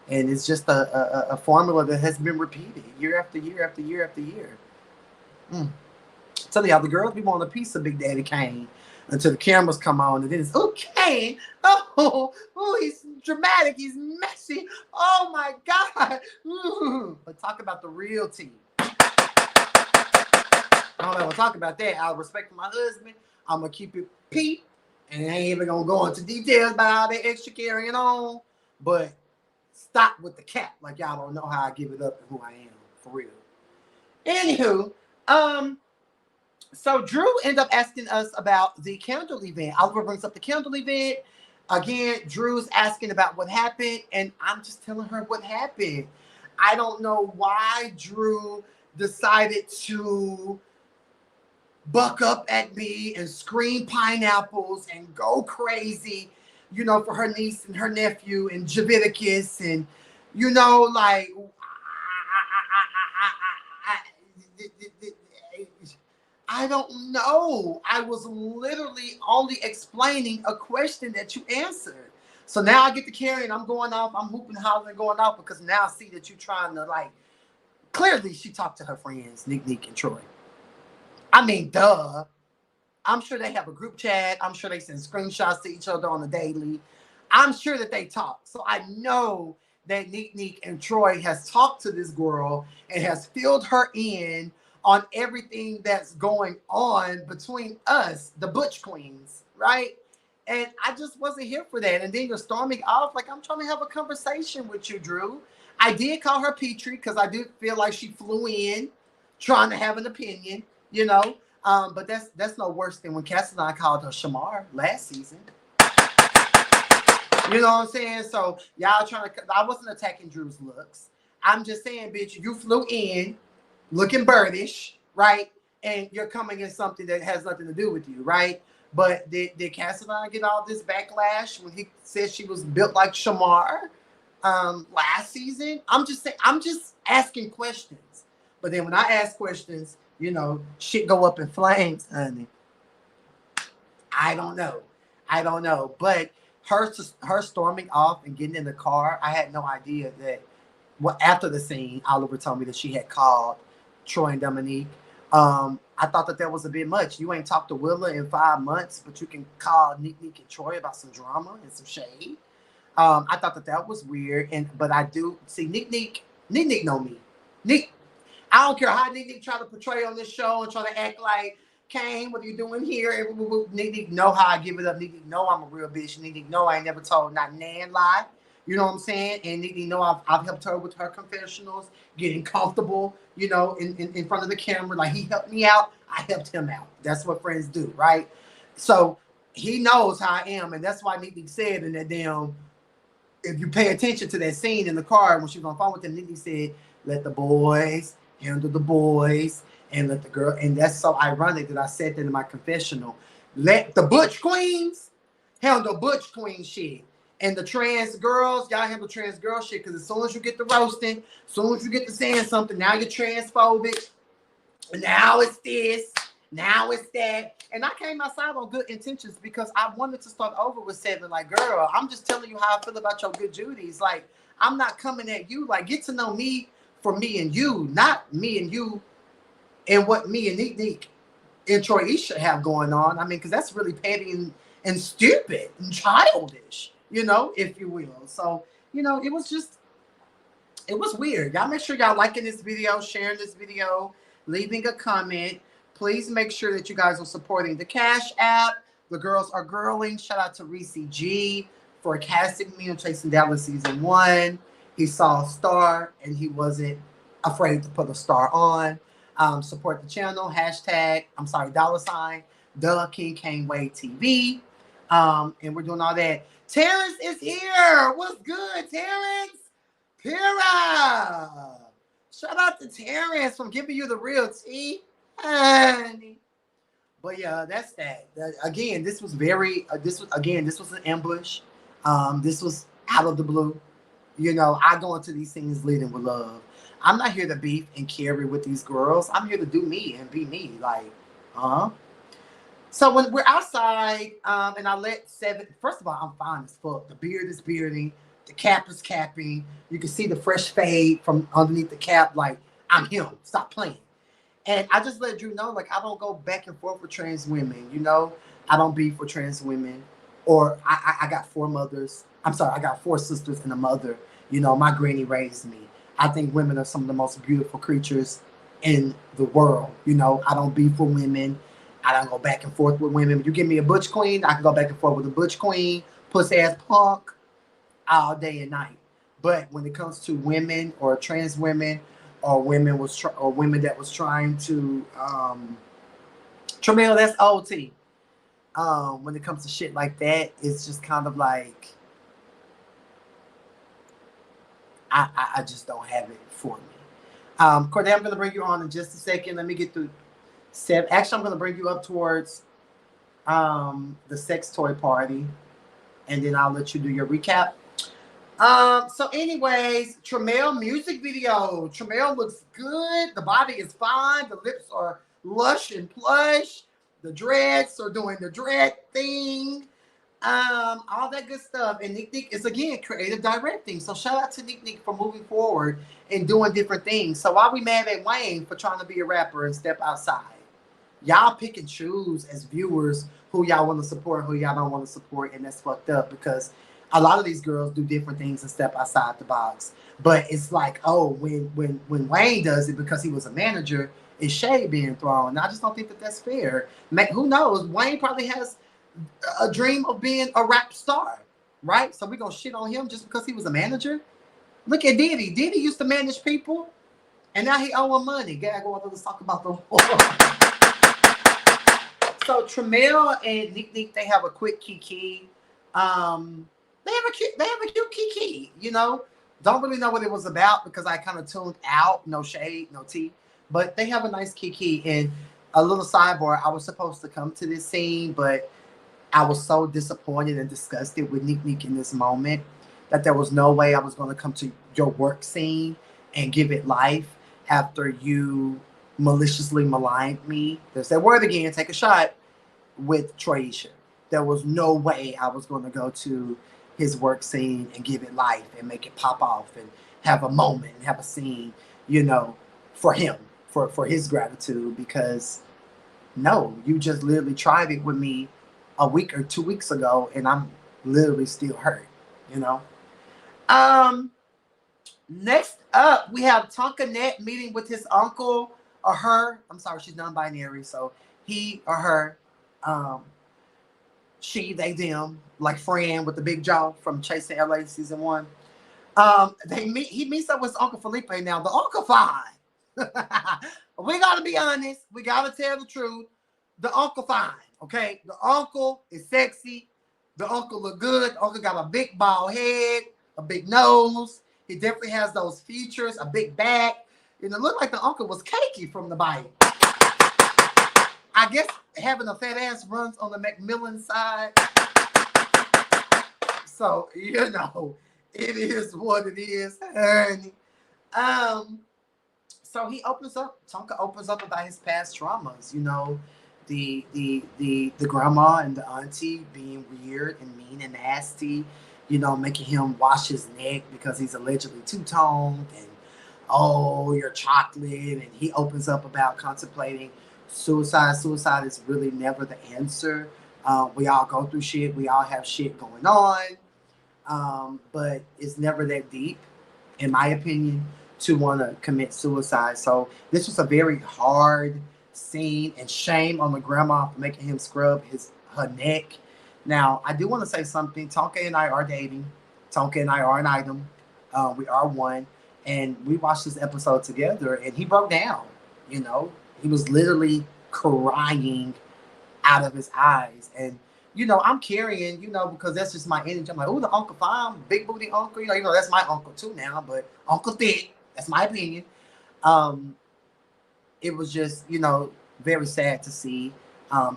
Speaker 1: and it's just a formula that has been repeated year after year after year after year. Mm. Tell you how the girls be wanting a piece of Big Daddy Kane until the cameras come on, and then it's okay. Oh, he's dramatic, he's messy. Oh my God. But talk about the real tea. I don't ever talk about that. Out of respect for my husband, I'm gonna keep it peep, and I ain't even gonna go into details about all that extra carrying on. But stop with the cap, like y'all don't know how I give it up and who I am for real. Anywho, so Drew ended up asking us about the candle event. Oliver brings up the candle event. Again, Drew's asking about what happened, and I'm just telling her what happened. I don't know why Drew decided to buck up at me and scream pineapples and go crazy, you know, for her niece and her nephew and Javiticus, and you know, like I don't know. I was literally only explaining a question that you answered. So now I get to carry and I'm going off. I'm hooping, hollering, going off because now I see that you're trying to like. Clearly, she talked to her friends, Nick, and Troy. I mean, duh. I'm sure they have a group chat. I'm sure they send screenshots to each other on the daily. I'm sure that they talk. So I know that Nick and Troy has talked to this girl and has filled her in on everything that's going on between us, the Butch Queens, right? And I just wasn't here for that. And then you're storming off like I'm trying to have a conversation with you, Drew. I did call her Petrie because I do feel like she flew in trying to have an opinion, you know. But that's no worse than when Cass and I called her Shamar last season. You know what I'm saying? So y'all trying to. I wasn't attacking Drew's looks. I'm just saying, bitch, you flew in looking birdish, right? And you're coming in something that has nothing to do with you, right? But did Cass and I get all this backlash when he said she was built like Shamar last season? I'm just saying. I'm just asking questions. But then when I ask questions, you know, shit go up in flames, honey. I don't know. But her storming off and getting in the car, I had no idea that. Well, after the scene, Oliver told me that she had called Troy and Dominique. I thought that was a bit much. You ain't talked to Willa in 5 months, but you can call Nick and Troy about some drama and some shade. I thought that was weird, but I do see Nick know me. Nick, I don't care how Nick try to portray on this show and try to act like Kane, what are you doing here? Nick know how I give it up. Nick know I'm a real bitch. Nick know I ain't never told not nan lie. You know what I'm saying? And Nick know I've helped her with her confessionals, getting comfortable, you know, in front of the camera. Like he helped me out, I helped him out. That's what friends do, right? So he knows how I am, and that's why Nick said in that damn. If you pay attention to that scene in the car when she was on the phone with him, Nick said, "Let the boys handle the boys, and let the girl." And that's so ironic that I said that in my confessional. Let the Butch Queens handle Butch Queen shit. And the trans girls, y'all handle trans girl shit. Because as soon as you get to roasting, as soon as you get to saying something, now you're transphobic. Now it's this. Now it's that. And I came outside on good intentions because I wanted to start over with Seven. Like, girl, I'm just telling you how I feel about your good Judies. Like, I'm not coming at you. Like, get to know me for me and you, not me and you and what me and Nick and Troy Isha have going on. I mean, because that's really petty and stupid and childish, you know, if you will. So, you know, it was weird. Y'all make sure y'all liking this video, sharing this video, leaving a comment. Please make sure that you guys are supporting the Cash App. The girls are girling. Shout out to Reese G for casting me on Chasing Dallas season 1. He saw a star and he wasn't afraid to put a star on. Support the channel. $, the King Kane Way TV. And we're doing all that. Terrence is here. What's good, Terrence? Pira. Shout out to Terrence from giving you the real tea. Honey. But yeah, that's that. Again, this was an ambush. This was out of the blue. You know, I go into these things leading with love. I'm not here to beef and carry with these girls. I'm here to do me and be me. Like, Uh-huh. So when we're outside, and I let seven, first of all, I'm fine as fuck. The beard is bearding, the cap is capping. You can see the fresh fade from underneath the cap. Like, I'm him. Stop playing. And I just let Drew know, like, I don't go back and forth with trans women, you know? I don't beef with trans women. Or I got four mothers. I'm sorry, I got four sisters and a mother. You know, my granny raised me. I think women are some of the most beautiful creatures in the world. You know, I don't beef with women. I don't go back and forth with women. You give me a butch queen, I can go back and forth with a butch queen, pussy ass punk, all day and night. But when it comes to women or trans women or women that was trying to Tramiel, that's OT. When it comes to shit like that, it's just kind of like I just don't have it for me. Corday, I'm gonna bring you on in just a second. Let me get through seven. Actually, I'm gonna bring you up towards the sex toy party, and then I'll let you do your recap. So anyways, Tramiel music video. Tramiel looks good. The body is fine. The lips are lush and plush. The dreads are doing the dread thing. All that good stuff. And Nick is again creative directing. So shout out to Nick for moving forward and doing different things. So why we mad at Wayne for trying to be a rapper and step outside? Y'all pick and choose as viewers who y'all want to support, who y'all don't want to support, and that's fucked up because a lot of these girls do different things and step outside the box. But it's like, oh, when Wayne does it because he was a manager, is shade being thrown. And I just don't think that that's fair. Who knows? Wayne probably has a dream of being a rap star, right? So we're gonna shit on him just because he was a manager. Look at Diddy. Diddy used to manage people, and now he owing money. Gag, let's talk about the So Tramiel and Nick, they have a quick kiki. They have a cute kiki. You know, don't really know what it was about because I kind of tuned out. No shade, no tea, but they have a nice kiki. And a little sidebar: I was supposed to come to this scene, but I was so disappointed and disgusted with Nick in this moment that there was no way I was going to come to your work scene and give it life after you maliciously maligned me. There's that word again, take a shot with Troisha. There was no way I was going to go to his work scene and give it life and make it pop off and have a moment and have a scene, you know, for him, for his gratitude, because no, you just literally tried it with me a week or 2 weeks ago and I'm literally still hurt, you know. Next up, we have Tonka Net meeting with his uncle or her. I'm sorry, she's non-binary, so he or her, she, they, them, like Fran with the big jaw from Chasing LA season 1. He meets up with Uncle Felipe now. The uncle fine. We gotta be honest. We gotta tell the truth. The uncle fine, okay? The uncle is sexy. The uncle look good. The uncle got a big bald head, a big nose. He definitely has those features, a big back. And it looked like the uncle was cakey from the bite. I guess having a fat ass runs on the Macmillan side. So, you know, it is what it is, honey. So he opens up, Tonka opens up about his past traumas, you know, the grandma and the auntie being weird and mean and nasty, you know, making him wash his neck because he's allegedly two-toned, and oh, you're chocolate. And he opens up about contemplating suicide. Suicide is really never the answer. We all go through shit. We all have shit going on. But it's never that deep, in my opinion, to want to commit suicide. So this was a very hard scene, and shame on the grandma for making him scrub her neck. Now, I do want to say something. Tonka and I are dating. Tonka and I are an item. We are one. And we watched this episode together, and he broke down, you know. He was literally crying out of his eyes. And, you know, I'm carrying, you know, because that's just my energy. I'm like, oh, the uncle fine, big booty uncle. You know, that's my uncle too now, but Uncle Thick, that's my opinion. It was just, you know, very sad to see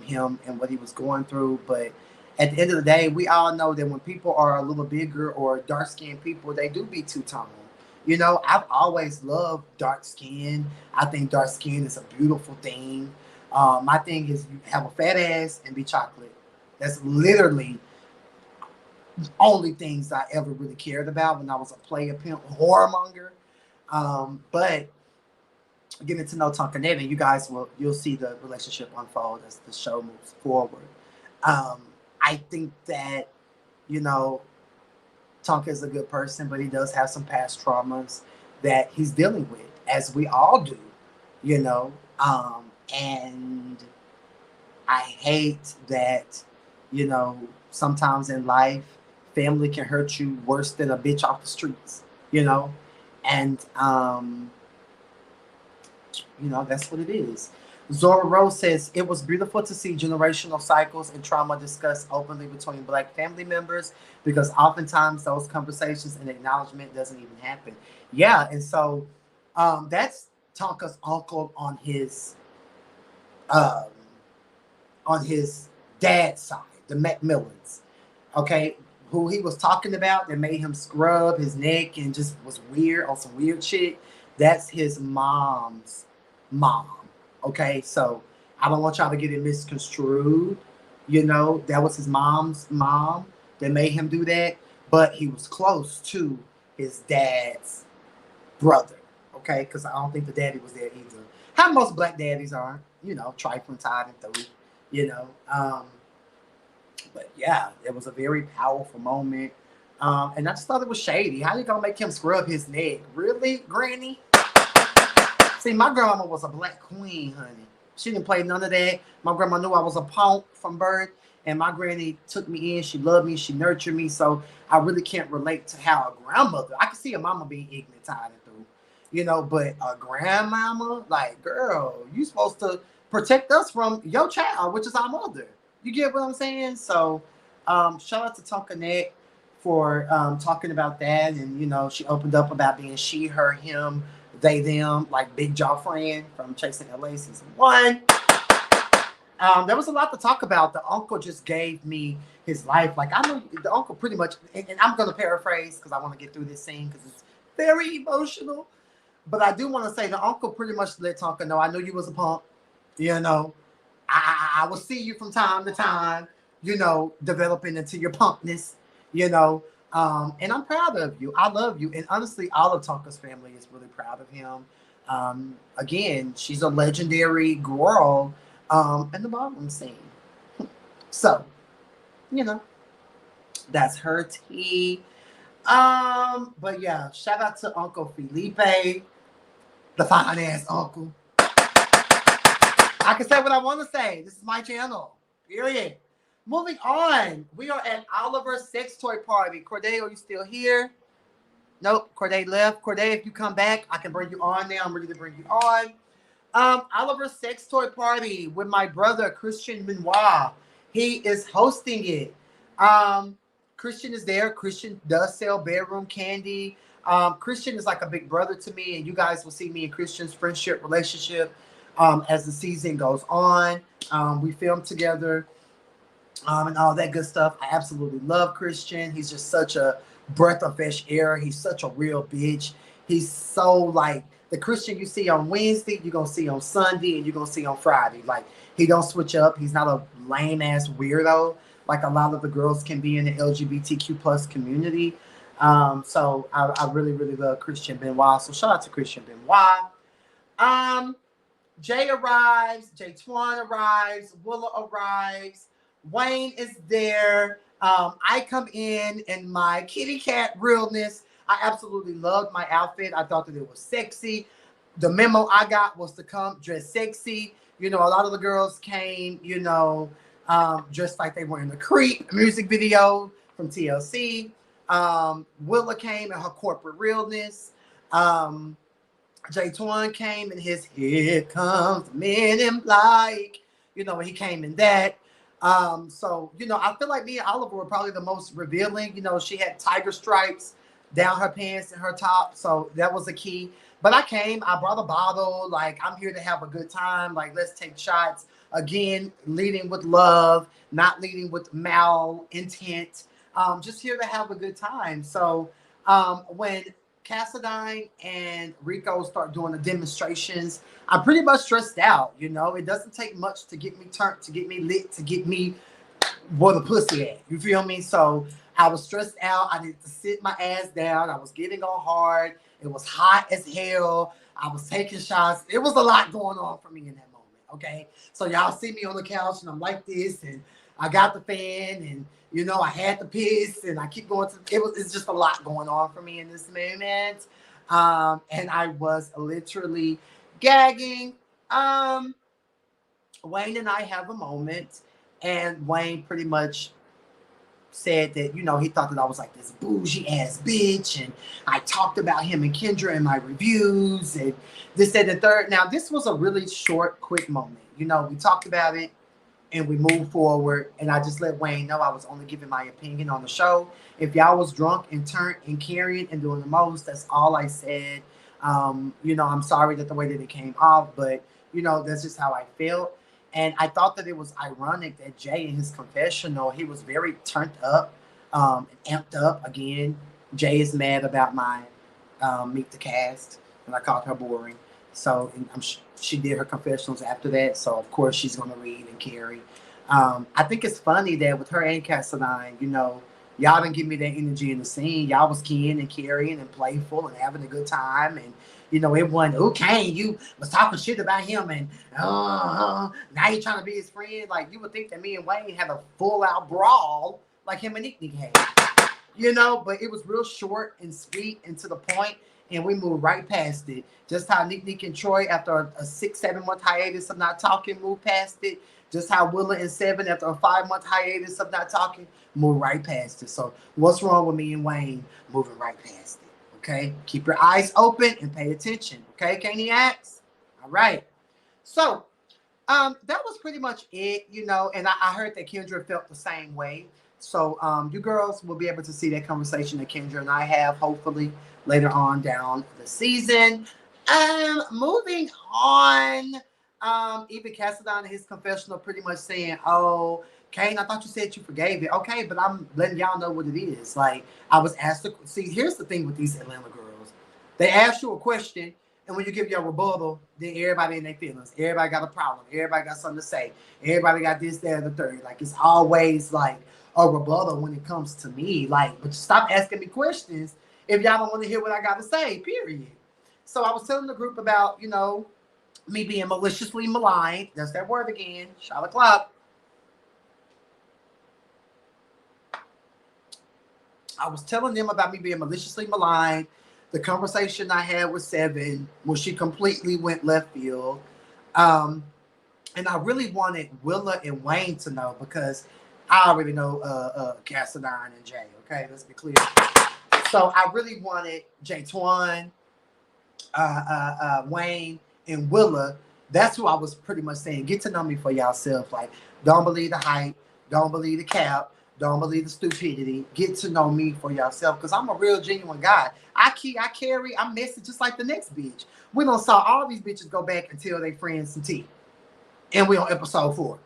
Speaker 1: him and what he was going through. But at the end of the day, we all know that when people are a little bigger or dark-skinned people, they do be two-toned. You know, I've always loved dark skin. I think dark skin is a beautiful thing. My thing is you have a fat ass and be chocolate. That's literally the only things I ever really cared about when I was a player pimp whoremonger. But getting to know Tonkanet, and you guys you'll see the relationship unfold as the show moves forward. I think that, you know, Tonka is a good person, but he does have some past traumas that he's dealing with, as we all do, you know. And I hate that, you know, sometimes in life, family can hurt you worse than a bitch off the streets, you know. And you know, that's what it is. Zora Rose says it was beautiful to see generational cycles and trauma discussed openly between Black family members, because oftentimes those conversations and acknowledgement doesn't even happen. Yeah, and so that's Tonka's uncle um, on his dad's side, the Macmillans. Okay, who he was talking about that made him scrub his neck and just was weird on some weird shit. That's his mom's mom. Okay, so I don't want y'all to get it misconstrued. You know, that was his mom's mom that made him do that, but he was close to his dad's brother. Okay, because I don't think the daddy was there either. How most Black daddies are, you know, trifling, tied, and through. You know, but yeah, it was a very powerful moment. And I just thought it was shady. How you gonna make him scrub his neck? Really, Granny? See, my grandma was a Black queen, honey. She didn't play none of that. My grandma knew I was a punk from birth, and my granny took me in. She loved me. She nurtured me. So I really can't relate to how a grandmother. I can see a mama being ignorant, tired and through, you know, but a grandmama, like, girl, you supposed to protect us from your child, which is our mother. You get what I'm saying? So, shout out to Tonkanet for talking about that, and you know, she opened up about being she, her, him, they, them, like Big Jaw Friend from Chasing LA season 1. There was a lot to talk about. The uncle just gave me his life. Like, I know the uncle pretty much, and I'm going to paraphrase because I want to get through this scene because it's very emotional. But I do want to say the uncle pretty much let Tonka know, I knew you was a punk. You know, I will see you from time to time, you know, developing into your punkness, you know. And I'm proud of you. I love you. And honestly, all of Tonka's family is really proud of him. Again, she's a legendary girl in the ballroom scene. So, you know, that's her tea. But yeah, shout out to Uncle Felipe, the fine ass uncle. I can say what I want to say. This is my channel. Period. Moving on. We are at Oliver's sex toy party. Corday, are you still here? Nope. Corday left. Corday, if you come back, I can bring you on now. I'm ready to bring you on. Oliver's sex toy party with my brother, Christian Benoit. He is hosting it. Christian is there. Christian does sell bedroom candy. Christian is like a big brother to me, and you guys will see me and Christian's friendship relationship as the season goes on. We film together and all that good stuff. I absolutely love Christian. He's just such a breath of fresh air. He's such a real bitch. He's so like the Christian you see on Wednesday, you're going to see on Sunday, and you're going to see on Friday. Like, he don't switch up. He's not a lame ass weirdo like a lot of the girls can be in the LGBTQ plus community. So I really, really love Christian Benoit. So shout out to Christian Benoit. Jay arrives, Jay Twan arrives, Willa arrives, Wayne is there. I come in my kitty cat realness. I absolutely loved my outfit. I thought that it was sexy. The memo I got was to come dress sexy. You know, a lot of the girls came, you know, dressed like they were in the Creep music video from TLC. Willa came in her corporate realness. Jay Twan came in his Here Comes the Men in Black. You know, he came in that. So, you know, I feel like me and Oliver were probably the most revealing. You know, she had tiger stripes down her pants and her top. So that was a key. But I came, I brought a bottle. Like, I'm here to have a good time. Like, let's take shots. Again, leading with love, not leading with mal intent. Just here to have a good time. So when Cassadine and Rico start doing the demonstrations, I'm pretty much stressed out. You know, it doesn't take much to get me turned, to get me lit, to get me where the pussy at. You feel me? So I was stressed out. I needed to sit my ass down. I was getting on hard. It was hot as hell. I was taking shots. It was a lot going on for me in that moment. Okay. So y'all see me on the couch and I'm like this, and I got the fan, and you know, I had the piss, and I keep going to it's just a lot going on for me in this moment. And I was literally gagging. Wayne and I have a moment, and Wayne pretty much said that, you know, he thought that I was like this bougie ass bitch, and I talked about him and Kendra in my reviews, and this, and the third. Now, this was a really short, quick moment. You know, we talked about it and we moved forward, and I just let Wayne know I was only giving my opinion on the show. If y'all was drunk and turned and carrying and doing the most, that's all I said. You know, I'm sorry that the way that it came off, but you know, that's just how I felt. And I thought that it was ironic that Jay in his confessional, he was very turned up, amped up. Again, Jay is mad about my Meet the Cast, and I called her boring. So she did her confessionals after that. So of course she's gonna read and carry. I think it's funny that with her and Cassadine, you know, y'all didn't give me that energy in the scene. Y'all was keying and carrying and playful and having a good time. And you know, it wasn't, okay, you was talking shit about him, and now you're trying to be his friend. Like, you would think that me and Wayne had a full out brawl like him and Nick had. You know, but it was real short and sweet and to the point, and we moved right past it. Just how Nick and Troy, after a 6-7 month hiatus of not talking, moved past it. Just how Willa and Seven, after a 5-month hiatus of not talking, moved right past it. So what's wrong with me and Wayne moving right past it? Okay, keep your eyes open and pay attention. Okay, Caniacs? All right. So that was pretty much it, you know, and I heard that Kendra felt the same way. So you girls will be able to see that conversation that Kendra and I have, hopefully, later on down the season. Moving on, even Cassadine in his confessional pretty much saying, oh, Kane, I thought you said you forgave it. Okay, but I'm letting y'all know what it is. Like, I was asked to see, here's the thing with these Atlanta girls. They ask you a question, and when you give your rebuttal, then everybody in their feelings. Everybody got a problem. Everybody got something to say. Everybody got this, that, and the third. Like, it's always like a rebuttal when it comes to me. Like, but stop asking me questions if y'all don't want to hear what I got to say, period. So I was telling the group about, you know, me being maliciously maligned. That's that word again. Shot o'clock. I was telling them about me being maliciously maligned, the conversation I had with Seven when she completely went left field. And I really wanted Willa and Wayne to know, because I already know Cassadine and Jay. Okay, let's be clear. So I really wanted Jay Twan, Wayne, and Willa. That's who I was pretty much saying, get to know me for yourself. Like, don't believe the hype, don't believe the cap, don't believe the stupidity. Get to know me for yourself, because I'm a real genuine guy. I carry, I'm messy just like the next bitch. We done saw all these bitches go back and tell their friends some tea. And we on episode 4.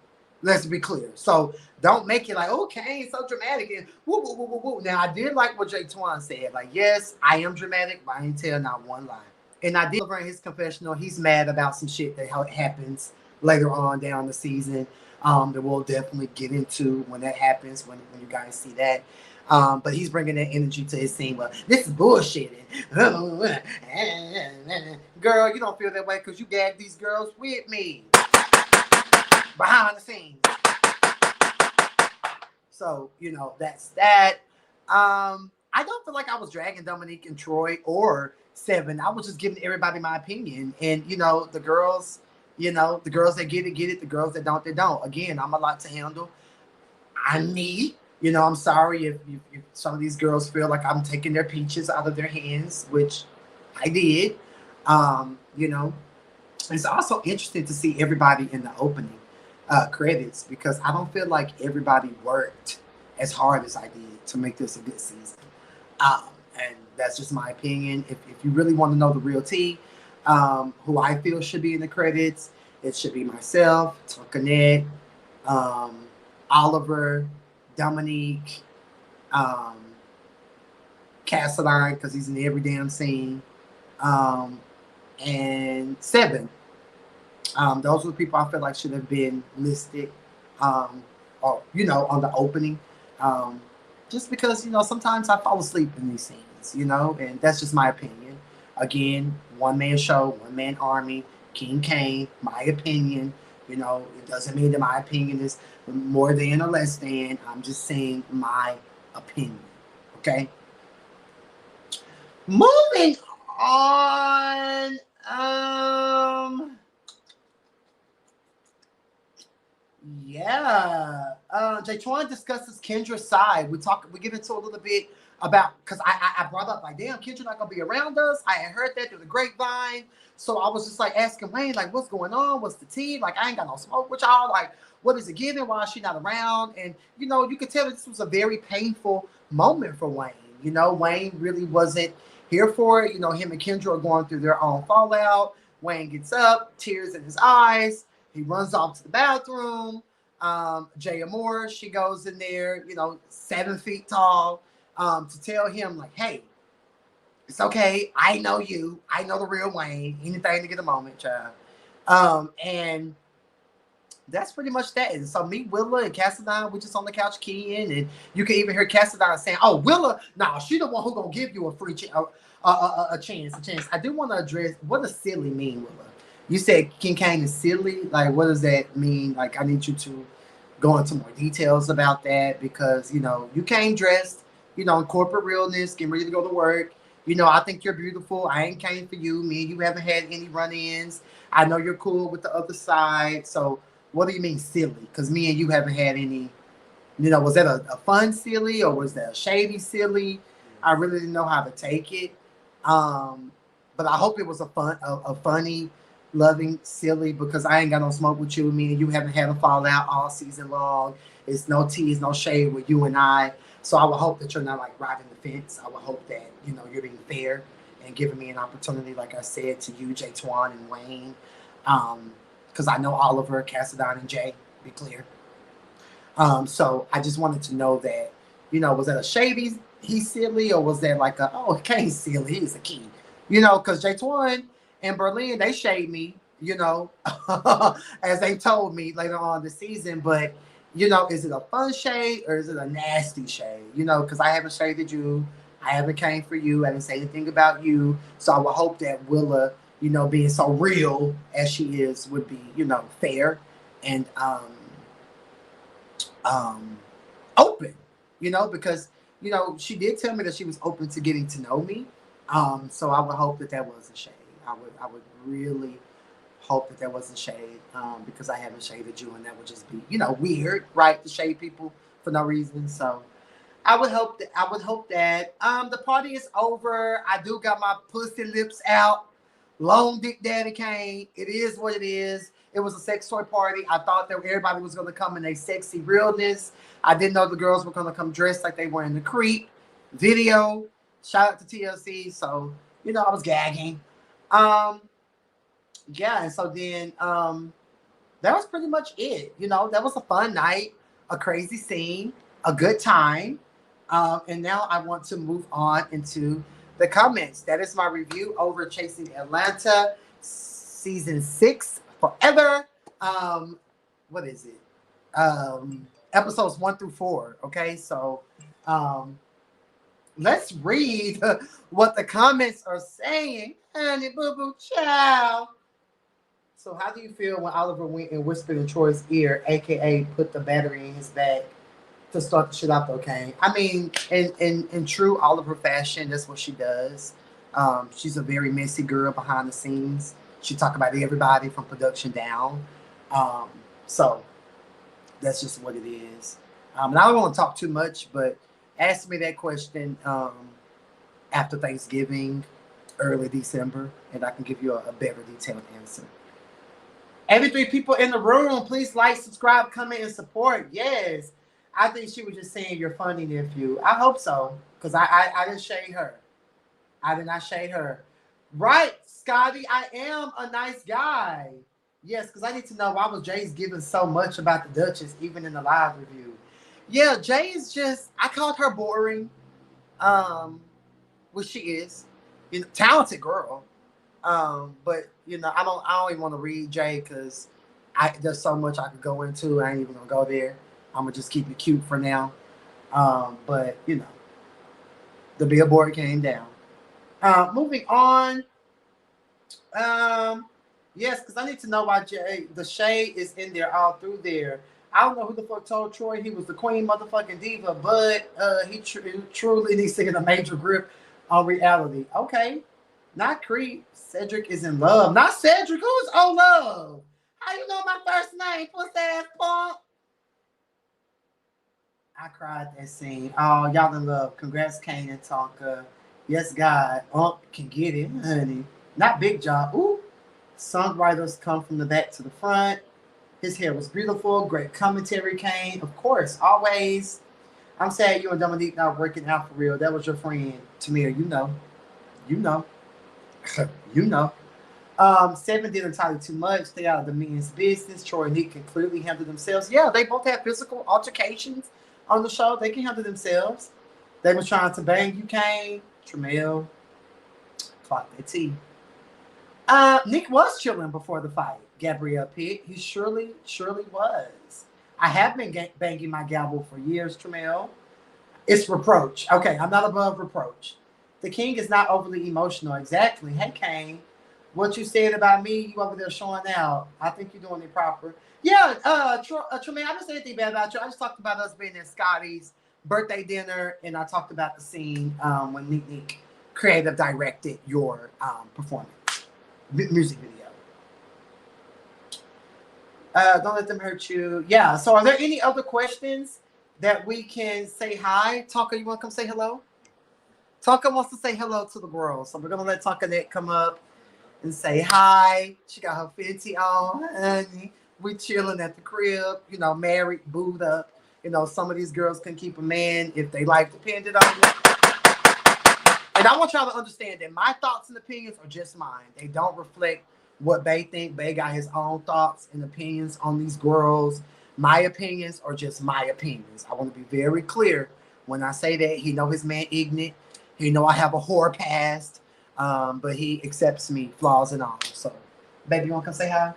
Speaker 1: Let's be clear. So don't make it like, okay, it's so dramatic and woo, woo, woo, woo, woo. Now, I did like what Jay Twan said. Like, yes, I am dramatic, but I ain't tell not one lie. And I did in his confessional, he's mad about some shit that happens later on down the season. That we'll definitely get into when that happens, when you guys see that. But he's bringing that energy to his scene. Well, this is bullshitting. Girl, you don't feel that way because you gagged these girls with me behind the scenes. So, you know, that's that. I don't feel like I was dragging Dominique and Troy or Seven. I was just giving everybody my opinion. And, you know, the girls, you know, the girls that get it, get it. The girls that don't, they don't. Again, I'm a lot to handle. I'm me. You know, I'm sorry if some of these girls feel like I'm taking their peaches out of their hands, which I did. You know, it's also interesting to see everybody in the opening credits, because I don't feel like everybody worked as hard as I did to make this a good season. And that's just my opinion. If you really want to know the real tea, who I feel should be in the credits, it should be myself, Tonkanette, Oliver, Dominique, Cassidy, because he's in every damn scene. And Seven. Those were the people I feel like should have been listed, or on the opening. Just because sometimes I fall asleep in these scenes, and that's just my opinion. Again, one man show, one man army, King Kane. My opinion. It doesn't mean that my opinion is more than or less than. I'm just saying my opinion. Okay. Moving on. Yeah. Jaytwan discusses Kendra's side. We get into a little bit about, because I brought up like, damn, Kendra not gonna be around us. I had heard that through the grapevine. So I was just like asking Wayne, like, what's going on? What's the tea? Like, I ain't got no smoke with y'all. Like, what is it giving? Why is she not around? And you could tell this was a very painful moment for Wayne. Wayne really wasn't here for it. Him and Kendra are going through their own fallout. Wayne gets up, tears in his eyes. He runs off to the bathroom. Jaya Moore, she goes in there, 7 feet tall, to tell him, like, hey, it's okay. I know you. I know the real Wayne. Anything to get a moment, child. And that's pretty much that. And so me, Willa, and Cassidy, we just on the couch keying, and you can even hear Cassidy saying, "Oh, Willa, nah, she the one who gonna give you a free chance, a chance." I do want to address, what does silly mean, Willa? You said King Kane is silly. Like, what does that mean? Like, I need you to go into more details about that, because you came dressed, in corporate realness, getting ready to go to work. I think you're beautiful. I ain't came for you. Me and you haven't had any run-ins. I know you're cool with the other side. So what do you mean silly? Because me and you haven't had any, was that a fun silly, or was that a shady silly? I really didn't know how to take it. But I hope it was a funny, loving, silly, because I ain't got no smoke with you. Me and you haven't had a fallout all season long. It's no tease, no shade with you and I. So I would hope that you're not like riding the fence. I would hope that, you're being fair and giving me an opportunity, like I said, to you, Jaytwan and Wayne. Because I know Oliver, Cassidy, and Jay, be clear. So I just wanted to know that, was that a shady, he's silly, or was that like Kane's silly, he's a key? Because Jaytwan and Berlin, they shade me, as they told me later on the season. But, is it a fun shade, or is it a nasty shade? Because I haven't shaded you. I haven't came for you. I didn't say anything about you. So I would hope that Willa, being so real as she is, would be, fair and open, because, she did tell me that she was open to getting to know me. So I would hope that wasn't shade. I would really hope that there wasn't shade, because I haven't shaded you, and that would just be, weird, right? To shade people for no reason. So I would hope that. The party is over. I do got my pussy lips out. Long dick daddy Kane. It is what it is. It was a sex toy party. I thought that everybody was going to come in a sexy realness. I didn't know the girls were going to come dressed like they were in the Creep video. Shout out to TLC. So, I was gagging. Yeah, and so then that was pretty much it. That was a fun night, a crazy scene, a good time. And now I want to move on into the comments. That is my review over Chasing Atlanta season 6 forever. What is it? Episodes 1 through 4. Okay, so let's read what the comments are saying. Honey boo boo ciao. So how do you feel when Oliver went and whispered in Troy's ear, aka put the battery in his bag to start the shit off? Okay. I mean, in true Oliver fashion, that's what she does. She's a very messy girl behind the scenes. She talk about everybody from production down. So that's just what it is. And I don't want to talk too much, but ask me that question after Thanksgiving, early December, and I can give you a better detailed answer. Every 3 people in the room, please like, subscribe, comment, and support. Yes. I think she was just saying you're funny, nephew. I hope so, because I didn't shade her. I did not shade her. Right, Scotty, I am a nice guy. Yes, because I need to know why was Jay's giving so much about the Duchess, even in the live review. Yeah, Jay is just, I called her boring. which she is, you know, talented girl. But you know, I don't even want to read Jay because there's so much I could go into. I ain't even gonna go there. I'm gonna just keep it cute for now. But you know, the billboard came down. Moving on. Yes, because I need to know why Jay, the shade is in there all through there. I don't know who the fuck told Troy he was the queen motherfucking diva, but he truly needs to get a major grip on reality. Okay, not Creep. Cedric is in love. Not Cedric. Who's oh love? How you know my first name? Pussy ass punk. I cried that scene. Oh, y'all in love. Congrats, Kane and Tonka. Yes, God. Can get it, honey. Not Big Job. Ooh. Songwriters come from the back to the front. His hair was beautiful. Great commentary, Kane. Of course, always. I'm sad you and Dominique not working out for real. That was your friend, Tamir. You know. You know. You know. Seven did entirely too much. Stay out of the men's business. Troy and Nick can clearly handle themselves. Yeah, they both have physical altercations on the show. They can handle themselves. They were trying to bang you, Kane. Tramiel. Clock their tea. Nick was chilling before the fight. Gabrielle Pitt. He surely was. I have been banging my gavel for years, Tramiel. It's reproach. Okay, I'm not above reproach. The king is not overly emotional. Exactly. Hey, Kane. What you said about me, you over there showing out. I think you're doing it proper. Yeah, Tremaine, I didn't say anything bad about you. I just talked about us being at Scotty's birthday dinner, and I talked about the scene when Nick creative directed your performance, music video. Don't let them hurt you. Yeah, so are there any other questions that we can say hi? Tonka, you want to come say hello? Tonka wants to say hello to the world, so we're going to let Tonka Net come up and say hi. She got her fancy on, honey. We chilling at the crib, you know, married, booed up. You know, some of these girls can keep a man if they life depended on it. And I want y'all to understand that my thoughts and opinions are just mine. They don't reflect what Bay think. Bay got his own thoughts and opinions on these girls. My opinions are just my opinions. I want to be very clear when I say that. He know his man ignorant. He know I have a whore past. But he accepts me, flaws and all. So, baby, you want to come say hi?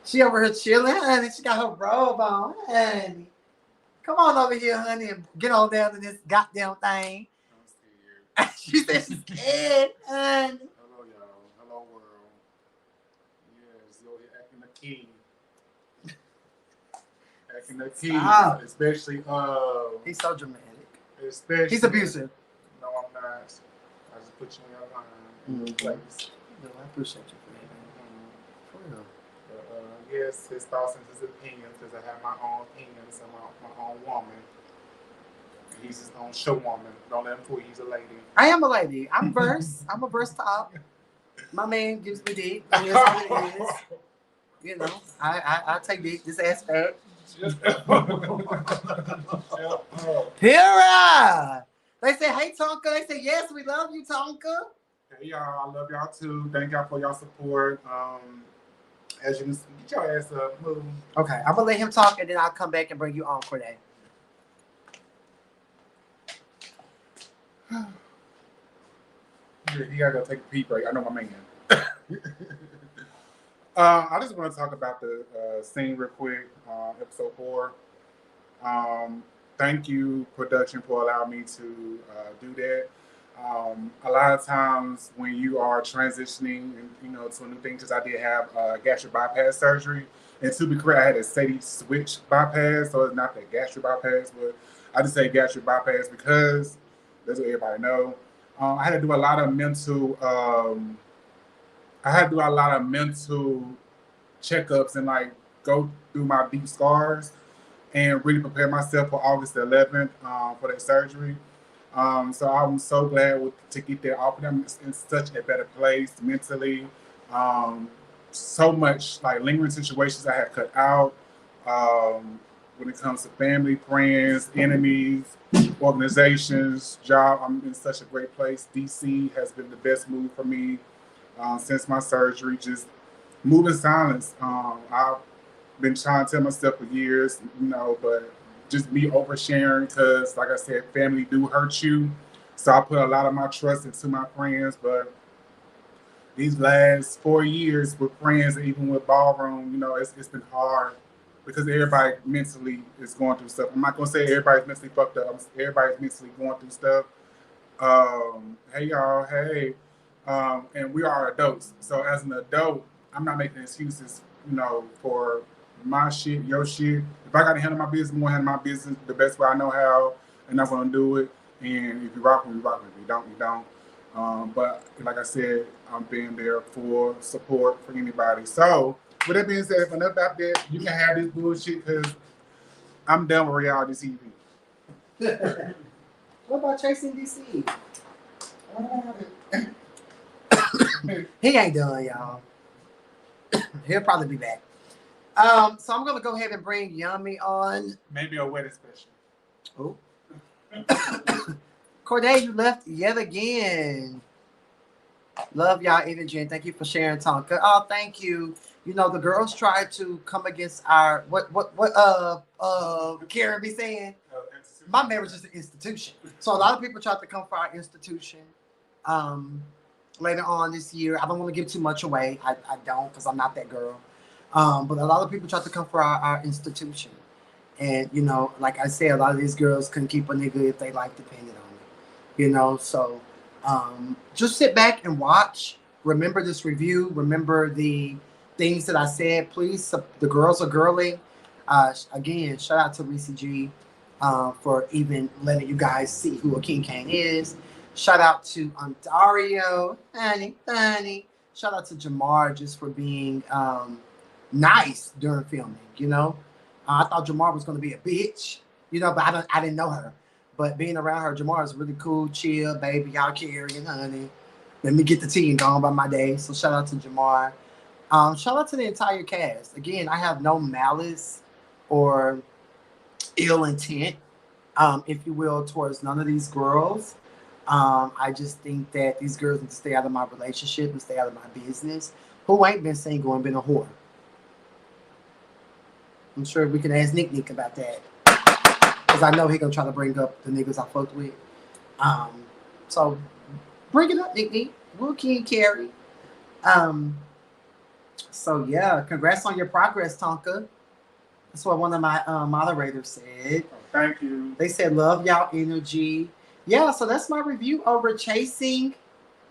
Speaker 1: She over here chilling, honey. She got her robe on, honey. Come on over here, honey, and get on down to this goddamn thing. I'm scared. She said she's scared, honey.
Speaker 2: Hello, y'all. Hello, world. Yes, you're acting the king. Acting the king. Stop. Especially,
Speaker 1: he's so dramatic.
Speaker 2: Especially.
Speaker 1: He's abusive.
Speaker 2: No, I'm not. I just put you in your line. Place.
Speaker 1: No, I appreciate you for that. For real.
Speaker 2: Yes, his thoughts and his opinions, because I have my own opinions and my own woman. He's his own show woman. Don't let him fool you. He's a lady.
Speaker 1: I am a lady. I'm verse. I'm a verse top. My man gives me dick. That's how it is. You know, I take dick. This ass fat. Pira! They say, hey, Tonka. They say, yes, we love you, Tonka.
Speaker 2: Hey, y'all. I love y'all, too. Thank y'all for y'all support. As you can see, get your ass up. Move.
Speaker 1: Okay, I'm going to let him talk, and then I'll come back and bring you on for that.
Speaker 2: You got to go take a pee break. I know my man. I just want to talk about the scene real quick, episode 4. Thank you, production, for allowing me to do that. A lot of times when you are transitioning, to a new thing, because I did have gastric bypass surgery, and to be correct, I had a SATI switch bypass, so it's not the gastric bypass, but I just say gastric bypass because that's what everybody know. I had to do a lot of mental. I had to do a lot of mental checkups and go through my deep scars and really prepare myself for August 11th for that surgery. So I'm so glad to get that off of them in such a better place mentally. So much lingering situations I had cut out when it comes to family, friends, enemies, organizations, job. I'm in such a great place. DC has been the best move for me since my surgery. Just move in silence. I've been trying to tell myself for years, but just be oversharing because, like I said, family do hurt you. So I put a lot of my trust into my friends, but these last 4 years with friends, and even with ballroom, you know, it's been hard because everybody mentally is going through stuff. I'm not gonna say everybody's mentally fucked up. Everybody's mentally going through stuff. Hey y'all, hey, and we are adults. So as an adult, I'm not making excuses, you know, for my shit, your shit. If I gotta handle my business, I'm gonna handle my business the best way I know how, and I'm gonna do it. And if you rock with me, rock with me. If you don't, you don't. But like I said, I'm being there for support for anybody. So with that being said, enough about that. You can have this bullshit because I'm done with reality
Speaker 1: TV. What about chasing DC? He ain't done, y'all. He'll probably be back. So I'm gonna go ahead and bring Yummy on.
Speaker 2: Maybe a wedding special.
Speaker 1: Oh. Corday, you left yet again. Love y'all, Eden Jen. Thank you for sharing, Tonka. Oh, thank you. You know, the girls tried to come against our what Karen be saying? My marriage is an institution. So a lot of people tried to come for our institution. Later on this year, I don't want to give too much away. I don't, because I'm not that girl. But a lot of people tried to come for our institution. And, you know, like I said, a lot of these girls couldn't keep a nigga if they life depended on it. You know, so just sit back and watch. Remember this review. Remember the things that I said. Please, the girls are girling. Again, shout out to Reese G for even letting you guys see who a King Kane is. Shout out to Ontario, honey. Shout out to Jamar just for being nice during filming. You know, I thought Jamar was going to be a bitch. You know, but I didn't know her. But being around her, Jamar is really cool, chill, baby, y'all carrying, honey. Let me get the tea and go on by my day. So shout out to Jamar. Shout out to the entire cast. Again, I have no malice or ill intent, if you will, towards none of these girls. I just think that these girls need to stay out of my relationship and stay out of my business. Who ain't been single and been a whore? I'm sure we can ask Nick about that. Because I know he gonna try to bring up the niggas I fucked with. So bring it up, Nick. We'll keep carry. So yeah, congrats on your progress, Tonka. That's what one of my moderators said.
Speaker 2: Oh, thank you.
Speaker 1: They said love y'all energy. Yeah, so that's my review over Chasing.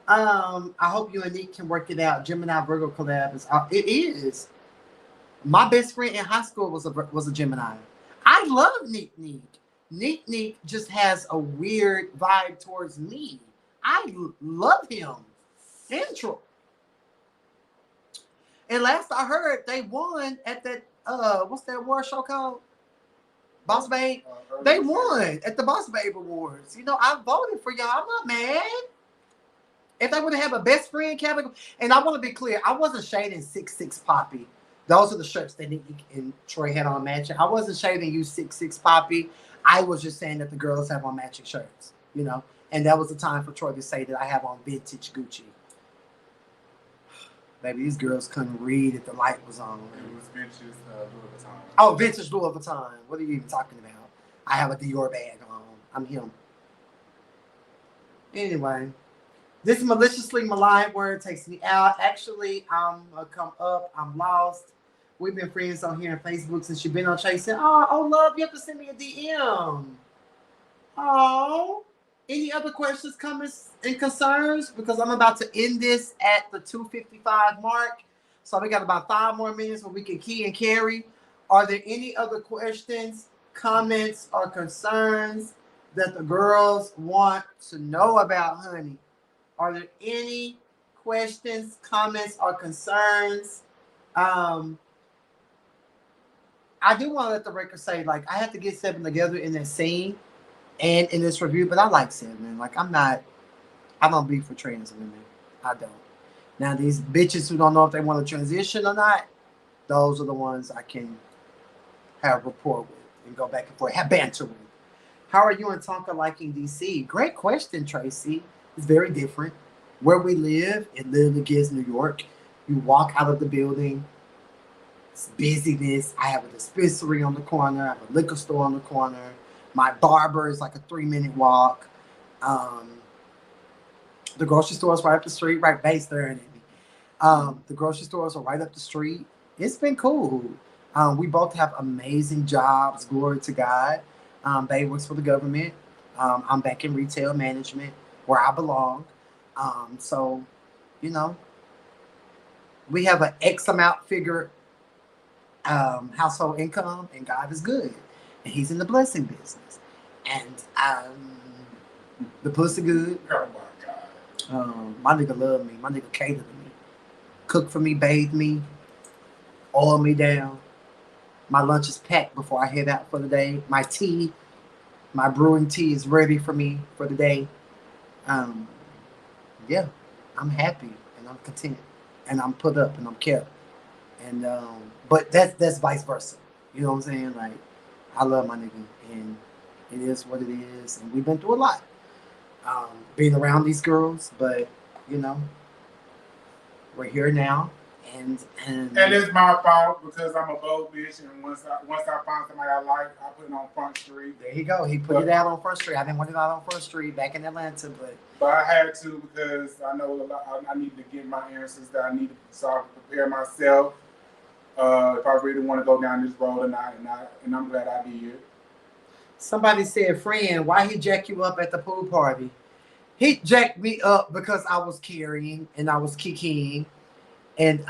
Speaker 1: I hope you and Nick can work it out. Gemini Virgo collab is out. It is. My best friend in high school was a Gemini. I love Nick. Nick just has a weird vibe towards me. I love him. Intro. And last I heard, they won at that what's that award show called? Boss Babe. They won at the Boss Babe Awards. You know, I voted for y'all. I'm not mad. If they would have a best friend category, and I want to be clear, I wasn't shading 6'6" Poppy. Those are the shirts that Nick and Troy had on matching. I wasn't shading you 6'6" Poppy. I was just saying that the girls have on matching shirts, you know. And that was the time for Troy to say that I have on vintage Gucci. Baby, these girls couldn't read if the light was on.
Speaker 2: It was vintage Louis Vuitton.
Speaker 1: Oh, vintage Louis Vuitton. What are you even talking about? I have a Dior bag on. I'm him. Anyway, this maliciously maligned word takes me out. Actually, I'm gonna come up. I'm lost. We've been friends on here on Facebook since you've been on Chasing. Oh, love, you have to send me a DM. Oh. Any other questions, comments, and concerns? Because I'm about to end this at the 2:55 mark. So we got about 5 more minutes where we can key and carry. Are there any other questions, comments, or concerns that the girls want to know about, honey? Are there any questions, comments, or concerns? I do want to let the record say, like, I had to get 7 together in that scene and in this review, but I like 7. Like, I don't be for trans women. I don't. Now, these bitches who don't know if they want to transition or not, those are the ones I can have rapport with and go back and forth, have banter with. How are you and Tonka liking DC? Great question, Tracy. It's very different. Where we live, it literally gives New York. You walk out of the building, it's busyness. I have a dispensary on the corner. I have a liquor store on the corner. My barber is like a 3-minute walk. Um, the grocery stores right up the street, right, base staring at me. The grocery stores are right up the street. It's been cool. We both have amazing jobs. Glory to God. Babe works for the government. I'm back in retail management where I belong. So, you know, we have an X amount figure household income, and God is good, and He's in the blessing business, and the pussy good.
Speaker 2: Oh my God.
Speaker 1: My nigga love me. My nigga cater to me, cook for me, bathe me, oil me down. My lunch is packed before I head out for the day. My tea, my brewing tea is ready for me for the day. Um, yeah, I'm happy and I'm content and I'm put up and I'm kept. And but that's vice versa. You know what I'm saying? Like I love my nigga and it is what it is. And we've been through a lot. Being around these girls, but you know, we're here now. And
Speaker 2: it's my fault because I'm a bold bitch, and once I find somebody I like, I put it on Front Street.
Speaker 1: There you go. He put it out on Front Street. I didn't want it out on Front Street back in Atlanta,
Speaker 2: but I had to because I know a lot, I need to get my answers that I need to so I can prepare myself if I really want to go down this road, and I'm glad I did.
Speaker 1: Somebody said, "Friend, why he jack you up at the pool party?" He jacked me up because I was carrying and I was kicking. And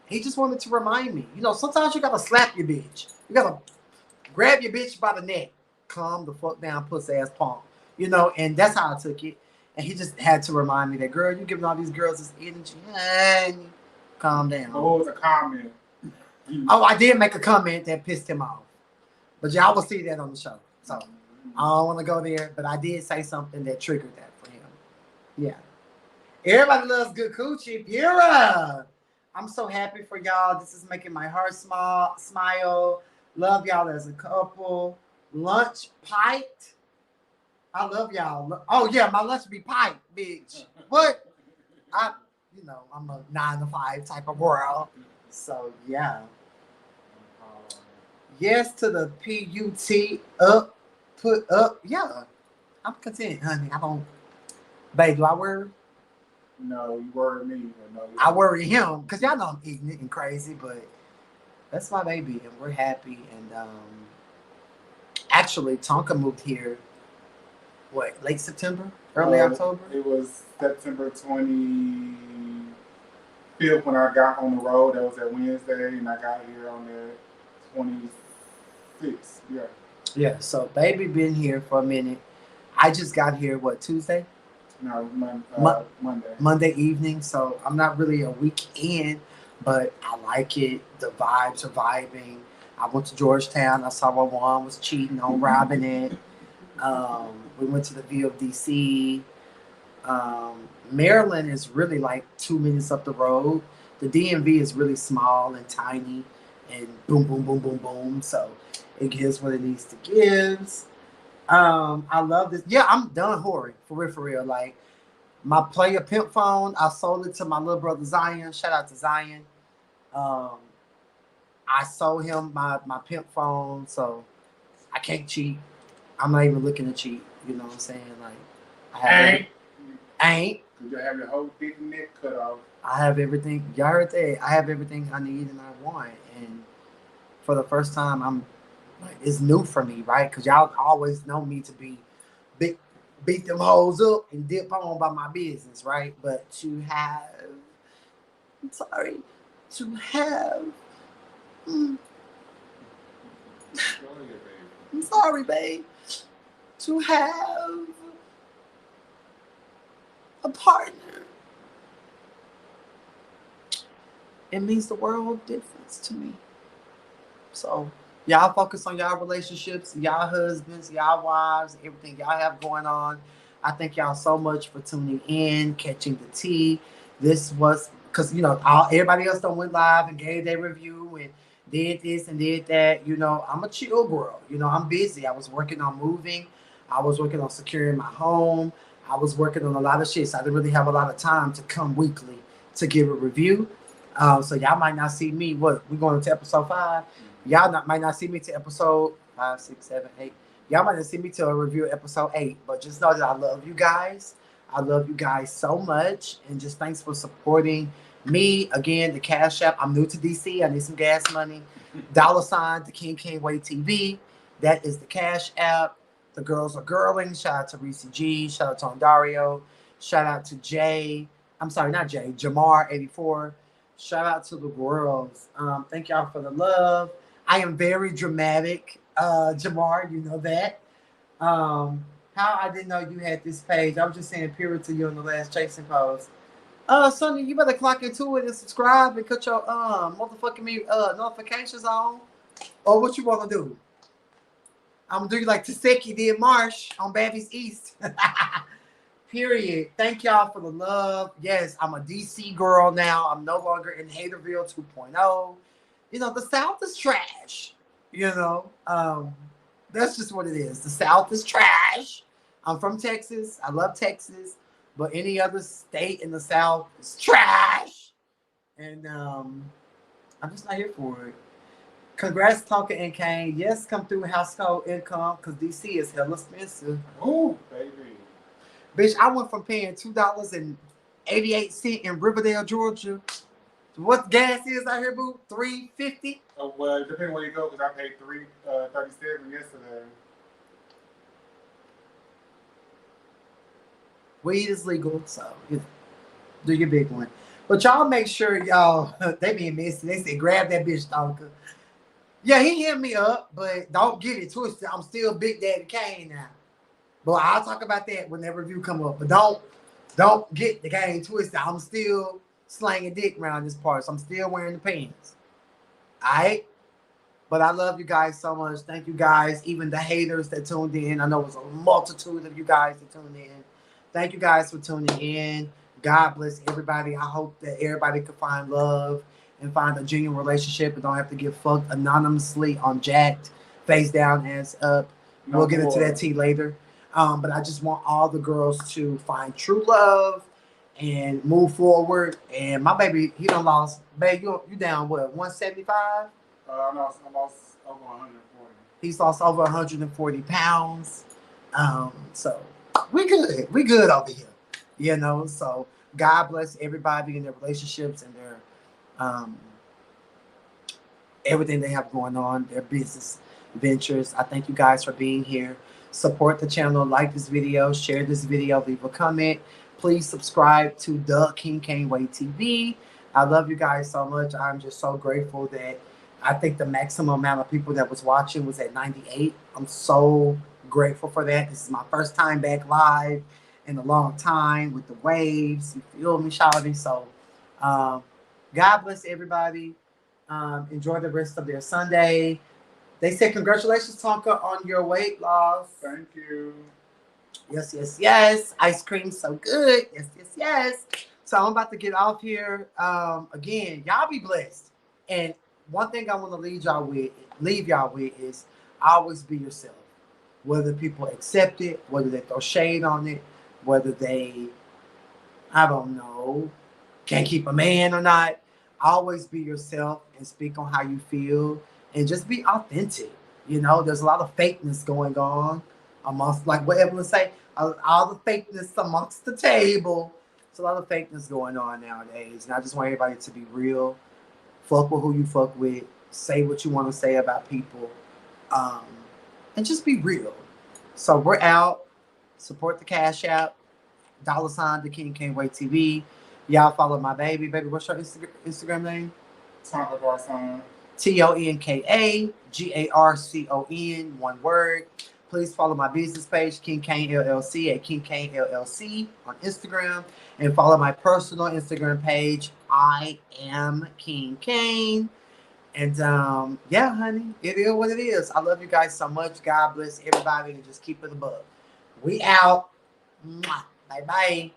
Speaker 1: he just wanted to remind me, you know, sometimes you gotta slap your bitch. You gotta grab your bitch by the neck, calm the fuck down, pussy ass punk, you know. And that's how I took it. And he just had to remind me that, girl, you giving all these girls this energy, and calm down.
Speaker 2: What was a comment?
Speaker 1: Oh, I did make a comment that pissed him off, but y'all will see that on the show. So I don't want to go there, but I did say something that triggered that for him. Yeah. Everybody loves good coochie. Pura. I'm so happy for y'all. This is making my heart smile. Love y'all as a couple. Lunch piped. I love y'all. Oh yeah, my lunch be piped, bitch. What? I'm a 9 to 5 type of girl. So yeah. Yes to the PUT up, put up. Yeah. I'm content, honey. I don't. Babe, do I worry?
Speaker 2: No, you worry me. No,
Speaker 1: I worry him because y'all know I'm ignorant and crazy, but that's my baby and we're happy. And actually, Tonka moved here, what, late September, early October?
Speaker 2: It was September 25th when I got on the road. That was that Wednesday, and I got here on the 26th. Yeah.
Speaker 1: Yeah, so baby been here for a minute. I just got here, what, Tuesday?
Speaker 2: No, Monday.
Speaker 1: Monday evening, so I'm not really a week in, but I like it. The vibes are vibing. I went to Georgetown. I saw where Juan was cheating on robbing it. We went to the VODC. Maryland is really like 2 minutes up the road. The DMV is really small and tiny and boom, boom, boom, boom, boom. So it gives what it needs to give. I love this. Yeah, I'm done whoring for real. Like my player pimp phone, I sold it to my little brother Zion. Shout out to Zion. I sold him my pimp phone, so I can't cheat. I'm not even looking to cheat. You know what I'm saying? Like I ain't.
Speaker 2: You have your whole dick and neck cut off.
Speaker 1: I have everything. Y'all heard that? I have everything I need and I want. And for the first time, I'm like, it's new for me, right? Because y'all always know me to be beat them hoes up and dip on by my business, right? But to have, I'm sorry, to have, I'm sorry, babe, to have a partner, it means the world difference to me. So y'all focus on y'all relationships, y'all husbands, y'all wives, everything y'all have going on. I thank y'all so much for tuning in, catching the tea. This was because everybody else done went live and gave their review and did this and did that. I'm a chill girl. I'm busy. I was working on moving. I was working on securing my home. I was working on a lot of shit. So I didn't really have a lot of time to come weekly to give a review. So y'all might not see me. We're going to episode 5. Y'all might not see me to episode 5, 6, 7, 8. Y'all might have seen me till a review episode 8, but just know that I love you guys. I love you guys so much, and just thanks for supporting me. Again, the Cash App. I'm new to DC. I need some gas money. $ the King Can't Wait TV. That is the Cash App. The girls are girling. Shout out to Reese G. Shout out to Ondario. Shout out to Jay. I'm sorry, not Jay. Jamar84. Shout out to the GWARLS. Thank y'all for the love. I am very dramatic, Jamar. You know that. How I didn't know you had this page. I was just saying period to you in the last chasing post. Sonny, you better clock into it and subscribe and cut your motherfucking notifications on. Or what you want to do? I'm gonna do you like Taseki did Marsh on Babby's East. Period. Thank y'all for the love. Yes, I'm a DC girl now. I'm no longer in Haterville 2.0. You know, the South is trash. You know, that's just what it is. The South is trash. I'm from Texas. I love Texas. But any other state in the South is trash. And I'm just not here for it. Congrats, Tonka and Kane. Yes, come through household income because DC is hella expensive.
Speaker 2: Ooh, baby.
Speaker 1: Bitch, I went from paying $2.88 in Riverdale, Georgia. What gas is out here, boo? $3.50?
Speaker 2: Oh, well, it depends where you go because I paid $3.37 yesterday.
Speaker 1: Weed is legal, so do your big one. But y'all make sure y'all, they being messy. They say, grab that bitch, Tonka. Yeah, he hit me up, but don't get it twisted. I'm still Big Daddy Kane now. But I'll talk about that when that review come up. But don't get the game twisted. I'm still slanging dick around this part, so I'm still wearing the pants. All right? But I love you guys so much. Thank you guys, even the haters that tuned in. I know it was a multitude of you guys that tuned in. Thank you guys for tuning in. God bless everybody. I hope that everybody could find love and find a genuine relationship and don't have to get fucked anonymously on Jacked, face down, ass up. No we'll get into that tea later. But I just want all the girls to find true love and move forward. And my baby, he done lost. Babe, you down what, 175?
Speaker 2: I lost over 140.
Speaker 1: He's lost over 140 pounds. So we good. We good over here. You know, so God bless everybody in their relationships and their everything they have going on, their business ventures. I thank you guys for being here. Support the channel, like this video, share this video, leave a comment. Please subscribe to the King Can't Wait TV. I love you guys so much. I'm just so grateful that I think the maximum amount of people that was watching was at 98. I'm so grateful for that. This is my first time back live in a long time with the waves. You feel me, shouting? So God bless everybody. Enjoy the rest of their Sunday. They said, congratulations, Tonka, on your weight loss.
Speaker 2: Thank you.
Speaker 1: Yes, yes, yes. Ice cream so good. Yes, yes, yes. So I'm about to get off here. Again, y'all be blessed. And one thing I want to leave y'all with is always be yourself. Whether people accept it, whether they throw shade on it, whether they, I don't know, can't keep a man or not. Always be yourself and speak on how you feel. And just be authentic. You know, there's a lot of fakeness going on amongst, like what Evelyn say, all the fakeness amongst the table. There's a lot of fakeness going on nowadays. And I just want everybody to be real. Fuck with who you fuck with. Say what you want to say about people. And just be real. So we're out. Support the Cash App. $ the King Can't Wait TV. Y'all follow my baby. Baby, what's your Instagram name?
Speaker 2: Tonka Garcon.
Speaker 1: TONKAGARCON, one word. Please follow my business page, King Kane LLC, at King Kane LLC on Instagram, and follow my personal Instagram page, I am King Kane. And yeah, honey, it is what it is. I love you guys so much. God bless everybody, and just keep it above. We out. Bye bye.